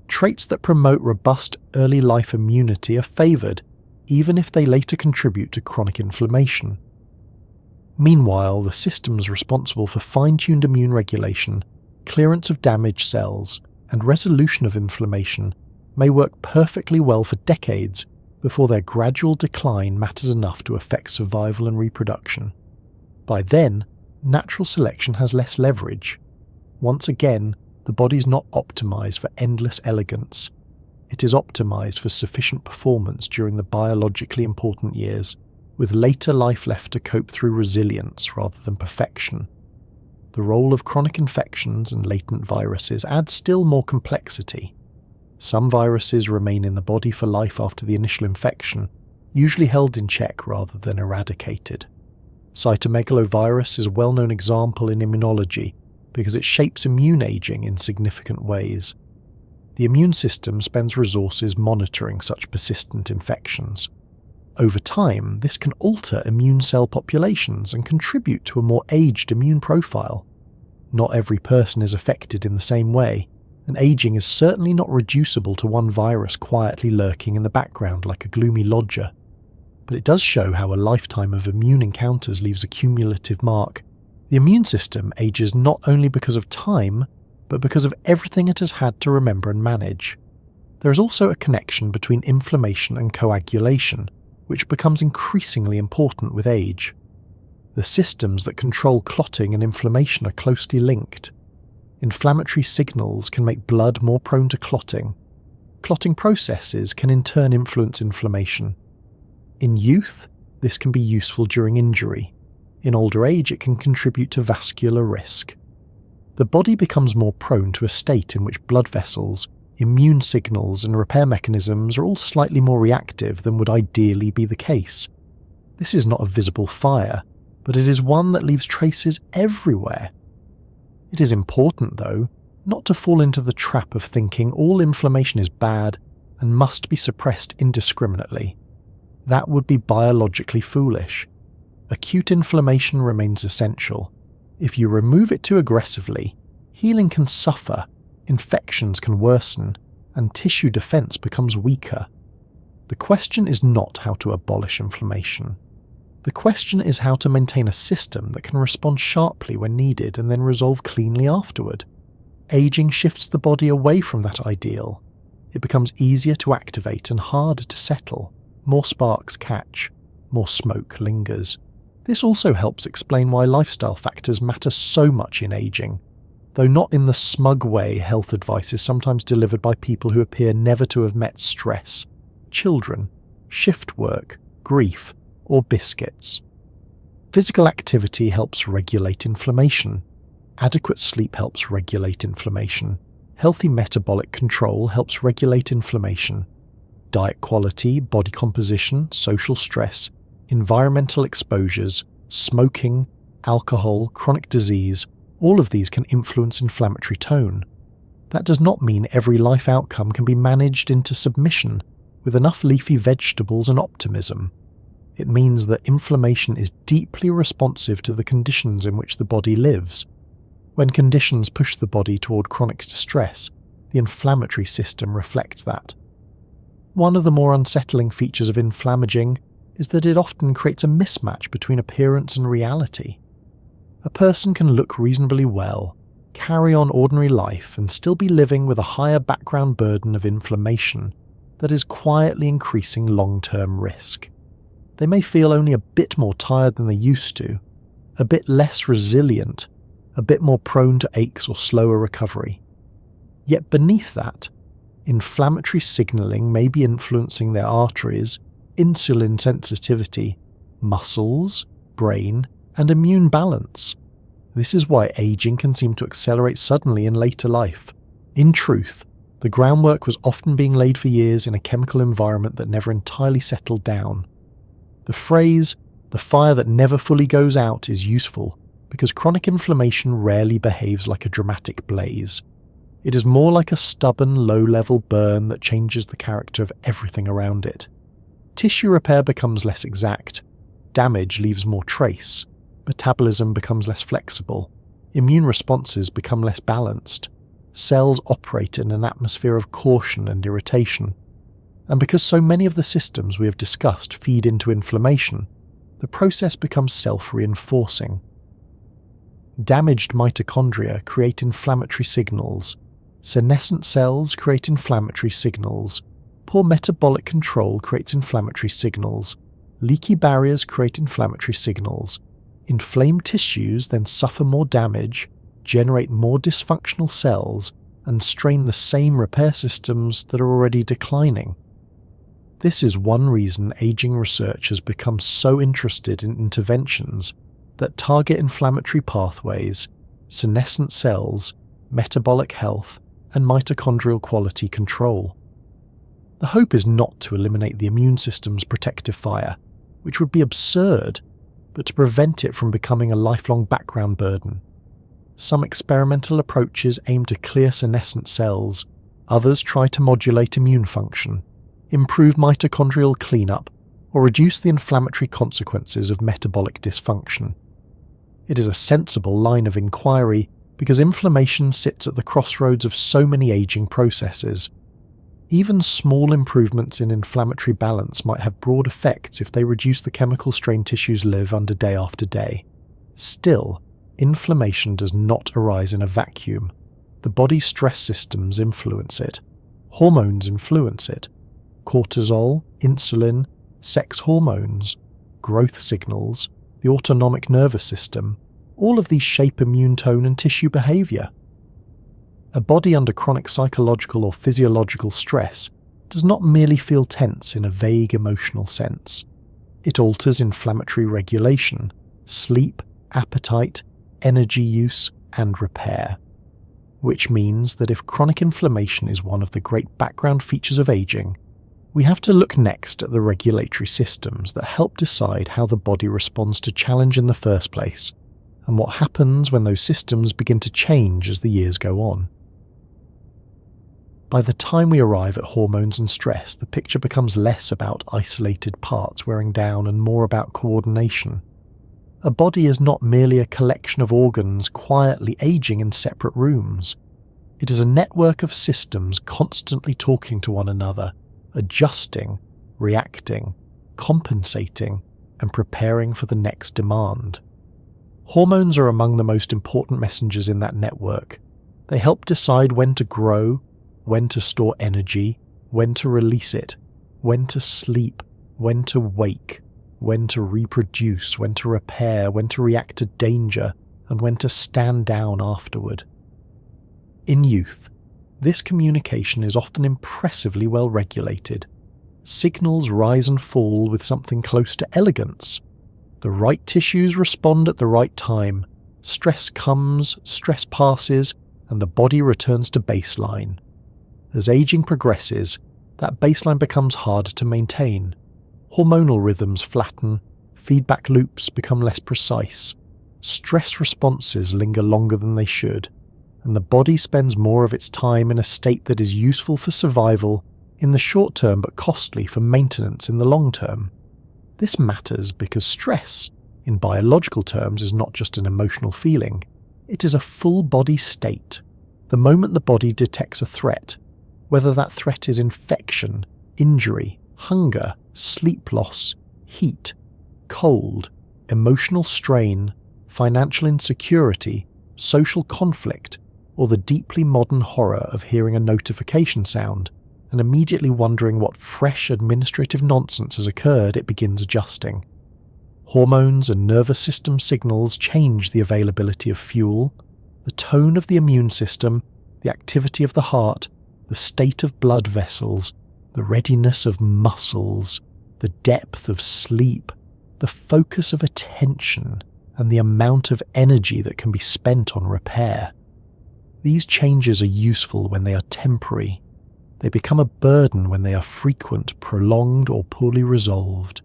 Traits that promote robust early life immunity are favoured, even if they later contribute to chronic inflammation. Meanwhile, the systems responsible for fine-tuned immune regulation, clearance of damaged cells, and resolution of inflammation may work perfectly well for decades before their gradual decline matters enough to affect survival and reproduction. By then, natural selection has less leverage. Once again, the body's not optimized for endless elegance. It is optimized for sufficient performance during the biologically important years, with later life left to cope through resilience rather than perfection. The role of chronic infections and latent viruses adds still more complexity. Some viruses remain in the body for life after the initial infection, usually held in check rather than eradicated. Cytomegalovirus is a well-known example in immunology because it shapes immune aging in significant ways. The immune system spends resources monitoring such persistent infections. Over time, this can alter immune cell populations and contribute to a more aged immune profile. Not every person is affected in the same way, and aging is certainly not reducible to one virus quietly lurking in the background like a gloomy lodger. But it does show how a lifetime of immune encounters leaves a cumulative mark. The immune system ages not only because of time, but because of everything it has had to remember and manage. There is also a connection between inflammation and coagulation, which becomes increasingly important with age. The systems that control clotting and inflammation are closely linked. Inflammatory signals can make blood more prone to clotting. Clotting processes can in turn influence inflammation. In youth, this can be useful during injury. In older age, it can contribute to vascular risk. The body becomes more prone to a state in which blood vessels, immune signals and repair mechanisms are all slightly more reactive than would ideally be the case. This is not a visible fire, but it is one that leaves traces everywhere. It is important, though, not to fall into the trap of thinking all inflammation is bad and must be suppressed indiscriminately. That would be biologically foolish. Acute inflammation remains essential. If you remove it too aggressively, healing can suffer, infections can worsen, and tissue defense becomes weaker. The question is not how to abolish inflammation. The question is how to maintain a system that can respond sharply when needed and then resolve cleanly afterward. Aging shifts the body away from that ideal. It becomes easier to activate and harder to settle. More sparks catch, more smoke lingers. This also helps explain why lifestyle factors matter so much in aging, though not in the smug way health advice is sometimes delivered by people who appear never to have met stress, children, shift work, grief, or biscuits. Physical activity helps regulate inflammation. Adequate sleep helps regulate inflammation. Healthy metabolic control helps regulate inflammation. Diet quality, body composition, social stress, environmental exposures, smoking, alcohol, chronic disease, all of these can influence inflammatory tone. That does not mean every life outcome can be managed into submission with enough leafy vegetables and optimism. It means that inflammation is deeply responsive to the conditions in which the body lives. When conditions push the body toward chronic distress, the inflammatory system reflects that. One of the more unsettling features of inflammaging is that it often creates a mismatch between appearance and reality. A person can look reasonably well, carry on ordinary life, and still be living with a higher background burden of inflammation that is quietly increasing long-term risk. They may feel only a bit more tired than they used to, a bit less resilient, a bit more prone to aches or slower recovery. Yet beneath that, inflammatory signalling may be influencing their arteries, insulin sensitivity, muscles, brain, and immune balance. This is why aging can seem to accelerate suddenly in later life. In truth, the groundwork was often being laid for years in a chemical environment that never entirely settled down. The phrase, "the fire that never fully goes out," is useful because chronic inflammation rarely behaves like a dramatic blaze. It is more like a stubborn, low-level burn that changes the character of everything around it. Tissue repair becomes less exact, damage leaves more trace, metabolism becomes less flexible, immune responses become less balanced, cells operate in an atmosphere of caution and irritation. And because so many of the systems we have discussed feed into inflammation, the process becomes self-reinforcing. Damaged mitochondria create inflammatory signals, senescent cells create inflammatory signals, poor metabolic control creates inflammatory signals, leaky barriers create inflammatory signals, inflamed tissues then suffer more damage, generate more dysfunctional cells, and strain the same repair systems that are already declining. This is one reason aging research has become so interested in interventions that target inflammatory pathways, senescent cells, metabolic health, and mitochondrial quality control. The hope is not to eliminate the immune system's protective fire, which would be absurd, but to prevent it from becoming a lifelong background burden. Some experimental approaches aim to clear senescent cells, others try to modulate immune function, improve mitochondrial cleanup, or reduce the inflammatory consequences of metabolic dysfunction. It is a sensible line of inquiry, because inflammation sits at the crossroads of so many aging processes. Even small improvements in inflammatory balance might have broad effects if they reduce the chemical strain tissues live under day after day. Still, inflammation does not arise in a vacuum. The body's stress systems influence it. Hormones influence it. Cortisol, insulin, sex hormones, growth signals, the autonomic nervous system, all of these shape immune tone and tissue behavior. A body under chronic psychological or physiological stress does not merely feel tense in a vague emotional sense. It alters inflammatory regulation, sleep, appetite, energy use, and repair. Which means that if chronic inflammation is one of the great background features of aging, we have to look next at the regulatory systems that help decide how the body responds to challenge in the first place, and what happens when those systems begin to change as the years go on. By the time we arrive at hormones and stress, the picture becomes less about isolated parts wearing down and more about coordination. A body is not merely a collection of organs quietly aging in separate rooms. It is a network of systems constantly talking to one another, adjusting, reacting, compensating, and preparing for the next demand. Hormones are among the most important messengers in that network. They help decide when to grow, when to store energy, when to release it, when to sleep, when to wake, when to reproduce, when to repair, when to react to danger, and when to stand down afterward. In youth, this communication is often impressively well regulated. Signals rise and fall with something close to elegance. The right tissues respond at the right time. Stress comes, stress passes, and the body returns to baseline. As aging progresses, that baseline becomes harder to maintain. Hormonal rhythms flatten, feedback loops become less precise, stress responses linger longer than they should, and the body spends more of its time in a state that is useful for survival in the short term but costly for maintenance in the long term. This matters because stress, in biological terms, is not just an emotional feeling. It is a full body state. The moment the body detects a threat, whether that threat is infection, injury, hunger, sleep loss, heat, cold, emotional strain, financial insecurity, social conflict, or the deeply modern horror of hearing a notification sound and immediately wondering what fresh administrative nonsense has occurred, it begins adjusting. Hormones and nervous system signals change the availability of fuel, the tone of the immune system, the activity of the heart, the state of blood vessels, the readiness of muscles, the depth of sleep, the focus of attention, and the amount of energy that can be spent on repair. These changes are useful when they are temporary. They become a burden when they are frequent, prolonged, or poorly resolved.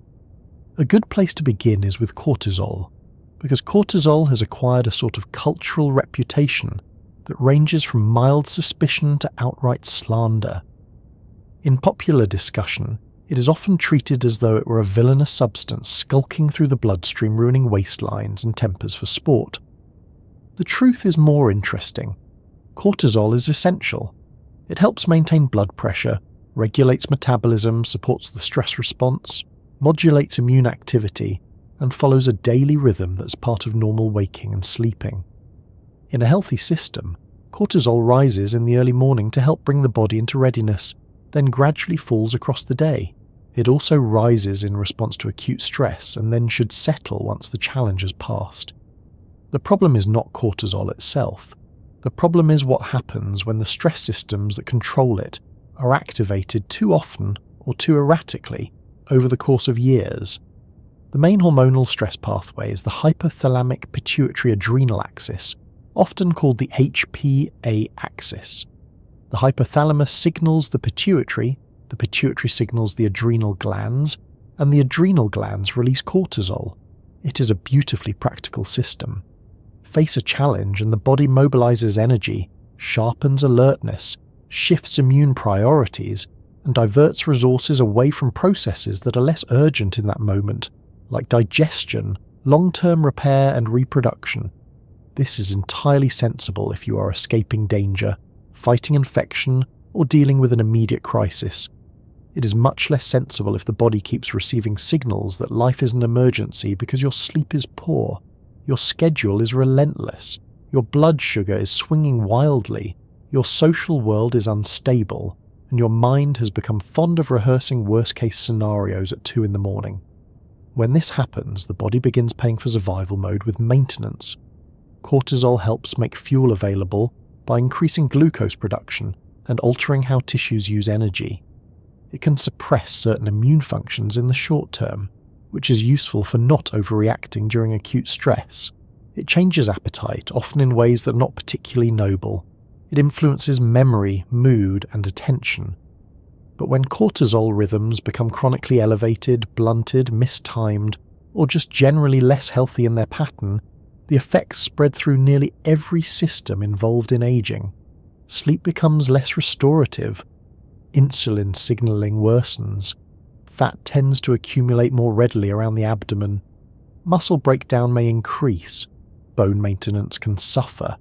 A good place to begin is with cortisol, because cortisol has acquired a sort of cultural reputation that ranges from mild suspicion to outright slander. In popular discussion, it is often treated as though it were a villainous substance skulking through the bloodstream, ruining waistlines and tempers for sport. The truth is more interesting. Cortisol is essential. It helps maintain blood pressure, regulates metabolism, supports the stress response, modulates immune activity, and follows a daily rhythm that's part of normal waking and sleeping. In a healthy system, cortisol rises in the early morning to help bring the body into readiness, then gradually falls across the day. It also rises in response to acute stress and then should settle once the challenge has passed. The problem is not cortisol itself. The problem is what happens when the stress systems that control it are activated too often or too erratically over the course of years. The main hormonal stress pathway is the hypothalamic pituitary adrenal axis, often called the HPA axis. The hypothalamus signals the pituitary signals the adrenal glands, and the adrenal glands release cortisol. It is a beautifully practical system. Face a challenge and the body mobilizes energy, sharpens alertness, shifts immune priorities, and diverts resources away from processes that are less urgent in that moment, like digestion, long-term repair, and reproduction. This is entirely sensible if you are escaping danger, fighting infection, or dealing with an immediate crisis. It is much less sensible if the body keeps receiving signals that life is an emergency because your sleep is poor, your schedule is relentless, your blood sugar is swinging wildly, your social world is unstable, and your mind has become fond of rehearsing worst-case scenarios at 2 a.m. When this happens, the body begins paying for survival mode with maintenance. Cortisol helps make fuel available by increasing glucose production and altering how tissues use energy. It can suppress certain immune functions in the short term, which is useful for not overreacting during acute stress. It changes appetite, often in ways that are not particularly noble. It influences memory, mood, and attention. But when cortisol rhythms become chronically elevated, blunted, mistimed, or just generally less healthy in their pattern, the effects spread through nearly every system involved in aging. Sleep becomes less restorative. Insulin signaling worsens. Fat tends to accumulate more readily around the abdomen. Muscle breakdown may increase. Bone maintenance can suffer.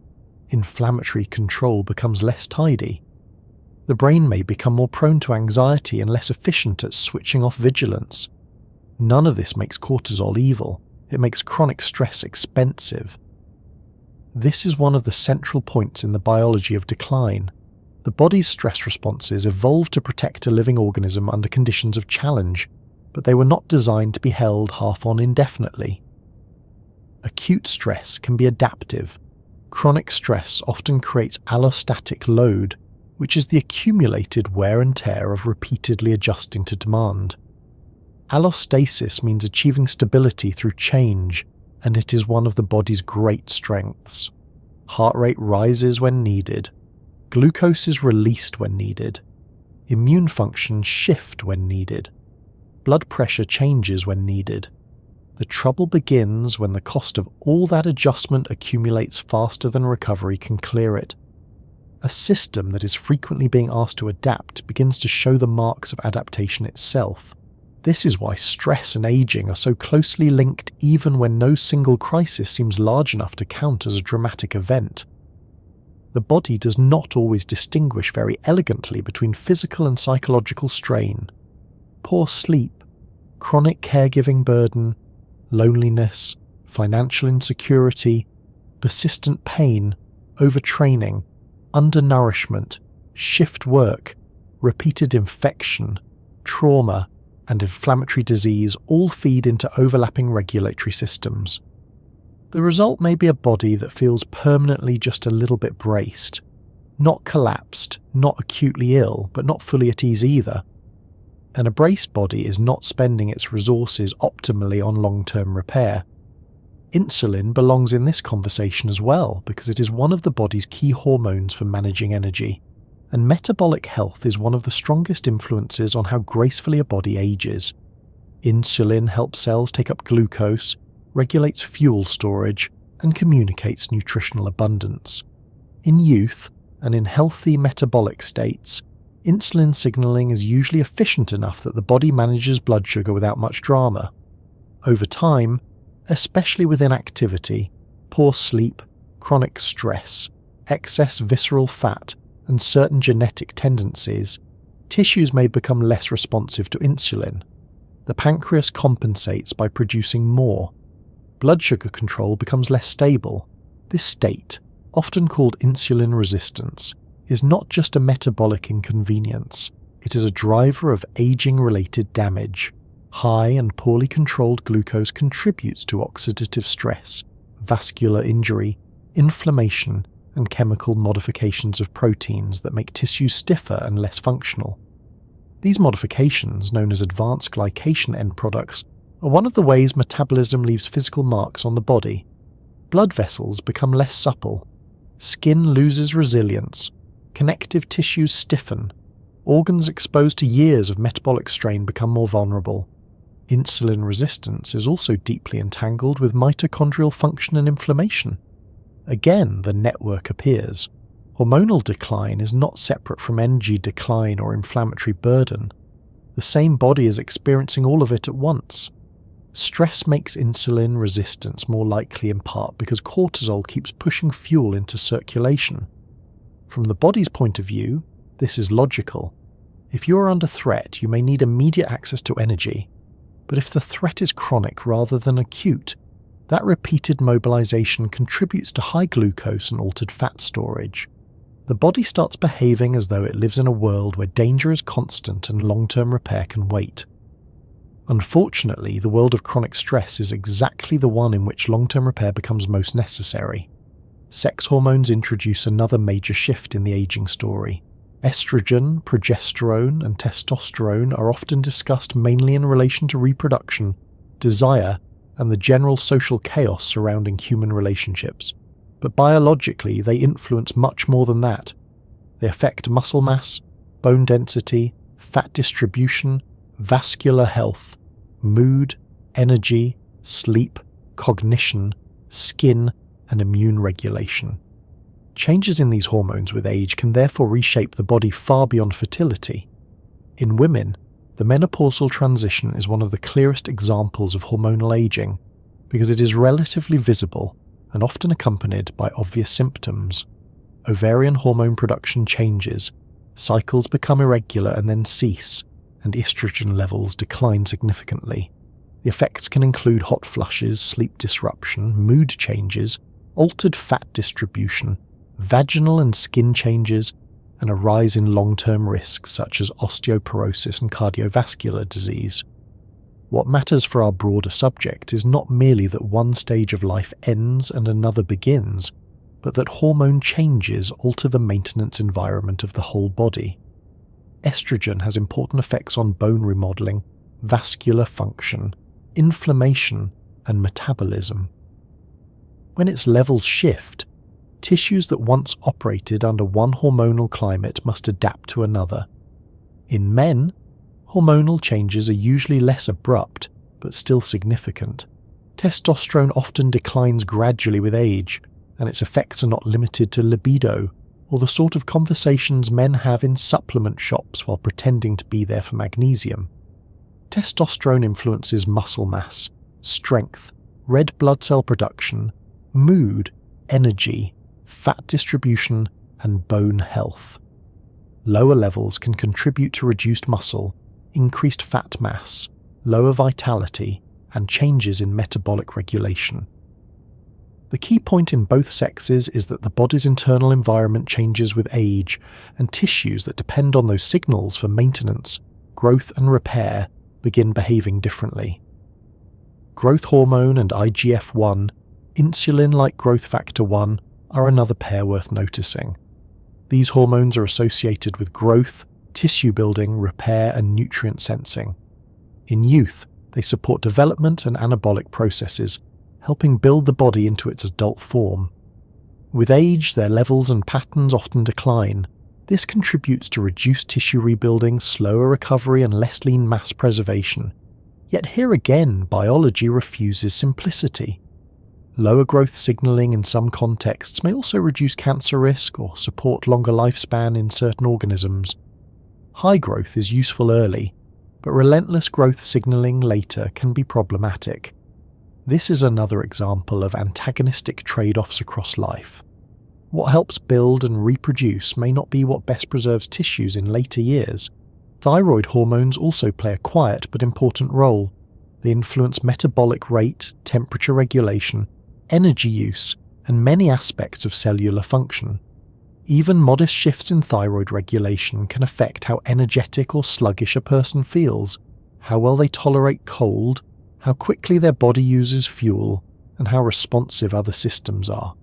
Inflammatory control becomes less tidy. The brain may become more prone to anxiety and less efficient at switching off vigilance. None of this makes cortisol evil. It makes chronic stress expensive. This is one of the central points in the biology of decline. The body's stress responses evolved to protect a living organism under conditions of challenge, but they were not designed to be held half on indefinitely. Acute stress can be adaptive. Chronic stress often creates allostatic load, which is the accumulated wear and tear of repeatedly adjusting to demand. Allostasis means achieving stability through change, and it is one of the body's great strengths. Heart rate rises when needed. Glucose is released when needed. Immune functions shift when needed. Blood pressure changes when needed. The trouble begins when the cost of all that adjustment accumulates faster than recovery can clear it. A system that is frequently being asked to adapt begins to show the marks of adaptation itself. This is why stress and aging are so closely linked even when no single crisis seems large enough to count as a dramatic event. The body does not always distinguish very elegantly between physical and psychological strain. Poor sleep, chronic caregiving burden, loneliness, financial insecurity, persistent pain, overtraining, undernourishment, shift work, repeated infection, trauma, and inflammatory disease all feed into overlapping regulatory systems. The result may be a body that feels permanently just a little bit braced, not collapsed, not acutely ill, but not fully at ease either. And a braced body is not spending its resources optimally on long-term repair. Insulin belongs in this conversation as well because it is one of the body's key hormones for managing energy, and metabolic health is one of the strongest influences on how gracefully a body ages. Insulin helps cells take up glucose, regulates fuel storage, and communicates nutritional abundance. In youth, and in healthy metabolic states, insulin signaling is usually efficient enough that the body manages blood sugar without much drama. Over time, especially with inactivity, poor sleep, chronic stress, excess visceral fat, and certain genetic tendencies, tissues may become less responsive to insulin. The pancreas compensates by producing more. Blood sugar control becomes less stable. This state, often called insulin resistance, is not just a metabolic inconvenience. It is a driver of aging-related damage. High and poorly controlled glucose contributes to oxidative stress, vascular injury, inflammation, and chemical modifications of proteins that make tissues stiffer and less functional. These modifications, known as advanced glycation end products, are one of the ways metabolism leaves physical marks on the body. Blood vessels become less supple. Skin loses resilience. Connective tissues stiffen. Organs exposed to years of metabolic strain become more vulnerable. Insulin resistance is also deeply entangled with mitochondrial function and inflammation. Again, the network appears. Hormonal decline is not separate from energy decline or inflammatory burden. The same body is experiencing all of it at once. Stress makes insulin resistance more likely in part because cortisol keeps pushing fuel into circulation. From the body's point of view, this is logical. If you are under threat, you may need immediate access to energy. But if the threat is chronic rather than acute, that repeated mobilization contributes to high glucose and altered fat storage. The body starts behaving as though it lives in a world where danger is constant and long-term repair can wait. Unfortunately, the world of chronic stress is exactly the one in which long-term repair becomes most necessary. Sex hormones introduce another major shift in the aging story. Estrogen, progesterone, and testosterone are often discussed mainly in relation to reproduction, desire, and the general social chaos surrounding human relationships. But biologically, they influence much more than that. They affect muscle mass, bone density, fat distribution, vascular health, mood, energy, sleep, cognition, skin, and immune regulation. Changes in these hormones with age can therefore reshape the body far beyond fertility. In women, the menopausal transition is one of the clearest examples of hormonal aging because it is relatively visible and often accompanied by obvious symptoms. Ovarian hormone production changes, cycles become irregular and then cease, and estrogen levels decline significantly. The effects can include hot flushes, sleep disruption, mood changes, altered fat distribution, vaginal and skin changes, and a rise in long-term risks such as osteoporosis and cardiovascular disease. What matters for our broader subject is not merely that one stage of life ends and another begins, but that hormone changes alter the maintenance environment of the whole body. Estrogen has important effects on bone remodeling, vascular function, inflammation, and metabolism. When its levels shift, tissues that once operated under one hormonal climate must adapt to another. In men, hormonal changes are usually less abrupt, but still significant. Testosterone often declines gradually with age, and its effects are not limited to libido, or the sort of conversations men have in supplement shops while pretending to be there for magnesium. Testosterone influences muscle mass, strength, red blood cell production, mood, energy, fat distribution, and bone health. Lower levels can contribute to reduced muscle, increased fat mass, lower vitality, and changes in metabolic regulation. The key point in both sexes is that the body's internal environment changes with age, and tissues that depend on those signals for maintenance, growth, and repair begin behaving differently. Growth hormone and IGF-1, insulin-like growth factor 1, are another pair worth noticing. These hormones are associated with growth, tissue building, repair, and nutrient sensing. In youth, they support development and anabolic processes, helping build the body into its adult form. With age, their levels and patterns often decline. This contributes to reduced tissue rebuilding, slower recovery, and less lean mass preservation. Yet here again, biology refuses simplicity. Lower growth signaling in some contexts may also reduce cancer risk or support longer lifespan in certain organisms. High growth is useful early, but relentless growth signaling later can be problematic. This is another example of antagonistic trade-offs across life. What helps build and reproduce may not be what best preserves tissues in later years. Thyroid hormones also play a quiet but important role. They influence metabolic rate, temperature regulation, energy use, and many aspects of cellular function. Even modest shifts in thyroid regulation can affect how energetic or sluggish a person feels, how well they tolerate cold, how quickly their body uses fuel, and how responsive other systems are.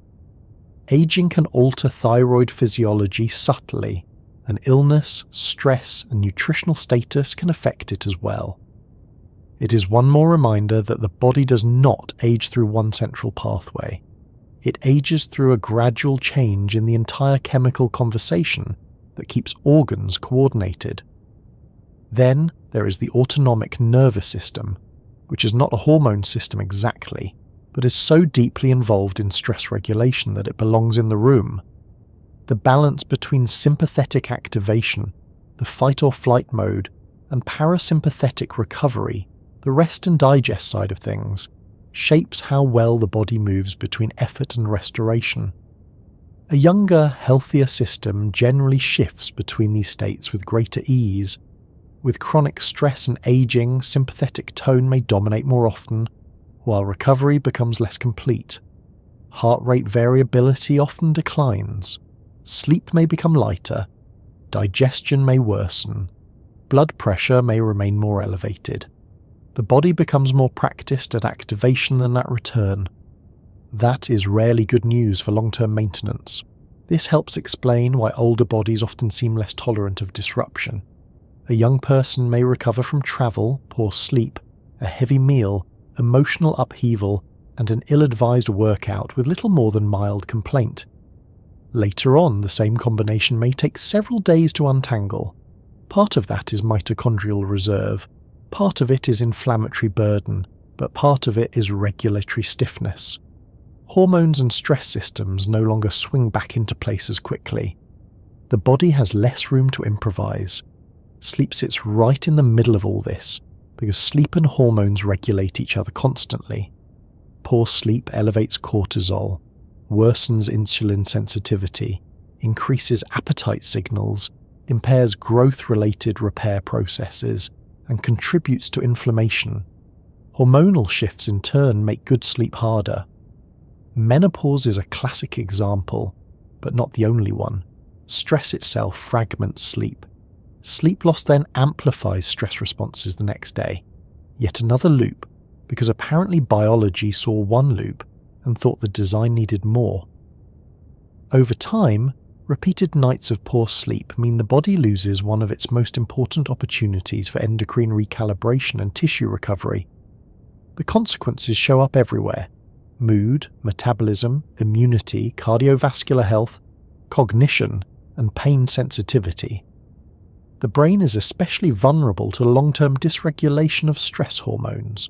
Aging can alter thyroid physiology subtly, and illness, stress, and nutritional status can affect it as well. It is one more reminder that the body does not age through one central pathway. It ages through a gradual change in the entire chemical conversation that keeps organs coordinated. Then there is the autonomic nervous system, which is not a hormone system exactly, but is so deeply involved in stress regulation that it belongs in the room. The balance between sympathetic activation, the fight or flight mode, and parasympathetic recovery the rest and digest side of things, shapes how well the body moves between effort and restoration. A younger, healthier system generally shifts between these states with greater ease. With chronic stress and aging, sympathetic tone may dominate more often, while recovery becomes less complete. Heart rate variability often declines. Sleep may become lighter. Digestion may worsen. Blood pressure may remain more elevated. The body becomes more practiced at activation than at return. That is rarely good news for long-term maintenance. This helps explain why older bodies often seem less tolerant of disruption. A young person may recover from travel, poor sleep, a heavy meal, emotional upheaval, and an ill-advised workout with little more than mild complaint. Later on, the same combination may take several days to untangle. Part of that is mitochondrial reserve, part of it is inflammatory burden, but part of it is regulatory stiffness. Hormones and stress systems no longer swing back into place as quickly. The body has less room to improvise. Sleep sits right in the middle of all this, because sleep and hormones regulate each other constantly. Poor sleep elevates cortisol, worsens insulin sensitivity, increases appetite signals, impairs growth-related repair processes, and contributes to inflammation. Hormonal shifts in turn make good sleep harder. Menopause is a classic example, but not the only one. Stress itself fragments sleep. Sleep loss then amplifies stress responses the next day. Yet another loop, because apparently biology saw one loop and thought the design needed more. Over time, repeated nights of poor sleep mean the body loses one of its most important opportunities for endocrine recalibration and tissue recovery. The consequences show up everywhere: mood, metabolism, immunity, cardiovascular health, cognition, and pain sensitivity. The brain is especially vulnerable to long-term dysregulation of stress hormones.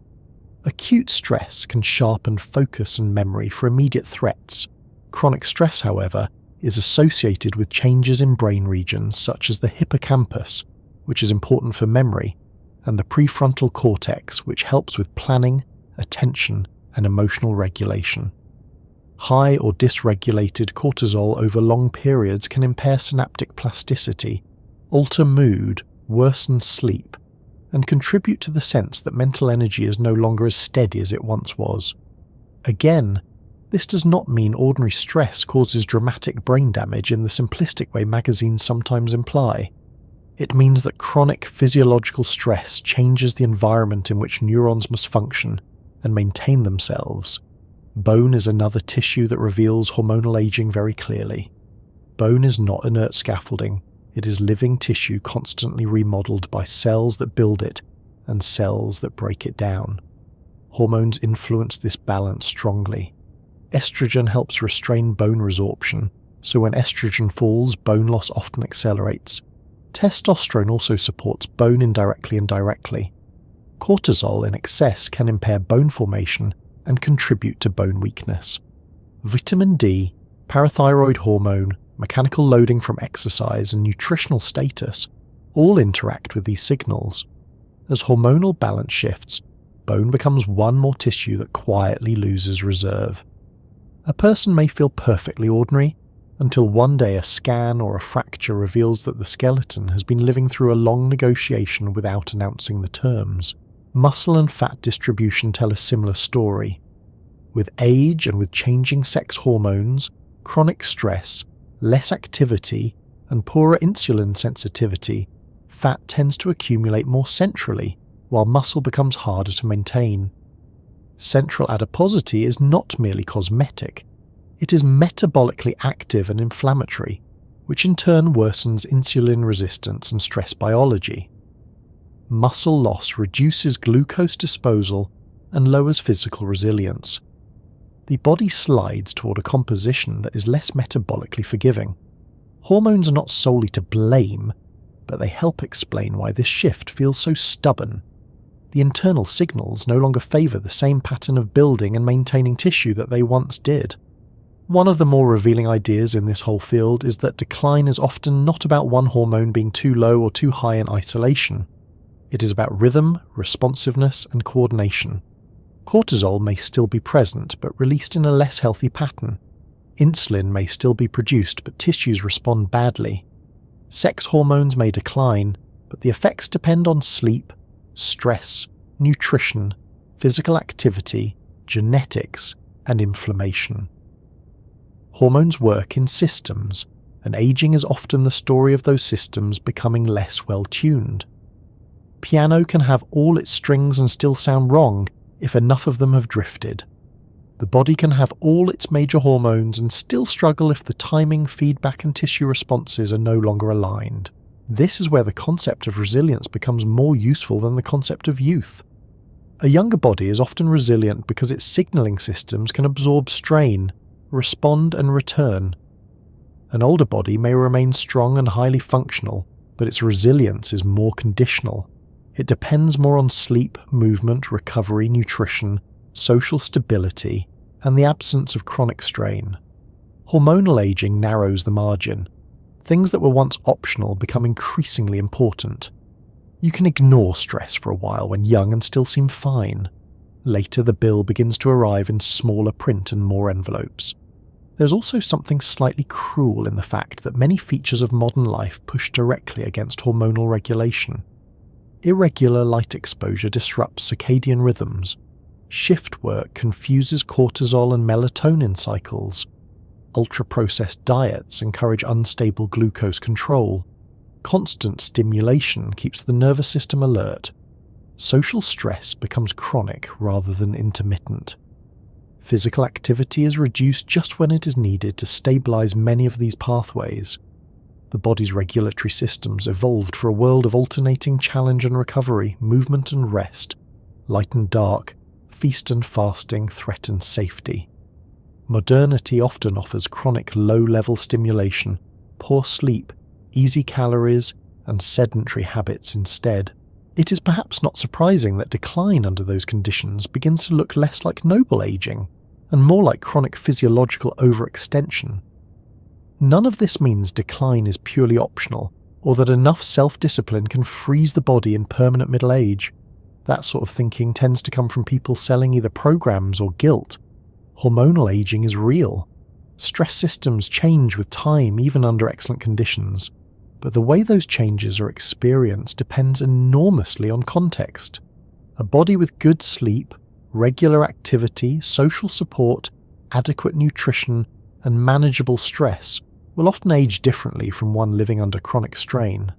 Acute stress can sharpen focus and memory for immediate threats. Chronic stress, however, is associated with changes in brain regions such as the hippocampus, which is important for memory, and the prefrontal cortex, which helps with planning, attention, and emotional regulation. High or dysregulated cortisol over long periods can impair synaptic plasticity, alter mood, worsen sleep, and contribute to the sense that mental energy is no longer as steady as it once was. Again, this does not mean ordinary stress causes dramatic brain damage in the simplistic way magazines sometimes imply. It means that chronic physiological stress changes the environment in which neurons must function and maintain themselves. Bone is another tissue that reveals hormonal aging very clearly. Bone is not inert scaffolding. It is living tissue constantly remodeled by cells that build it and cells that break it down. Hormones influence this balance strongly. Estrogen helps restrain bone resorption, so when estrogen falls, bone loss often accelerates. Testosterone also supports bone indirectly and directly. Cortisol in excess can impair bone formation and contribute to bone weakness. Vitamin D, parathyroid hormone, mechanical loading from exercise, and nutritional status all interact with these signals. As hormonal balance shifts, bone becomes one more tissue that quietly loses reserve. A person may feel perfectly ordinary until one day a scan or a fracture reveals that the skeleton has been living through a long negotiation without announcing the terms. Muscle and fat distribution tell a similar story. With age and with changing sex hormones, chronic stress, less activity, and poorer insulin sensitivity, fat tends to accumulate more centrally, while muscle becomes harder to maintain. Central adiposity is not merely cosmetic. It is metabolically active and inflammatory, which in turn worsens insulin resistance and stress biology. Muscle loss reduces glucose disposal and lowers physical resilience. The body slides toward a composition that is less metabolically forgiving. Hormones are not solely to blame, but they help explain why this shift feels so stubborn. The internal signals no longer favour the same pattern of building and maintaining tissue that they once did. One of the more revealing ideas in this whole field is that decline is often not about one hormone being too low or too high in isolation. It is about rhythm, responsiveness, and coordination. Cortisol may still be present, but released in a less healthy pattern. Insulin may still be produced, but tissues respond badly. Sex hormones may decline, but the effects depend on sleep, stress, nutrition, physical activity, genetics, and inflammation. Hormones work in systems, and aging is often the story of those systems becoming less well-tuned. Piano can have all its strings and still sound wrong if enough of them have drifted. The body can have all its major hormones and still struggle if the timing, feedback, and tissue responses are no longer aligned. This is where the concept of resilience becomes more useful than the concept of youth. A younger body is often resilient because its signaling systems can absorb strain, respond and return. An older body may remain strong and highly functional, but its resilience is more conditional. It depends more on sleep, movement, recovery, nutrition, social stability, and the absence of chronic strain. Hormonal aging narrows the margin. Things that were once optional become increasingly important. You can ignore stress for a while when young and still seem fine. Later, the bill begins to arrive in smaller print and more envelopes. There's also something slightly cruel in the fact that many features of modern life push directly against hormonal regulation. Irregular light exposure disrupts circadian rhythms. Shift work confuses cortisol and melatonin cycles. Ultra-processed diets encourage unstable glucose control. Constant stimulation keeps the nervous system alert. Social stress becomes chronic rather than intermittent. Physical activity is reduced just when it is needed to stabilize many of these pathways. The body's regulatory systems evolved for a world of alternating challenge and recovery, movement and rest, light and dark, feast and fasting, threat and safety. Modernity often offers chronic low-level stimulation, poor sleep, easy calories, and sedentary habits instead. It is perhaps not surprising that decline under those conditions begins to look less like noble aging, and more like chronic physiological overextension. None of this means decline is purely optional, or that enough self-discipline can freeze the body in permanent middle age. That sort of thinking tends to come from people selling either programs or guilt. Hormonal aging is real. Stress systems change with time even under excellent conditions, but the way those changes are experienced depends enormously on context. A body with good sleep, regular activity, social support, adequate nutrition, and manageable stress will often age differently from one living under chronic strain.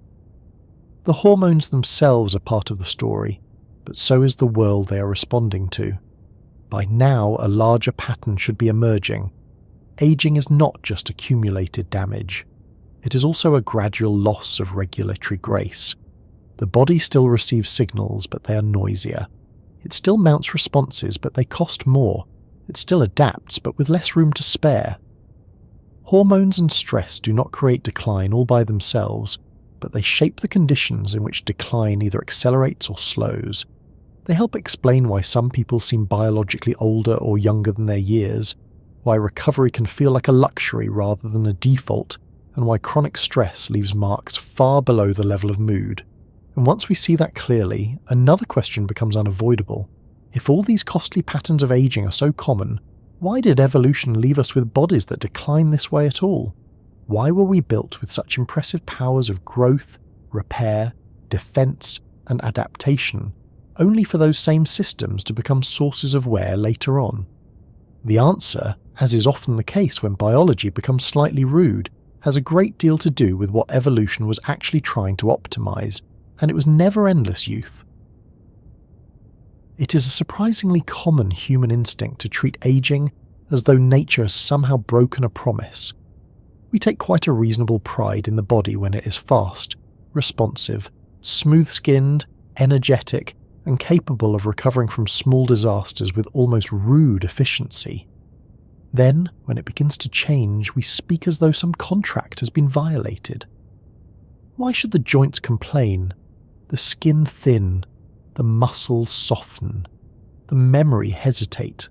The hormones themselves are part of the story, but so is the world they are responding to. By now, a larger pattern should be emerging. Aging is not just accumulated damage. It is also a gradual loss of regulatory grace. The body still receives signals, but they are noisier. It still mounts responses, but they cost more. It still adapts, but with less room to spare. Hormones and stress do not create decline all by themselves, but they shape the conditions in which decline either accelerates or slows. They help explain why some people seem biologically older or younger than their years, why recovery can feel like a luxury rather than a default, and why chronic stress leaves marks far below the level of mood. And once we see that clearly, another question becomes unavoidable. If all these costly patterns of aging are so common, why did evolution leave us with bodies that decline this way at all? Why were we built with such impressive powers of growth, repair, defense, and adaptation, only for those same systems to become sources of wear later on? The answer, as is often the case when biology becomes slightly rude, has a great deal to do with what evolution was actually trying to optimize, and it was never endless youth. It is a surprisingly common human instinct to treat aging as though nature has somehow broken a promise. We take quite a reasonable pride in the body when it is fast, responsive, smooth-skinned, energetic, and capable of recovering from small disasters with almost rude efficiency. Then, when it begins to change, we speak as though some contract has been violated. Why should the joints complain, the skin thin, the muscles soften, the memory hesitate,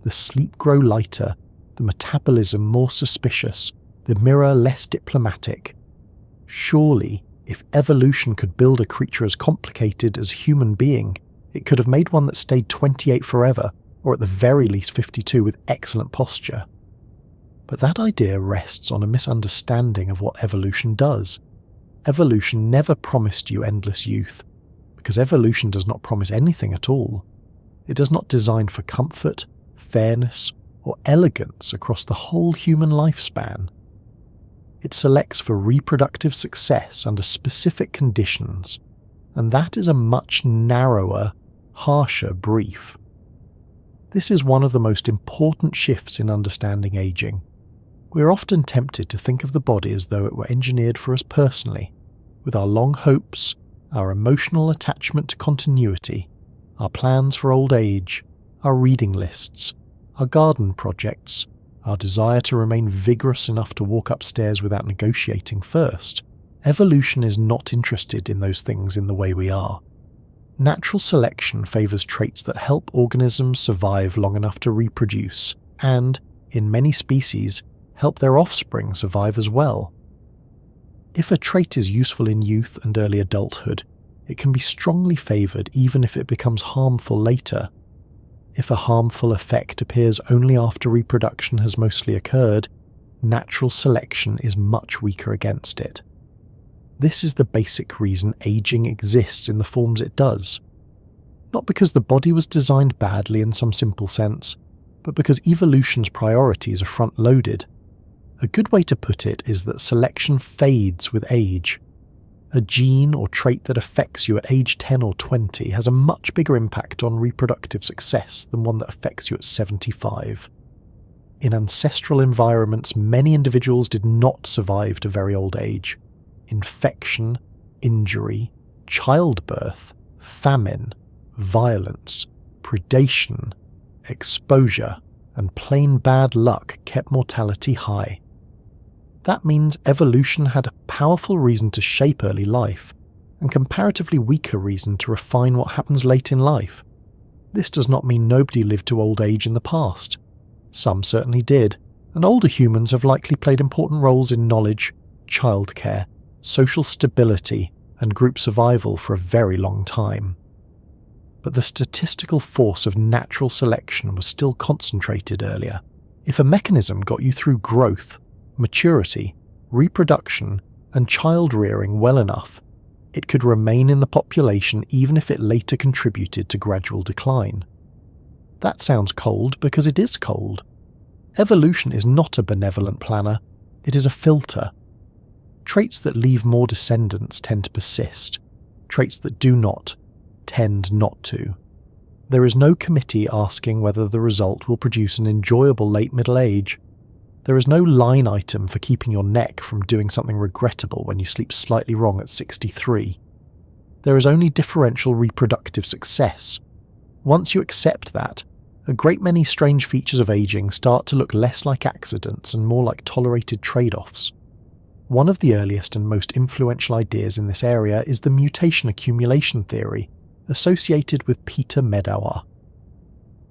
the sleep grow lighter, the metabolism more suspicious, the mirror less diplomatic? Surely If evolution could build a creature as complicated as a human being, it could have made one that stayed 28 forever, or at the very least 52 with excellent posture. But that idea rests on a misunderstanding of what evolution does. Evolution never promised you endless youth, because evolution does not promise anything at all. It does not design for comfort, fairness, or elegance across the whole human lifespan. It selects for reproductive success under specific conditions, and that is a much narrower, harsher brief. This is one of the most important shifts in understanding aging. We are often tempted to think of the body as though it were engineered for us personally, with our long hopes, our emotional attachment to continuity, our plans for old age, our reading lists, our garden projects, our desire to remain vigorous enough to walk upstairs without negotiating first. Evolution is not interested in those things in the way we are. Natural selection favours traits that help organisms survive long enough to reproduce, and, in many species, help their offspring survive as well. If a trait is useful in youth and early adulthood, it can be strongly favoured even if it becomes harmful later. If a harmful effect appears only after reproduction has mostly occurred, natural selection is much weaker against it. This is the basic reason aging exists in the forms it does. Not because the body was designed badly in some simple sense, but because evolution's priorities are front-loaded. A good way to put it is that selection fades with age. A gene or trait that affects you at age 10 or 20 has a much bigger impact on reproductive success than one that affects you at 75. In ancestral environments, many individuals did not survive to very old age. Infection, injury, childbirth, famine, violence, predation, exposure, and plain bad luck kept mortality high. That means evolution had a powerful reason to shape early life, and comparatively weaker reason to refine what happens late in life. This does not mean nobody lived to old age in the past. Some certainly did, and older humans have likely played important roles in knowledge, childcare, social stability, and group survival for a very long time. But the statistical force of natural selection was still concentrated earlier. If a mechanism got you through growth, maturity, reproduction, and child-rearing well enough, it could remain in the population even if it later contributed to gradual decline. That sounds cold because it is cold. Evolution is not a benevolent planner, it is a filter. Traits that leave more descendants tend to persist. Traits that do not tend not to. There is no committee asking whether the result will produce an enjoyable late middle age. There is no line item for keeping your neck from doing something regrettable when you sleep slightly wrong at 63. There is only differential reproductive success. Once you accept that, a great many strange features of aging start to look less like accidents and more like tolerated trade-offs. One of the earliest and most influential ideas in this area is the mutation accumulation theory, associated with Peter Medawar.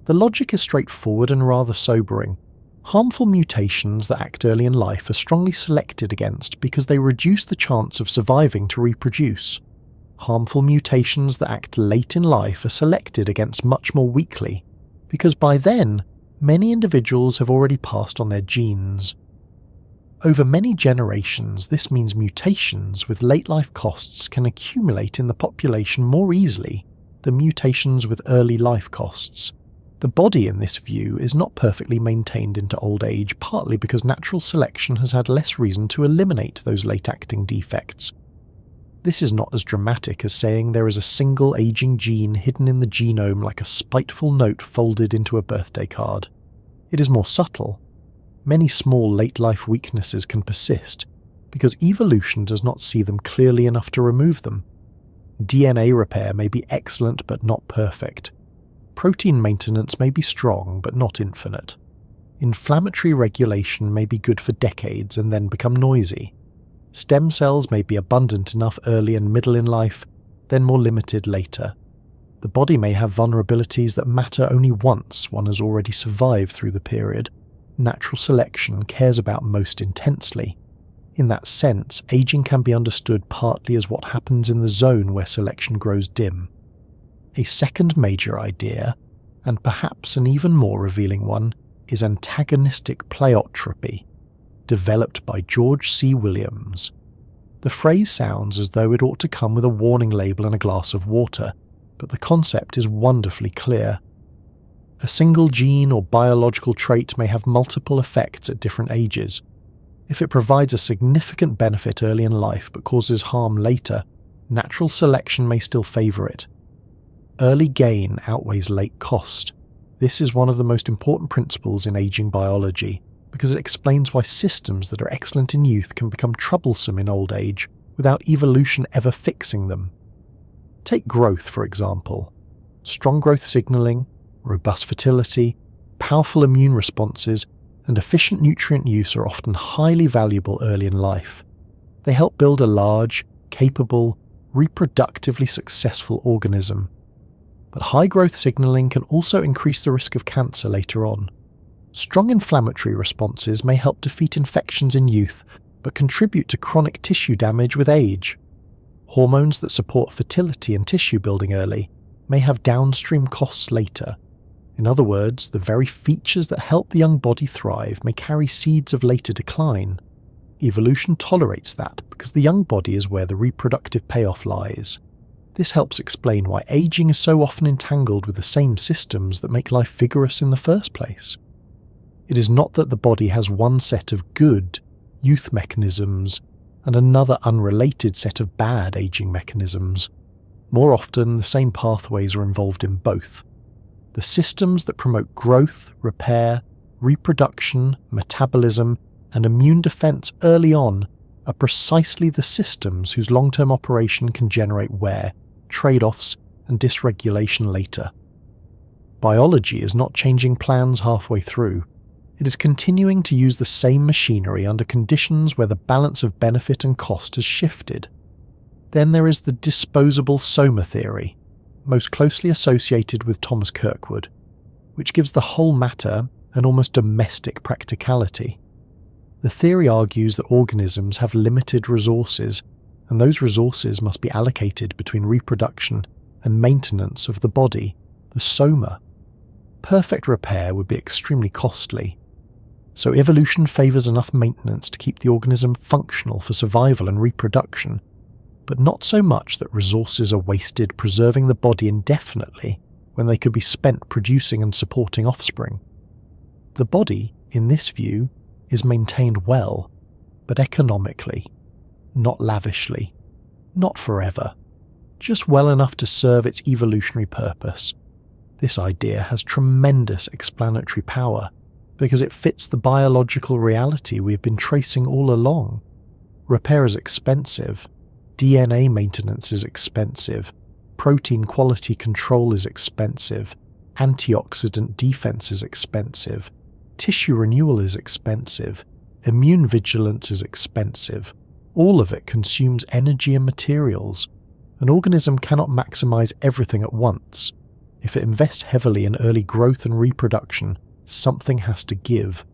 The logic is straightforward and rather sobering. Harmful mutations that act early in life are strongly selected against because they reduce the chance of surviving to reproduce. Harmful mutations that act late in life are selected against much more weakly, because by then, many individuals have already passed on their genes. Over many generations, this means mutations with late-life costs can accumulate in the population more easily than mutations with early life costs. The body in this view is not perfectly maintained into old age, partly because natural selection has had less reason to eliminate those late-acting defects. This is not as dramatic as saying there is a single aging gene hidden in the genome like a spiteful note folded into a birthday card. It is more subtle. Many small late-life weaknesses can persist, because evolution does not see them clearly enough to remove them. DNA repair may be excellent but not perfect. Protein maintenance may be strong but not infinite. Inflammatory regulation may be good for decades and then become noisy. Stem cells may be abundant enough early and middle in life, then more limited later. The body may have vulnerabilities that matter only once one has already survived through the period natural selection cares about most intensely. In that sense, aging can be understood partly as what happens in the zone where selection grows dim. A second major idea, and perhaps an even more revealing one, is antagonistic pleiotropy, developed by George C. Williams. The phrase sounds as though it ought to come with a warning label and a glass of water, but the concept is wonderfully clear. A single gene or biological trait may have multiple effects at different ages. If it provides a significant benefit early in life but causes harm later, natural selection may still favour it. Early gain outweighs late cost. This is one of the most important principles in aging biology, because it explains why systems that are excellent in youth can become troublesome in old age without evolution ever fixing them. Take growth, for example. Strong growth signalling, robust fertility, powerful immune responses, and efficient nutrient use are often highly valuable early in life. They help build a large, capable, reproductively successful organism. But high growth signalling can also increase the risk of cancer later on. Strong inflammatory responses may help defeat infections in youth, but contribute to chronic tissue damage with age. Hormones that support fertility and tissue building early may have downstream costs later. In other words, the very features that help the young body thrive may carry seeds of later decline. Evolution tolerates that because the young body is where the reproductive payoff lies. This helps explain why aging is so often entangled with the same systems that make life vigorous in the first place. It is not that the body has one set of good youth mechanisms and another unrelated set of bad aging mechanisms. More often, the same pathways are involved in both. The systems that promote growth, repair, reproduction, metabolism, and immune defense early on are precisely the systems whose long-term operation can generate wear, trade-offs, and dysregulation later. Biology is not changing plans halfway through. It is continuing to use the same machinery under conditions where the balance of benefit and cost has shifted. Then there is the disposable soma theory, most closely associated with Thomas Kirkwood, which gives the whole matter an almost domestic practicality. The theory argues that organisms have limited resources, and those resources must be allocated between reproduction and maintenance of the body, the soma. Perfect repair would be extremely costly. So evolution favours enough maintenance to keep the organism functional for survival and reproduction, but not so much that resources are wasted preserving the body indefinitely when they could be spent producing and supporting offspring. The body, in this view, is maintained well, but economically, not lavishly, not forever, just well enough to serve its evolutionary purpose. This idea has tremendous explanatory power because it fits the biological reality we've been tracing all along. Repair is expensive, DNA maintenance is expensive, protein quality control is expensive, antioxidant defense is expensive, tissue renewal is expensive, immune vigilance is expensive. All of it consumes energy and materials. An organism cannot maximize everything at once. If it invests heavily in early growth and reproduction, something has to give.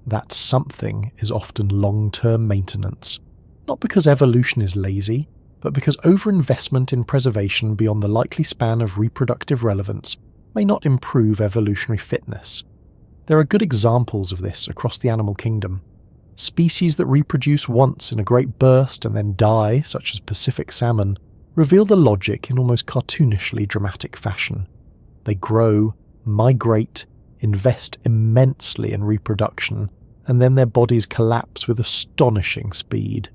That something is often long-term maintenance. Not because evolution is lazy, but because overinvestment in preservation beyond the likely span of reproductive relevance may not improve evolutionary fitness. There are good examples of this across the animal kingdom. Species that reproduce once in a great burst and then die, such as Pacific salmon, reveal the logic in almost cartoonishly dramatic fashion. They grow, migrate, invest immensely in reproduction, and then their bodies collapse with astonishing speed.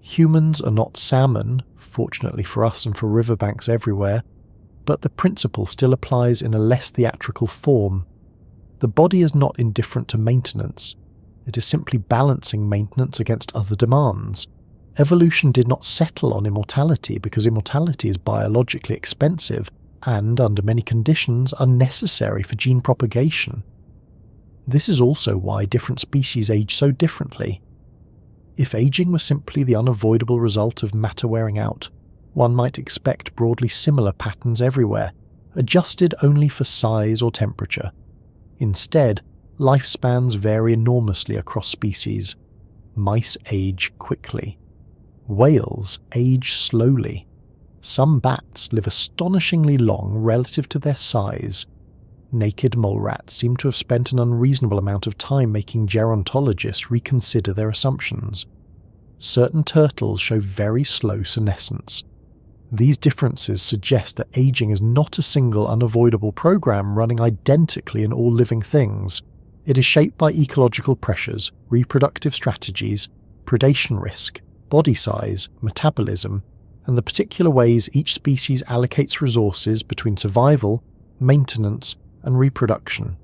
Humans are not salmon, fortunately for us and for riverbanks everywhere, but the principle still applies in a less theatrical form. The body is not indifferent to maintenance. It is simply balancing maintenance against other demands. Evolution did not settle on immortality because immortality is biologically expensive and, under many conditions, unnecessary for gene propagation. This is also why different species age so differently. If aging was simply the unavoidable result of matter wearing out, one might expect broadly similar patterns everywhere, adjusted only for size or temperature. Instead, lifespans vary enormously across species. Mice age quickly. Whales age slowly. Some bats live astonishingly long relative to their size. Naked mole rats seem to have spent an unreasonable amount of time making gerontologists reconsider their assumptions. Certain turtles show very slow senescence. These differences suggest that aging is not a single unavoidable program running identically in all living things. It is shaped by ecological pressures, reproductive strategies, predation risk, body size, metabolism, and the particular ways each species allocates resources between survival, maintenance, and reproduction.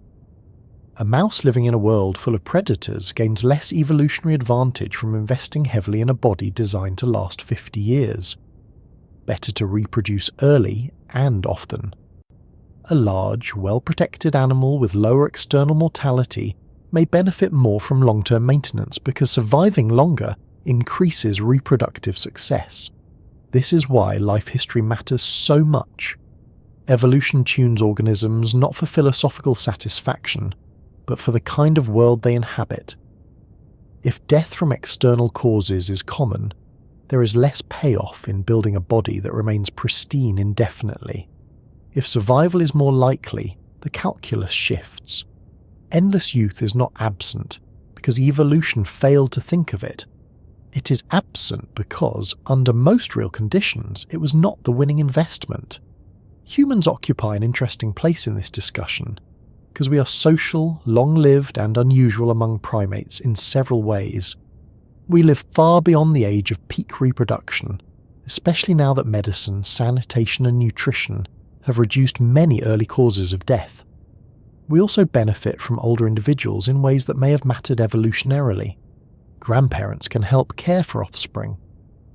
A mouse living in a world full of predators gains less evolutionary advantage from investing heavily in a body designed to last 50 years. Better to reproduce early and often. A large, well-protected animal with lower external mortality may benefit more from long-term maintenance because surviving longer increases reproductive success. This is why life history matters so much. Evolution tunes organisms not for philosophical satisfaction, but for the kind of world they inhabit. If death from external causes is common, there is less payoff in building a body that remains pristine indefinitely. If survival is more likely, the calculus shifts. Endless youth is not absent because evolution failed to think of it. It is absent because, under most real conditions, it was not the winning investment. Humans occupy an interesting place in this discussion, because we are social, long-lived, and unusual among primates in several ways. We live far beyond the age of peak reproduction, especially now that medicine, sanitation, and nutrition have reduced many early causes of death. We also benefit from older individuals in ways that may have mattered evolutionarily. Grandparents can help care for offspring.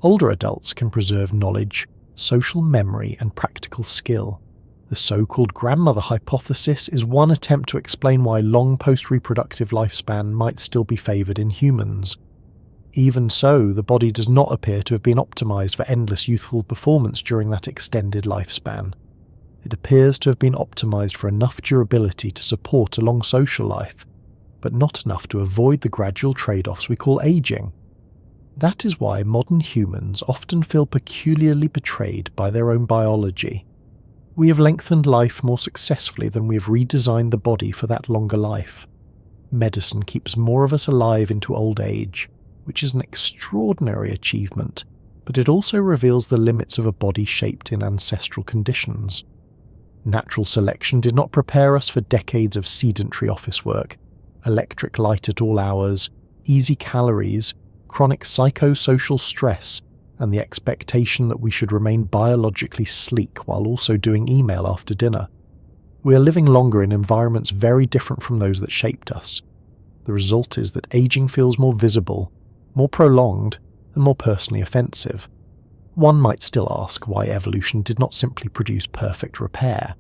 Older adults can preserve knowledge, social memory, and practical skill. The so-called grandmother hypothesis is one attempt to explain why long post-reproductive lifespan might still be favoured in humans. Even so, the body does not appear to have been optimised for endless youthful performance during that extended lifespan. It appears to have been optimised for enough durability to support a long social life, but not enough to avoid the gradual trade-offs we call aging. That is why modern humans often feel peculiarly betrayed by their own biology. We have lengthened life more successfully than we have redesigned the body for that longer life. Medicine keeps more of us alive into old age, which is an extraordinary achievement, but it also reveals the limits of a body shaped in ancestral conditions. Natural selection did not prepare us for decades of sedentary office work, electric light at all hours, easy calories, chronic psychosocial stress, and the expectation that we should remain biologically sleek while also doing email after dinner. We are living longer in environments very different from those that shaped us. The result is that aging feels more visible, more prolonged, and more personally offensive. One might still ask why evolution did not simply produce perfect repair.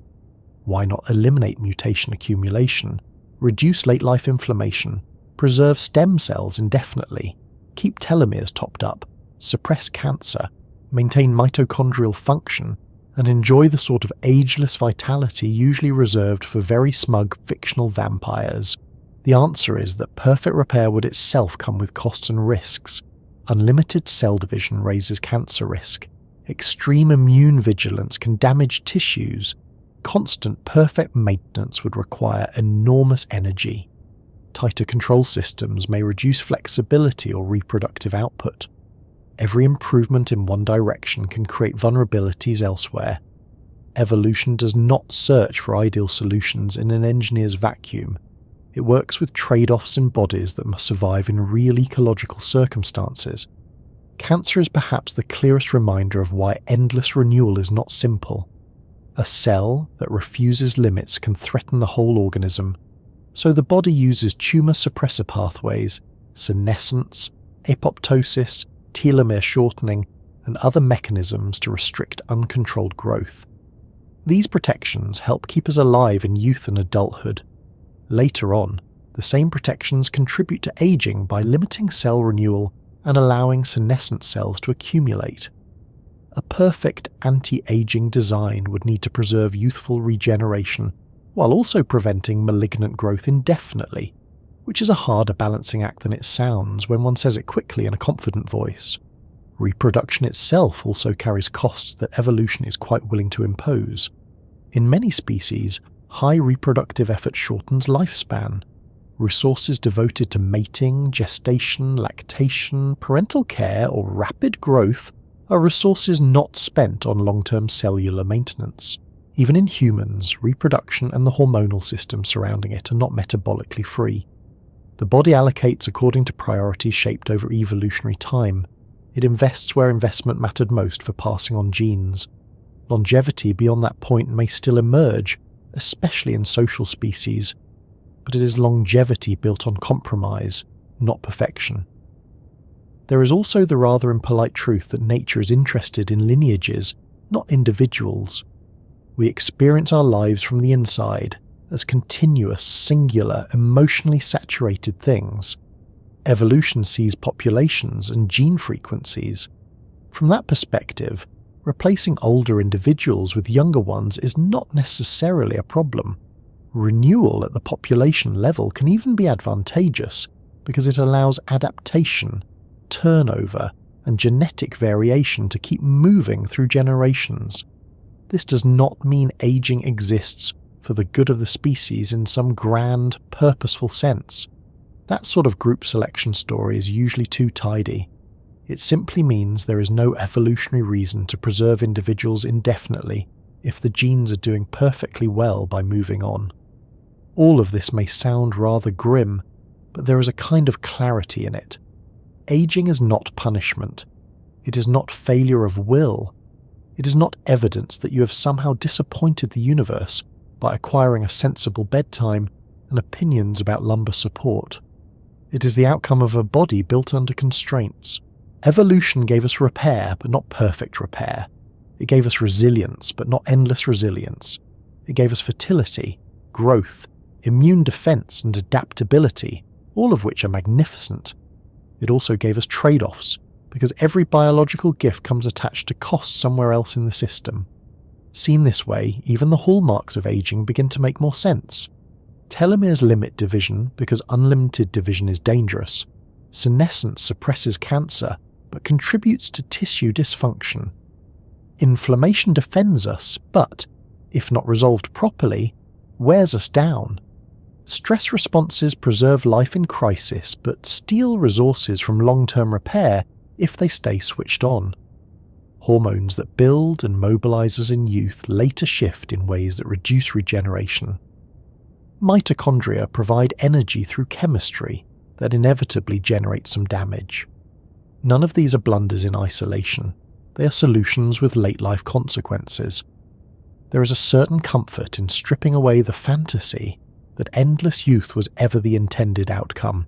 Why not eliminate mutation accumulation, reduce late-life inflammation, preserve stem cells indefinitely, keep telomeres topped up, suppress cancer, maintain mitochondrial function, and enjoy the sort of ageless vitality usually reserved for very smug fictional vampires? The answer is that perfect repair would itself come with costs and risks. Unlimited cell division raises cancer risk. Extreme immune vigilance can damage tissues. Constant perfect maintenance would require enormous energy. Tighter control systems may reduce flexibility or reproductive output. Every improvement in one direction can create vulnerabilities elsewhere. Evolution does not search for ideal solutions in an engineer's vacuum. It works with trade-offs in bodies that must survive in real ecological circumstances. Cancer is perhaps the clearest reminder of why endless renewal is not simple. A cell that refuses limits can threaten the whole organism, so the body uses tumour suppressor pathways, senescence, apoptosis, telomere shortening, and other mechanisms to restrict uncontrolled growth. These protections help keep us alive in youth and adulthood. Later on, the same protections contribute to aging by limiting cell renewal and allowing senescent cells to accumulate. A perfect anti-aging design would need to preserve youthful regeneration while also preventing malignant growth indefinitely. which is a harder balancing act than it sounds when one says it quickly in a confident voice. Reproduction itself also carries costs that evolution is quite willing to impose. In many species, high reproductive effort shortens lifespan. Resources devoted to mating, gestation, lactation, parental care, or rapid growth are resources not spent on long-term cellular maintenance. Even in humans, reproduction and the hormonal system surrounding it are not metabolically free. The body allocates according to priorities shaped over evolutionary time. It invests where investment mattered most for passing on genes. Longevity beyond that point may still emerge, especially in social species, but it is longevity built on compromise, not perfection. There is also the rather impolite truth that nature is interested in lineages, not individuals. We experience our lives from the inside as continuous, singular, emotionally saturated things. Evolution sees populations and gene frequencies. From that perspective, replacing older individuals with younger ones is not necessarily a problem. Renewal at the population level can even be advantageous because it allows adaptation, turnover, and genetic variation to keep moving through generations. This does not mean aging exists for the good of the species in some grand, purposeful sense. That sort of group selection story is usually too tidy. It simply means there is no evolutionary reason to preserve individuals indefinitely if the genes are doing perfectly well by moving on. All of this may sound rather grim, but there is a kind of clarity in it. Aging is not punishment. It is not failure of will. It is not evidence that you have somehow disappointed the universe by acquiring a sensible bedtime and opinions about lumbar support. It is the outcome of a body built under constraints. Evolution gave us repair, but not perfect repair. It gave us resilience, but not endless resilience. It gave us fertility, growth, immune defense, and adaptability, all of which are magnificent. It also gave us trade-offs, because every biological gift comes attached to costs somewhere else in the system. Seen this way, even the hallmarks of aging begin to make more sense. Telomeres limit division because unlimited division is dangerous. Senescence suppresses cancer, but contributes to tissue dysfunction. Inflammation defends us, but, if not resolved properly, wears us down. Stress responses preserve life in crisis, but steal resources from long-term repair if they stay switched on. Hormones that build and mobilize us in youth later shift in ways that reduce regeneration. Mitochondria provide energy through chemistry that inevitably generates some damage. None of these are blunders in isolation. They are solutions with late-life consequences. There is a certain comfort in stripping away the fantasy that endless youth was ever the intended outcome.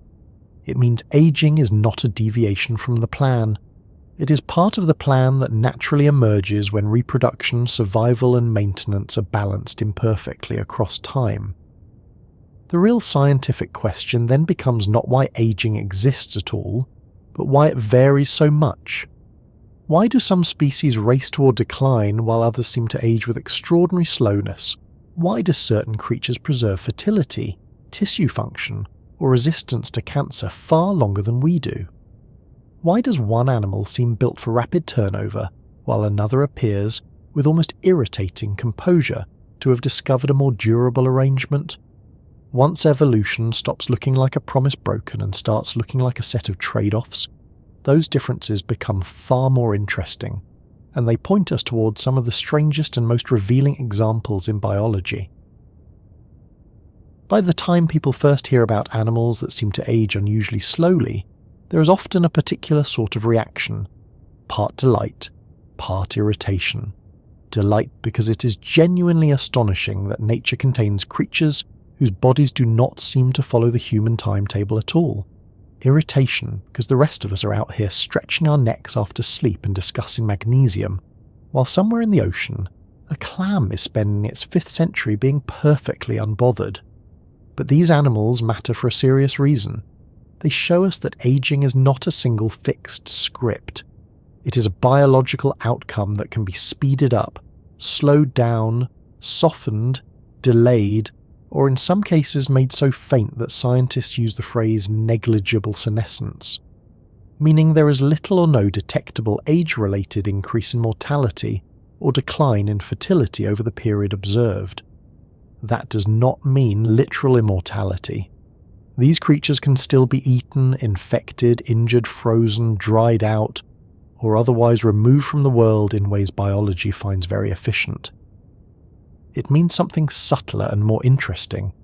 It means aging is not a deviation from the plan. It is part of the plan that naturally emerges when reproduction, survival, and maintenance are balanced imperfectly across time. The real scientific question then becomes not why aging exists at all, but why it varies so much. Why do some species race toward decline while others seem to age with extraordinary slowness? Why do certain creatures preserve fertility, tissue function, or resistance to cancer far longer than we do? Why does one animal seem built for rapid turnover, while another appears, with almost irritating composure, to have discovered a more durable arrangement? Once evolution stops looking like a promise broken and starts looking like a set of trade-offs, those differences become far more interesting, and they point us towards some of the strangest and most revealing examples in biology. By the time people first hear about animals that seem to age unusually slowly, there is often a particular sort of reaction, part delight, part irritation. Delight because it is genuinely astonishing that nature contains creatures whose bodies do not seem to follow the human timetable at all. Irritation because the rest of us are out here stretching our necks after sleep and discussing magnesium, while somewhere in the ocean, a clam is spending its 5th century being perfectly unbothered. But these animals matter for a serious reason. They show us that aging is not a single fixed script. It is a biological outcome that can be speeded up, slowed down, softened, delayed, or in some cases made so faint that scientists use the phrase negligible senescence, meaning there is little or no detectable age-related increase in mortality or decline in fertility over the period observed. That does not mean literal immortality. These creatures can still be eaten, infected, injured, frozen, dried out, or otherwise removed from the world in ways biology finds very efficient. It means something subtler and more interesting.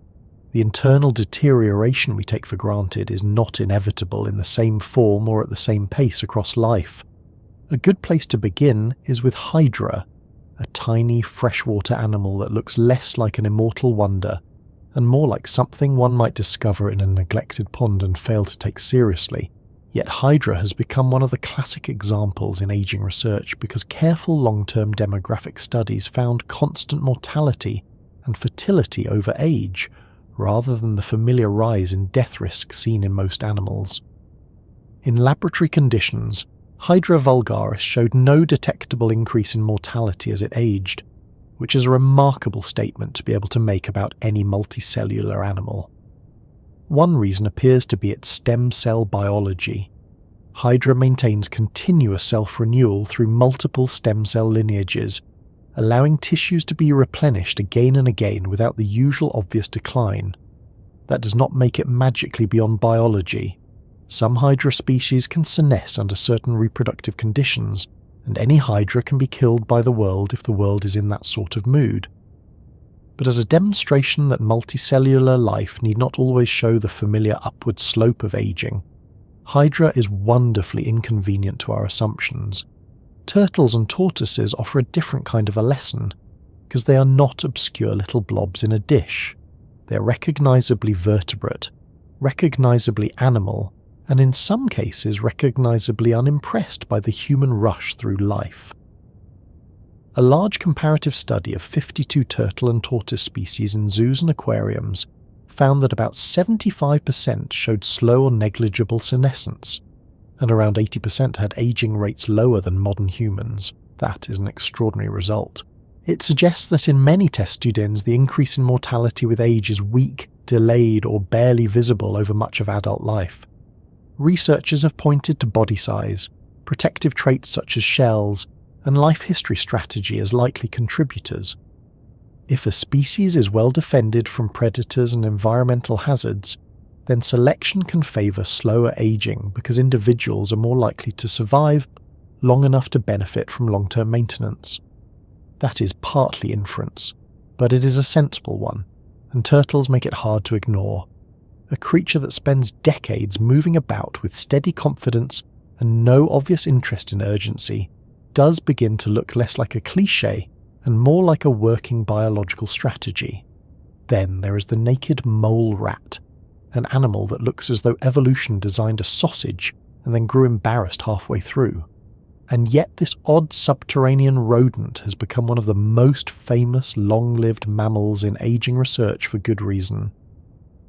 The internal deterioration we take for granted is not inevitable in the same form or at the same pace across life. A good place to begin is with Hydra, a tiny freshwater animal that looks less like an immortal wonder and more like something one might discover in a neglected pond and fail to take seriously. Yet Hydra has become one of the classic examples in aging research because careful long-term demographic studies found constant mortality and fertility over age, rather than the familiar rise in death risk seen in most animals. In laboratory conditions, Hydra vulgaris showed no detectable increase in mortality as it aged, which is a remarkable statement to be able to make about any multicellular animal. One reason appears to be its stem cell biology. Hydra maintains continuous self-renewal through multiple stem cell lineages, allowing tissues to be replenished again and again without the usual obvious decline. That does not make it magically beyond biology. Some Hydra species can senesce under certain reproductive conditions, and any Hydra can be killed by the world if the world is in that sort of mood. But as a demonstration that multicellular life need not always show the familiar upward slope of aging, Hydra is wonderfully inconvenient to our assumptions. Turtles and tortoises offer a different kind of a lesson, because they are not obscure little blobs in a dish. They are recognisably vertebrate, recognisably animal, and in some cases recognisably unimpressed by the human rush through life. A large comparative study of 52 turtle and tortoise species in zoos and aquariums found that about 75% showed slow or negligible senescence, and around 80% had aging rates lower than modern humans. That is an extraordinary result. It suggests that in many test students the increase in mortality with age is weak, delayed, or barely visible over much of adult life. Researchers have pointed to body size, protective traits such as shells, and life history strategy as likely contributors. If a species is well defended from predators and environmental hazards, then selection can favour slower aging because individuals are more likely to survive long enough to benefit from long-term maintenance. That is partly inference, but it is a sensible one, and turtles make it hard to ignore. A creature that spends decades moving about with steady confidence and no obvious interest in urgency does begin to look less like a cliché and more like a working biological strategy. Then there is the naked mole rat, an animal that looks as though evolution designed a sausage and then grew embarrassed halfway through. And yet this odd subterranean rodent has become one of the most famous long-lived mammals in aging research for good reason.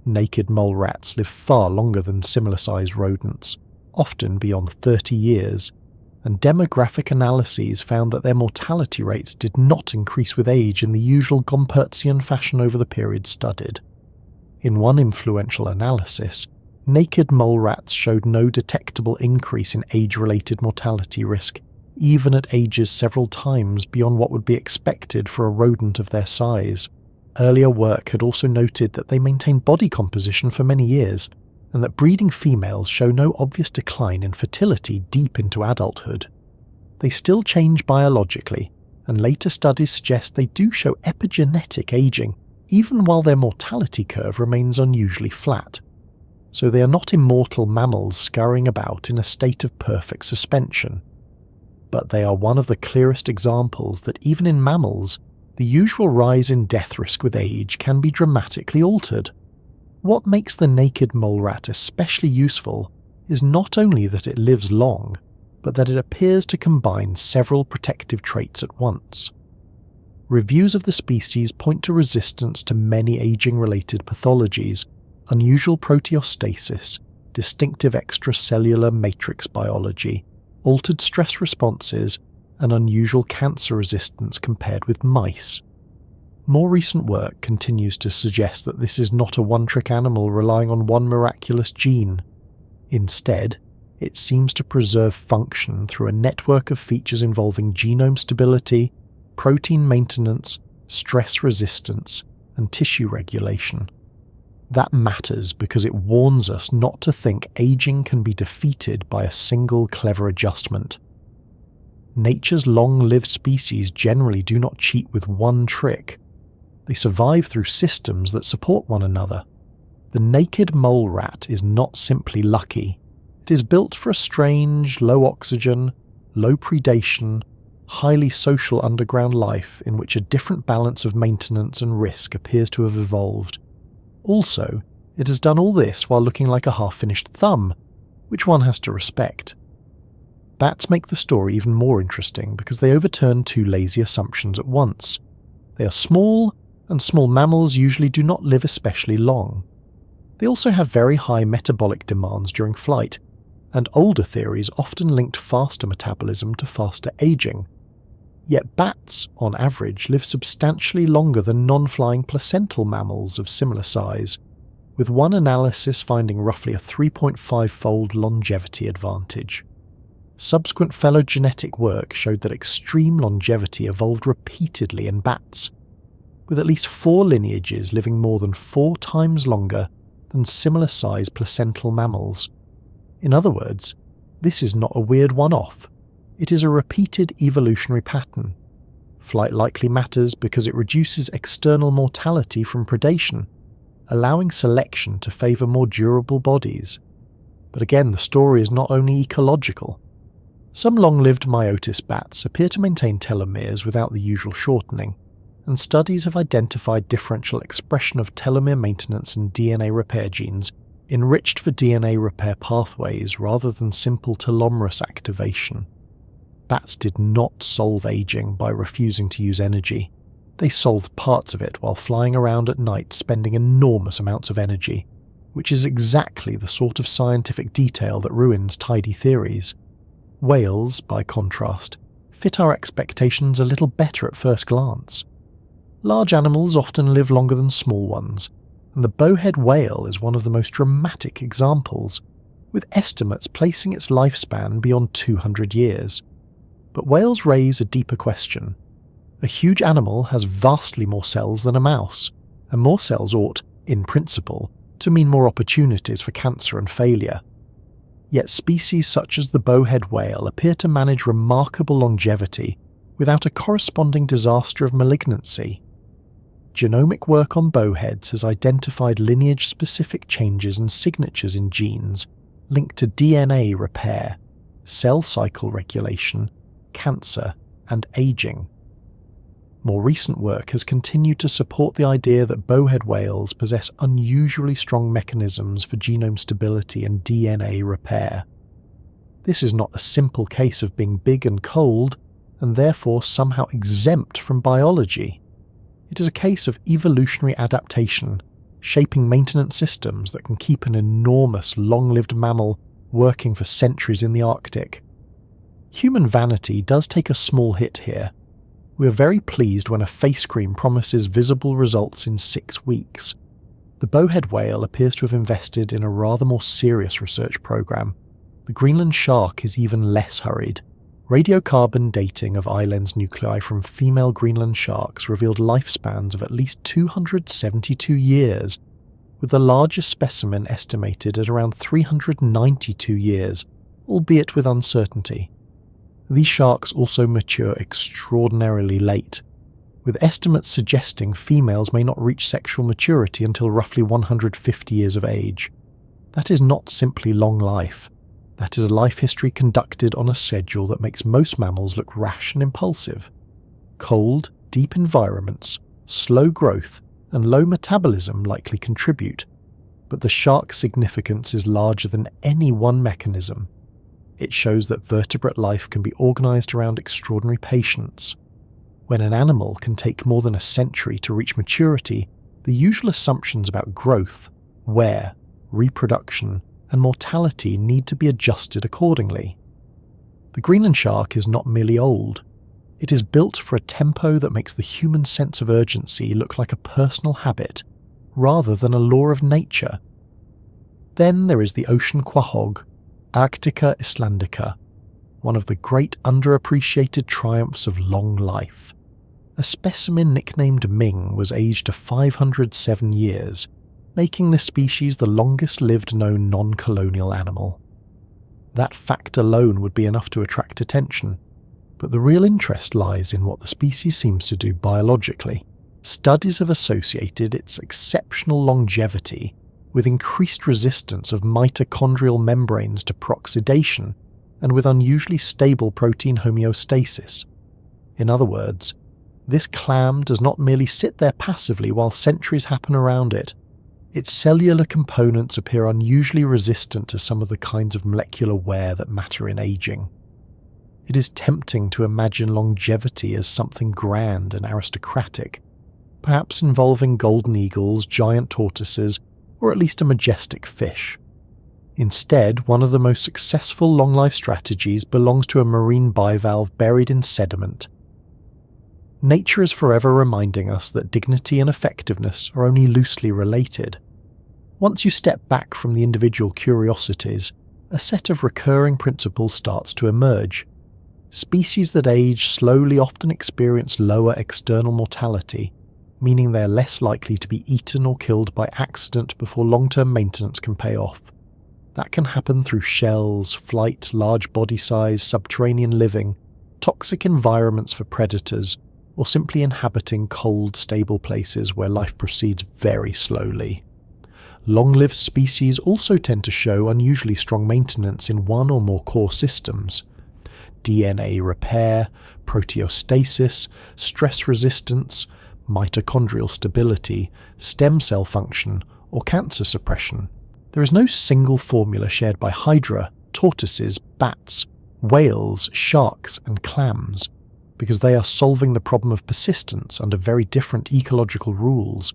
Naked mole rats live far longer than similar-sized rodents, often beyond 30 years, and demographic analyses found that their mortality rates did not increase with age in the usual Gompertzian fashion over the period studied. In one influential analysis, naked mole rats showed no detectable increase in age-related mortality risk, even at ages several times beyond what would be expected for a rodent of their size. Earlier work had also noted that they maintain body composition for many years, and that breeding females show no obvious decline in fertility deep into adulthood. They still change biologically, and later studies suggest they do show epigenetic aging, even while their mortality curve remains unusually flat. So they are not immortal mammals scurrying about in a state of perfect suspension. But they are one of the clearest examples that even in mammals, the usual rise in death risk with age can be dramatically altered. What makes the naked mole rat especially useful is not only that it lives long, but that it appears to combine several protective traits at once. Reviews of the species point to resistance to many aging-related pathologies, unusual proteostasis, distinctive extracellular matrix biology, altered stress responses, and unusual cancer resistance compared with mice. More recent work continues to suggest that this is not a one-trick animal relying on one miraculous gene. Instead, it seems to preserve function through a network of features involving genome stability, protein maintenance, stress resistance, and tissue regulation. That matters because it warns us not to think aging can be defeated by a single clever adjustment. Nature's long-lived species generally do not cheat with one trick. They survive through systems that support one another. The naked mole rat is not simply lucky. It is built for a strange, low oxygen, low predation, highly social underground life in which a different balance of maintenance and risk appears to have evolved. Also, it has done all this while looking like a half-finished thumb, which one has to respect. Bats make the story even more interesting because they overturn two lazy assumptions at once. They are small, and small mammals usually do not live especially long. They also have very high metabolic demands during flight, and older theories often linked faster metabolism to faster aging. Yet bats, on average, live substantially longer than non-flying placental mammals of similar size, with one analysis finding roughly a 3.5-fold longevity advantage. Subsequent phylogenetic work showed that extreme longevity evolved repeatedly in bats, with at least 4 lineages living more than 4 times longer than similar-sized placental mammals. In other words, this is not a weird one-off. It is a repeated evolutionary pattern. Flight likely matters because it reduces external mortality from predation, allowing selection to favour more durable bodies. But again, the story is not only ecological. Some long-lived myotis bats appear to maintain telomeres without the usual shortening, and studies have identified differential expression of telomere maintenance and DNA repair genes enriched for DNA repair pathways rather than simple telomerase activation. Bats did not solve aging by refusing to use energy. They solved parts of it while flying around at night spending enormous amounts of energy, which is exactly the sort of scientific detail that ruins tidy theories. Whales, by contrast, fit our expectations a little better at first glance. Large animals often live longer than small ones, and the bowhead whale is one of the most dramatic examples, with estimates placing its lifespan beyond 200 years. But whales raise a deeper question. A huge animal has vastly more cells than a mouse, and more cells ought, in principle, to mean more opportunities for cancer and failure. Yet species such as the bowhead whale appear to manage remarkable longevity without a corresponding disaster of malignancy. Genomic work on bowheads has identified lineage-specific changes and signatures in genes linked to DNA repair, cell cycle regulation, cancer, and aging. More recent work has continued to support the idea that bowhead whales possess unusually strong mechanisms for genome stability and DNA repair. This is not a simple case of being big and cold, and therefore somehow exempt from biology. It is a case of evolutionary adaptation, shaping maintenance systems that can keep an enormous, long-lived mammal working for centuries in the Arctic. Human vanity does take a small hit here. We are very pleased when a face cream promises visible results in 6 weeks. The bowhead whale appears to have invested in a rather more serious research program. The Greenland shark is even less hurried. Radiocarbon dating of eye-lens nuclei from female Greenland sharks revealed lifespans of at least 272 years, with the largest specimen estimated at around 392 years, albeit with uncertainty. These sharks also mature extraordinarily late, with estimates suggesting females may not reach sexual maturity until roughly 150 years of age. That is not simply long life. That is a life history conducted on a schedule that makes most mammals look rash and impulsive. Cold, deep environments, slow growth, and low metabolism likely contribute, but the shark's significance is larger than any one mechanism. It shows that vertebrate life can be organised around extraordinary patience. When an animal can take more than a century to reach maturity, the usual assumptions about growth, wear, reproduction, and mortality need to be adjusted accordingly. The Greenland shark is not merely old. It is built for a tempo that makes the human sense of urgency look like a personal habit rather than a law of nature. Then there is the ocean quahog, Arctica islandica, one of the great underappreciated triumphs of long life. A specimen nicknamed Ming was aged to 507 years, making this species the longest-lived known non-colonial animal. That fact alone would be enough to attract attention, but the real interest lies in what the species seems to do biologically. Studies have associated its exceptional longevity with increased resistance of mitochondrial membranes to peroxidation and with unusually stable protein homeostasis. In other words, this clam does not merely sit there passively while centuries happen around it. Its cellular components appear unusually resistant to some of the kinds of molecular wear that matter in aging. It is tempting to imagine longevity as something grand and aristocratic, perhaps involving golden eagles, giant tortoises, or at least a majestic fish. Instead, one of the most successful long-life strategies belongs to a marine bivalve buried in sediment. Nature is forever reminding us that dignity and effectiveness are only loosely related. Once you step back from the individual curiosities, a set of recurring principles starts to emerge. Species that age slowly often experience lower external mortality, meaning they are less likely to be eaten or killed by accident before long-term maintenance can pay off. That can happen through shells, flight, large body size, subterranean living, toxic environments for predators, or simply inhabiting cold, stable places where life proceeds very slowly. Long-lived species also tend to show unusually strong maintenance in one or more core systems. DNA repair, proteostasis, stress resistance, mitochondrial stability, stem cell function, or cancer suppression. There is no single formula shared by hydra, tortoises, bats, whales, sharks, and clams, because they are solving the problem of persistence under very different ecological rules.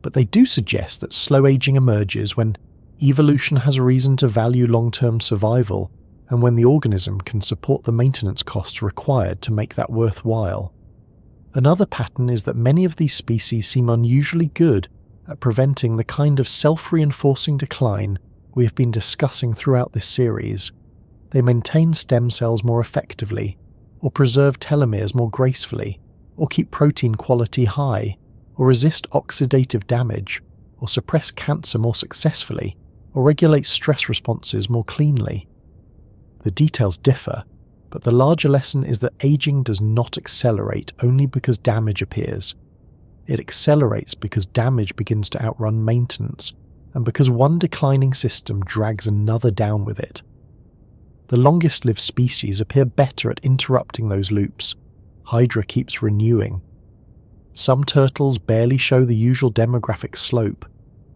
But they do suggest that slow aging emerges when evolution has a reason to value long-term survival, and when the organism can support the maintenance costs required to make that worthwhile. Another pattern is that many of these species seem unusually good at preventing the kind of self-reinforcing decline we have been discussing throughout this series. They maintain stem cells more effectively, or preserve telomeres more gracefully, or keep protein quality high, or resist oxidative damage, or suppress cancer more successfully, or regulate stress responses more cleanly. The details differ, but the larger lesson is that aging does not accelerate only because damage appears. It accelerates because damage begins to outrun maintenance, and because one declining system drags another down with it. The longest-lived species appear better at interrupting those loops. Hydra keeps renewing. Some turtles barely show the usual demographic slope.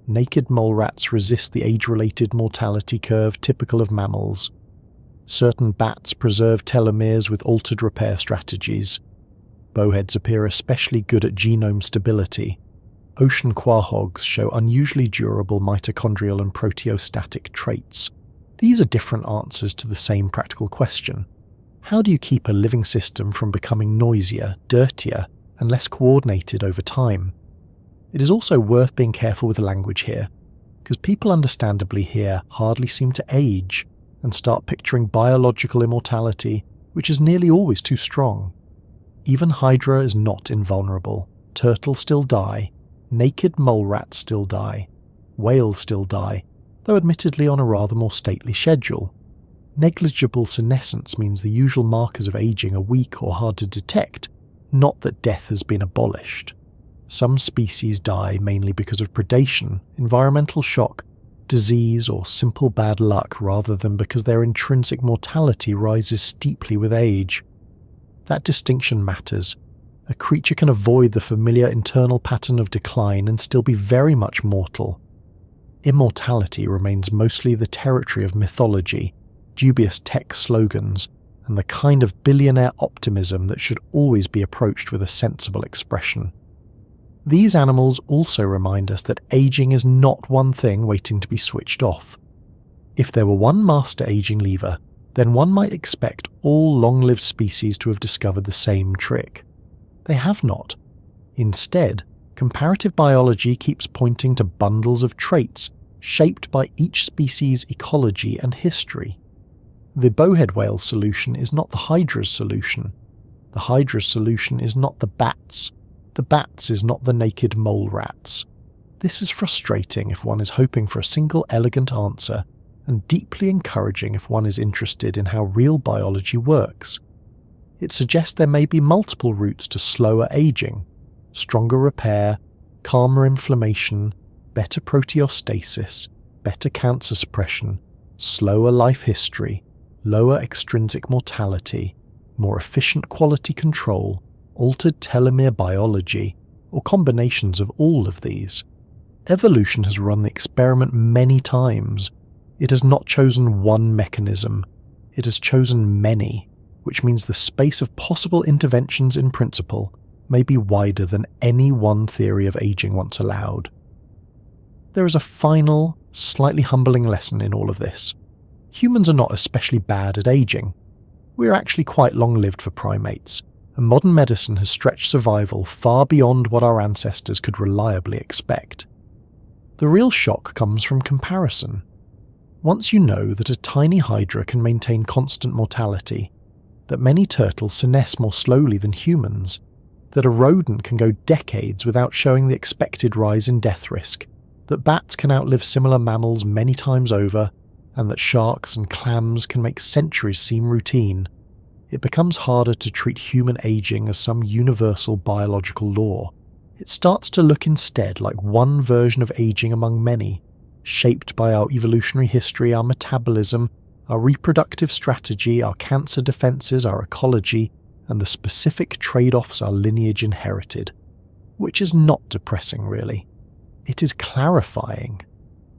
Naked mole rats resist the age-related mortality curve typical of mammals. Certain bats preserve telomeres with altered repair strategies. Bowheads appear especially good at genome stability. Ocean quahogs show unusually durable mitochondrial and proteostatic traits. These are different answers to the same practical question. How do you keep a living system from becoming noisier, dirtier, and less coordinated over time? It is also worth being careful with the language here, because people understandably here hardly seem to age and start picturing biological immortality, which is nearly always too strong. Even Hydra is not invulnerable. Turtles still die, naked mole rats still die, whales still die, though admittedly on a rather more stately schedule. Negligible senescence means the usual markers of aging are weak or hard to detect, not that death has been abolished. Some species die mainly because of predation, environmental shock, disease, or simple bad luck rather than because their intrinsic mortality rises steeply with age. That distinction matters. A creature can avoid the familiar internal pattern of decline and still be very much mortal. Immortality remains mostly the territory of mythology, dubious tech slogans, and the kind of billionaire optimism that should always be approached with a sensible expression. These animals also remind us that aging is not one thing waiting to be switched off. If there were one master aging lever, then one might expect all long-lived species to have discovered the same trick. They have not. Instead, comparative biology keeps pointing to bundles of traits shaped by each species' ecology and history. The bowhead whale solution is not the hydra's solution. The hydra's solution is not the bats. The bats is not the naked mole rats. This is frustrating if one is hoping for a single elegant answer, and deeply encouraging if one is interested in how real biology works. It suggests there may be multiple routes to slower aging, stronger repair, calmer inflammation, better proteostasis, better cancer suppression, slower life history, lower extrinsic mortality, more efficient quality control, altered telomere biology, or combinations of all of these. Evolution has run the experiment many times. It has not chosen one mechanism. It has chosen many, which means the space of possible interventions in principle may be wider than any one theory of aging once allowed. There is a final, slightly humbling lesson in all of this. Humans are not especially bad at aging. We are actually quite long-lived for primates, and modern medicine has stretched survival far beyond what our ancestors could reliably expect. The real shock comes from comparison. Once you know that a tiny hydra can maintain constant mortality, that many turtles senesce more slowly than humans, that a rodent can go decades without showing the expected rise in death risk, that bats can outlive similar mammals many times over, and that sharks and clams can make centuries seem routine, it becomes harder to treat human aging as some universal biological law. It starts to look instead like one version of aging among many, shaped by our evolutionary history, our metabolism, our reproductive strategy, our cancer defenses, our ecology, and the specific trade-offs our lineage inherited. Which is not depressing, really. It is clarifying.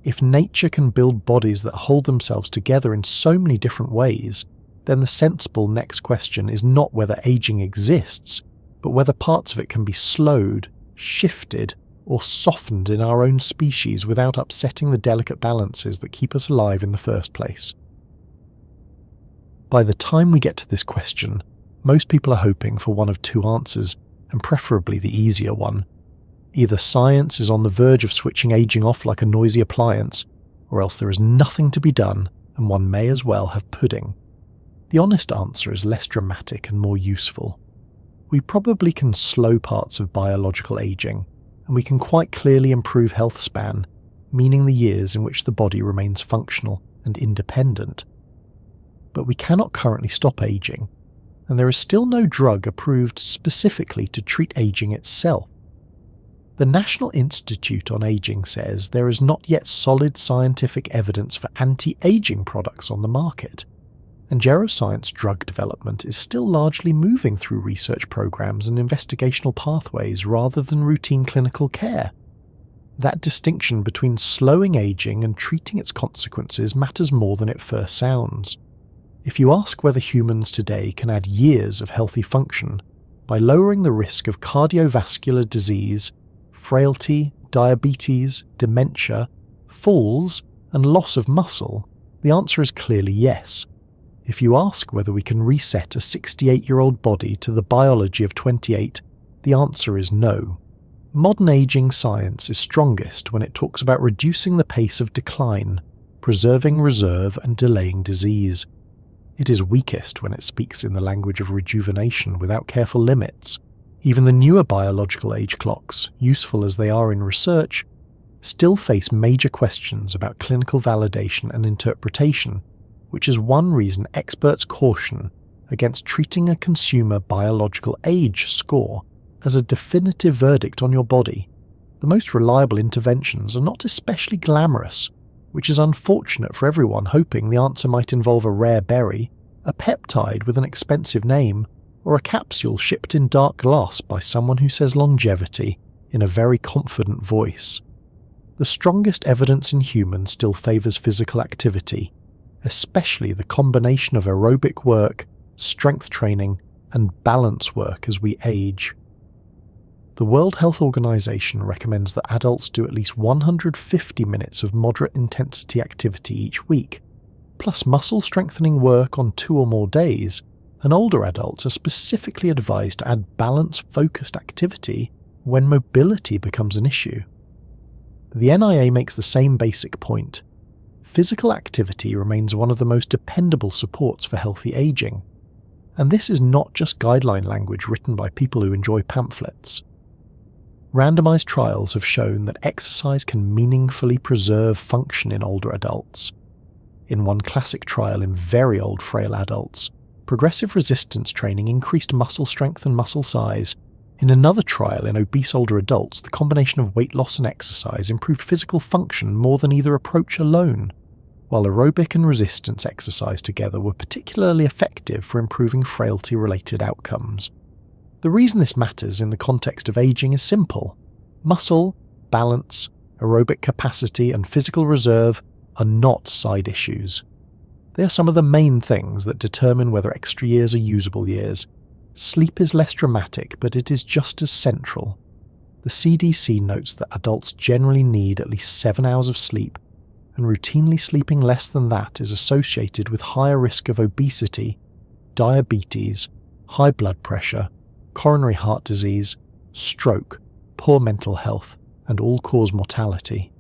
If nature can build bodies that hold themselves together in so many different ways, then the sensible next question is not whether aging exists, but whether parts of it can be slowed, shifted, or softened in our own species without upsetting the delicate balances that keep us alive in the first place. By the time we get to this question, most people are hoping for one of two answers, and preferably the easier one. Either science is on the verge of switching aging off like a noisy appliance, or else there is nothing to be done and one may as well have pudding. The honest answer is less dramatic and more useful. We probably can slow parts of biological aging, and we can quite clearly improve health span, meaning the years in which the body remains functional and independent. But we cannot currently stop aging, and there is still no drug approved specifically to treat aging itself. The National Institute on Aging says there is not yet solid scientific evidence for anti-aging products on the market, and geroscience drug development is still largely moving through research programs and investigational pathways rather than routine clinical care. That distinction between slowing aging and treating its consequences matters more than it first sounds. If you ask whether humans today can add years of healthy function by lowering the risk of cardiovascular disease, frailty, diabetes, dementia, falls, and loss of muscle, the answer is clearly yes. If you ask whether we can reset a 68-year-old body to the biology of 28, the answer is no. Modern aging science is strongest when it talks about reducing the pace of decline, preserving reserve and delaying disease. It is weakest when it speaks in the language of rejuvenation without careful limits. Even the newer biological age clocks, useful as they are in research, still face major questions about clinical validation and interpretation, which is one reason experts caution against treating a consumer biological age score as a definitive verdict on your body. The most reliable interventions are not especially glamorous, which is unfortunate for everyone hoping the answer might involve a rare berry, a peptide with an expensive name, or a capsule shipped in dark glass by someone who says longevity in a very confident voice. The strongest evidence in humans still favours physical activity, especially the combination of aerobic work, strength training, and balance work as we age. The World Health Organization recommends that adults do at least 150 minutes of moderate intensity activity each week, plus muscle strengthening work on 2 or more days, and older adults are specifically advised to add balance-focused activity when mobility becomes an issue. The NIA makes the same basic point. Physical activity remains one of the most dependable supports for healthy aging, and this is not just guideline language written by people who enjoy pamphlets. Randomized trials have shown that exercise can meaningfully preserve function in older adults. In one classic trial in very old frail adults, progressive resistance training increased muscle strength and muscle size. In another trial in obese older adults, the combination of weight loss and exercise improved physical function more than either approach alone, while aerobic and resistance exercise together were particularly effective for improving frailty-related outcomes. The reason this matters in the context of aging is simple. Muscle, balance, aerobic capacity, and physical reserve are not side issues. They are some of the main things that determine whether extra years are usable years. Sleep is less dramatic, but it is just as central. The CDC notes that adults generally need at least 7 hours of sleep, and routinely sleeping less than that is associated with higher risk of obesity, diabetes, high blood pressure, coronary heart disease, stroke, poor mental health, and all-cause mortality.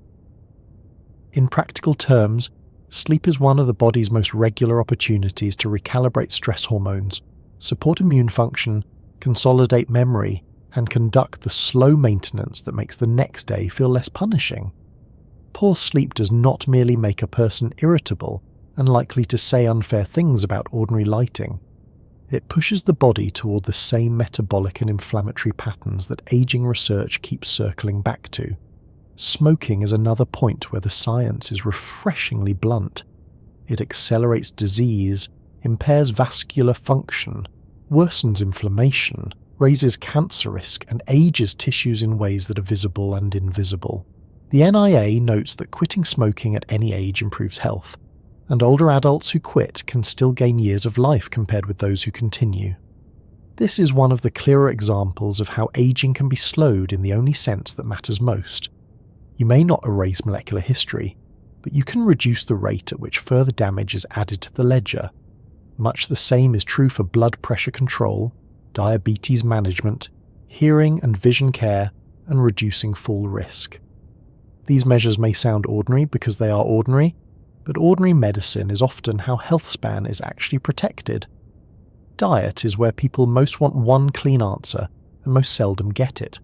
In practical terms, sleep is one of the body's most regular opportunities to recalibrate stress hormones, support immune function, consolidate memory, and conduct the slow maintenance that makes the next day feel less punishing. Poor sleep does not merely make a person irritable and likely to say unfair things about ordinary lighting. It pushes the body toward the same metabolic and inflammatory patterns that aging research keeps circling back to. Smoking is another point where the science is refreshingly blunt. It accelerates disease, impairs vascular function, worsens inflammation, raises cancer risk, and ages tissues in ways that are visible and invisible. The NIA notes that quitting smoking at any age improves health, and older adults who quit can still gain years of life compared with those who continue. This is one of the clearer examples of how aging can be slowed in the only sense that matters most. You may not erase molecular history, but you can reduce the rate at which further damage is added to the ledger. Much the same is true for blood pressure control, diabetes management, hearing and vision care, and reducing fall risk. These measures may sound ordinary because they are ordinary, but ordinary medicine is often how health span is actually protected. Diet is where people most want one clean answer and most seldom get it.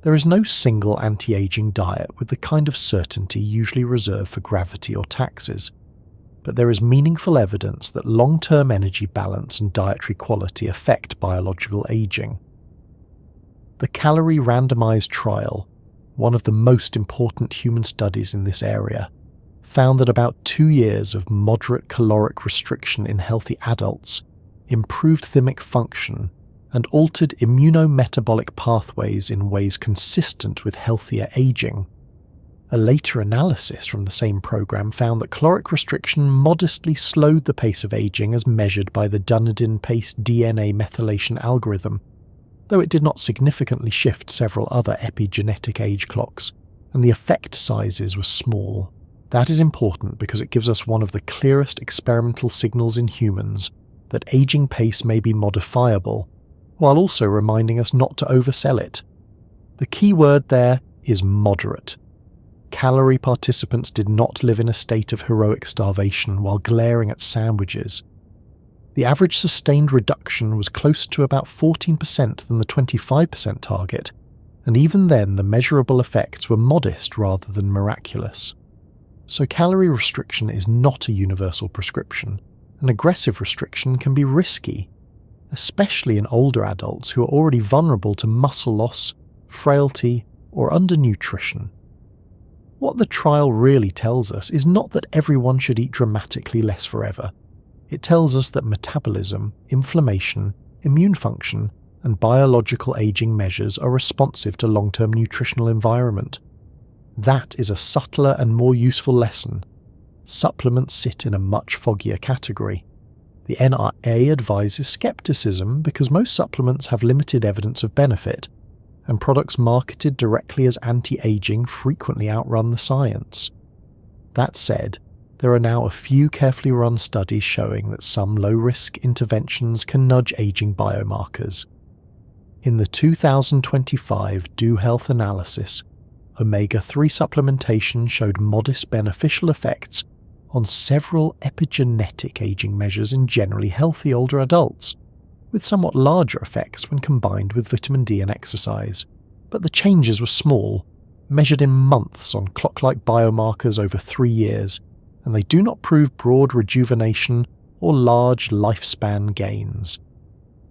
There is no single anti-aging diet with the kind of certainty usually reserved for gravity or taxes, but there is meaningful evidence that long-term energy balance and dietary quality affect biological aging. The calorie randomized trial, one of the most important human studies in this area, found that about 2 years of moderate caloric restriction in healthy adults improved thymic function and altered immunometabolic pathways in ways consistent with healthier aging. A later analysis from the same program found that caloric restriction modestly slowed the pace of aging as measured by the Dunedin-Pace DNA methylation algorithm, though it did not significantly shift several other epigenetic age clocks, and the effect sizes were small. That is important because it gives us one of the clearest experimental signals in humans that aging pace may be modifiable, while also reminding us not to oversell it. The key word there is moderate. Calorie participants did not live in a state of heroic starvation while glaring at sandwiches. The average sustained reduction was closer to about 14% than the 25% target, and even then the measurable effects were modest rather than miraculous. So calorie restriction is not a universal prescription, and aggressive restriction can be risky, especially in older adults who are already vulnerable to muscle loss, frailty, or undernutrition. What the trial really tells us is not that everyone should eat dramatically less forever. It tells us that metabolism, inflammation, immune function, and biological aging measures are responsive to long-term nutritional environment. That is a subtler and more useful lesson. Supplements sit in a much foggier category. The NIA advises skepticism because most supplements have limited evidence of benefit, and products marketed directly as anti-aging frequently outrun the science. That said, there are now a few carefully run studies showing that some low-risk interventions can nudge aging biomarkers. In the 2025 Do Health analysis, omega-3 supplementation showed modest beneficial effects on several epigenetic aging measures in generally healthy older adults, with somewhat larger effects when combined with vitamin D and exercise. But the changes were small, measured in months on clock-like biomarkers over 3 years, and they do not prove broad rejuvenation or large lifespan gains.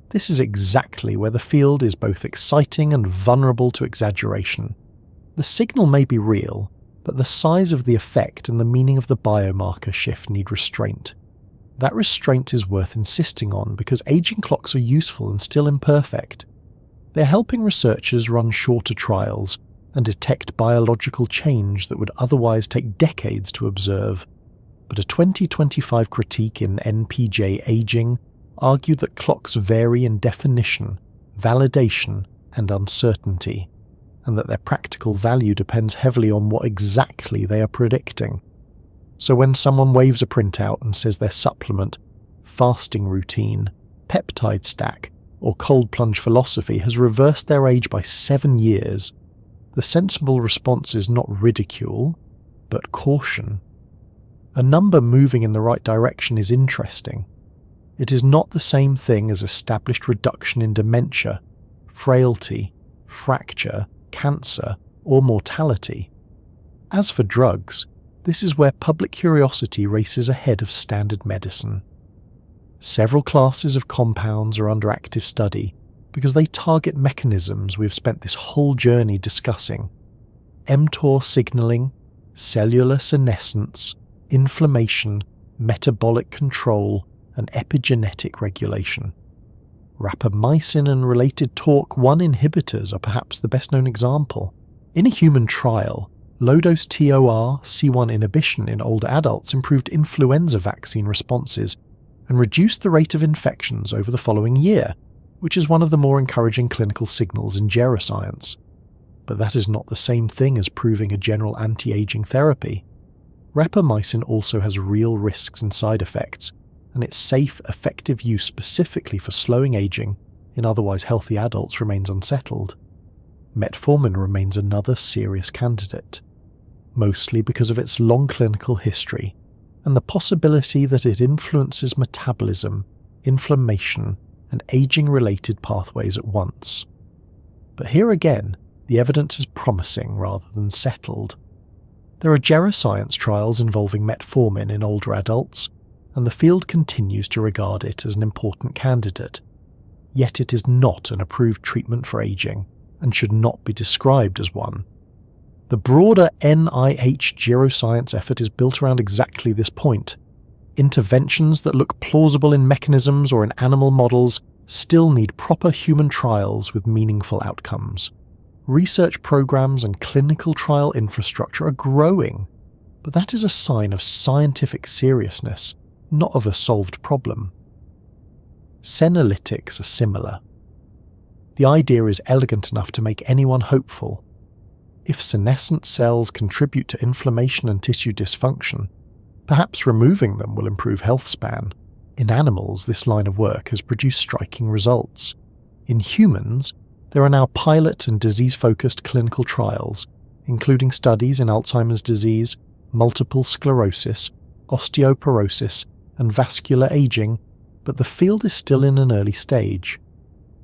This is exactly where the field is both exciting and vulnerable to exaggeration. The signal may be real, but the size of the effect and the meaning of the biomarker shift need restraint. That restraint is worth insisting on because aging clocks are useful and still imperfect. They're helping researchers run shorter trials and detect biological change that would otherwise take decades to observe. But a 2025 critique in NPJ Aging argued that clocks vary in definition, validation, and uncertainty, and that their practical value depends heavily on what exactly they are predicting. So when someone waves a printout and says their supplement, fasting routine, peptide stack, or cold plunge philosophy has reversed their age by 7 years, the sensible response is not ridicule, but caution. A number moving in the right direction is interesting. It is not the same thing as established reduction in dementia, frailty, fracture, cancer, or mortality. As for drugs, this is where public curiosity races ahead of standard medicine. Several classes of compounds are under active study because they target mechanisms we've spent this whole journey discussing: mTOR signaling, cellular senescence, inflammation, metabolic control, and epigenetic regulation. Rapamycin and related TORC1 inhibitors are perhaps the best-known example. In a human trial, low-dose TOR C1 inhibition in older adults improved influenza vaccine responses and reduced the rate of infections over the following year, which is one of the more encouraging clinical signals in geroscience. But that is not the same thing as proving a general anti-aging therapy. Rapamycin also has real risks and side effects, and its safe, effective use specifically for slowing aging in otherwise healthy adults remains unsettled. Metformin remains another serious candidate, mostly because of its long clinical history and the possibility that it influences metabolism, inflammation, and aging-related pathways at once. But here again, the evidence is promising rather than settled. There are geroscience trials involving metformin in older adults, and the field continues to regard it as an important candidate. Yet it is not an approved treatment for aging, and should not be described as one. The broader NIH geroscience effort is built around exactly this point. Interventions that look plausible in mechanisms or in animal models still need proper human trials with meaningful outcomes. Research programs and clinical trial infrastructure are growing, but that is a sign of scientific seriousness, not of a solved problem. Senolytics are similar. The idea is elegant enough to make anyone hopeful. If senescent cells contribute to inflammation and tissue dysfunction, perhaps removing them will improve health span. In animals, this line of work has produced striking results. In humans, there are now pilot and disease-focused clinical trials, including studies in Alzheimer's disease, multiple sclerosis, osteoporosis, and vascular aging, but the field is still in an early stage.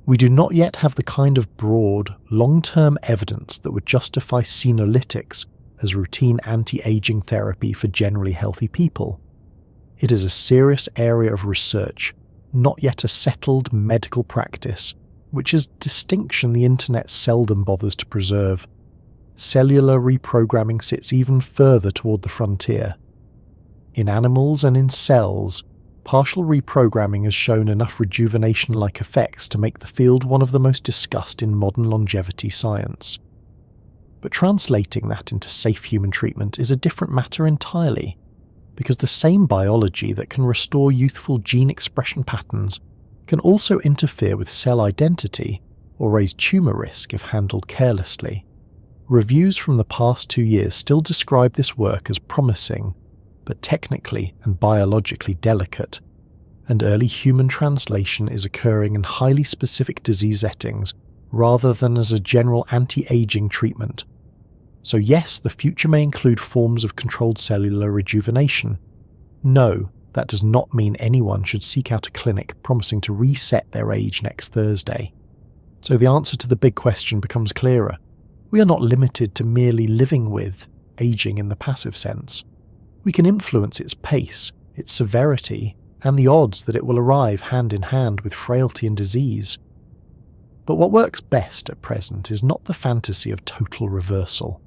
We do not yet have the kind of broad, long-term evidence that would justify senolytics as routine anti-aging therapy for generally healthy people. It is a serious area of research, not yet a settled medical practice, which is a distinction the internet seldom bothers to preserve. Cellular reprogramming sits even further toward the frontier. In animals and in cells, partial reprogramming has shown enough rejuvenation-like effects to make the field one of the most discussed in modern longevity science. But translating that into safe human treatment is a different matter entirely, because the same biology that can restore youthful gene expression patterns can also interfere with cell identity or raise tumor risk if handled carelessly. Reviews from the past 2 years still describe this work as promising, but technically and biologically delicate, and early human translation is occurring in highly specific disease settings rather than as a general anti-aging treatment. So yes, the future may include forms of controlled cellular rejuvenation. No, that does not mean anyone should seek out a clinic promising to reset their age next Thursday. So the answer to the big question becomes clearer. We are not limited to merely living with aging in the passive sense. We can influence its pace, its severity, and the odds that it will arrive hand in hand with frailty and disease. But what works best at present is not the fantasy of total reversal.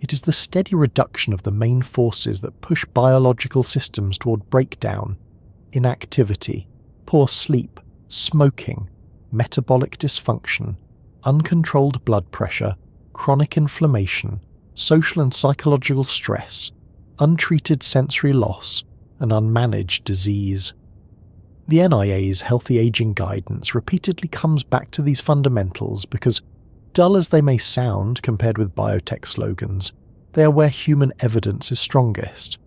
It is the steady reduction of the main forces that push biological systems toward breakdown: inactivity, poor sleep, smoking, metabolic dysfunction, uncontrolled blood pressure, chronic inflammation, social and psychological stress, untreated sensory loss, and unmanaged disease. The NIA's healthy aging guidance repeatedly comes back to these fundamentals because, dull as they may sound compared with biotech slogans, they are where human evidence is strongest.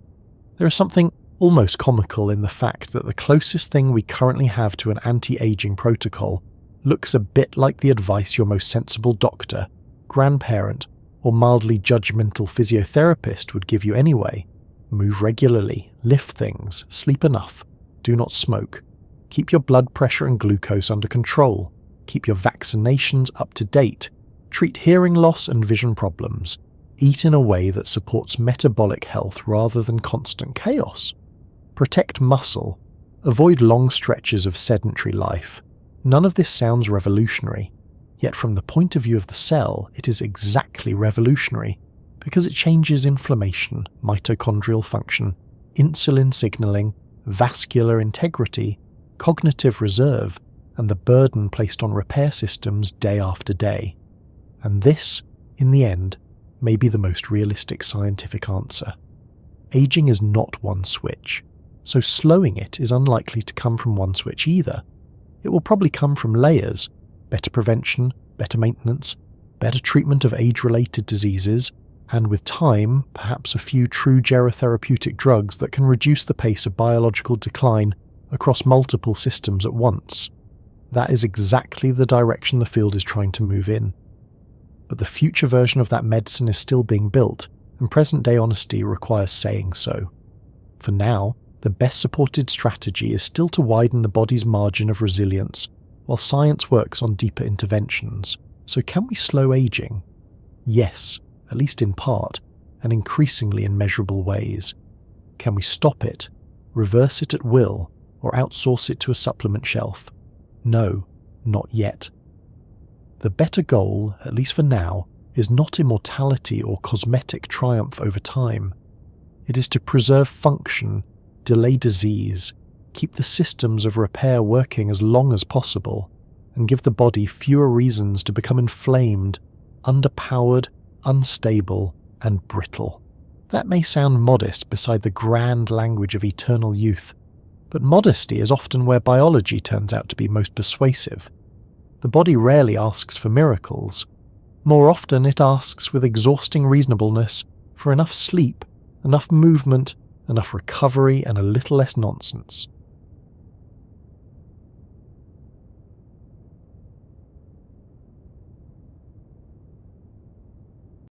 There is something almost comical in the fact that the closest thing we currently have to an anti-aging protocol looks a bit like the advice your most sensible doctor, grandparent, or mildly judgmental physiotherapist would give you anyway. Move regularly, lift things, sleep enough, do not smoke, keep your blood pressure and glucose under control, keep your vaccinations up to date, treat hearing loss and vision problems, eat in a way that supports metabolic health rather than constant chaos, protect muscle, avoid long stretches of sedentary life. None of this sounds revolutionary, yet from the point of view of the cell, it is exactly revolutionary because it changes inflammation, mitochondrial function, insulin signaling, vascular integrity, cognitive reserve, and the burden placed on repair systems day after day. And this, in the end, may be the most realistic scientific answer. Aging is not one switch, so slowing it is unlikely to come from one switch either. It will probably come from layers: better prevention, better maintenance, better treatment of age-related diseases, and with time, perhaps a few true gerotherapeutic drugs that can reduce the pace of biological decline across multiple systems at once. That is exactly the direction the field is trying to move in. But the future version of that medicine is still being built, and present-day honesty requires saying so. For now, the best supported strategy is still to widen the body's margin of resilience, while science works on deeper interventions. So can we slow aging? Yes, at least in part, and increasingly in measurable ways. Can we stop it, reverse it at will, or outsource it to a supplement shelf? No, not yet. The better goal, at least for now, is not immortality or cosmetic triumph over time. It is to preserve function, delay disease, keep the systems of repair working as long as possible, and give the body fewer reasons to become inflamed, underpowered, unstable, and brittle. That may sound modest beside the grand language of eternal youth, but modesty is often where biology turns out to be most persuasive. The body rarely asks for miracles. More often it asks with exhausting reasonableness for enough sleep, enough movement, enough recovery, and a little less nonsense.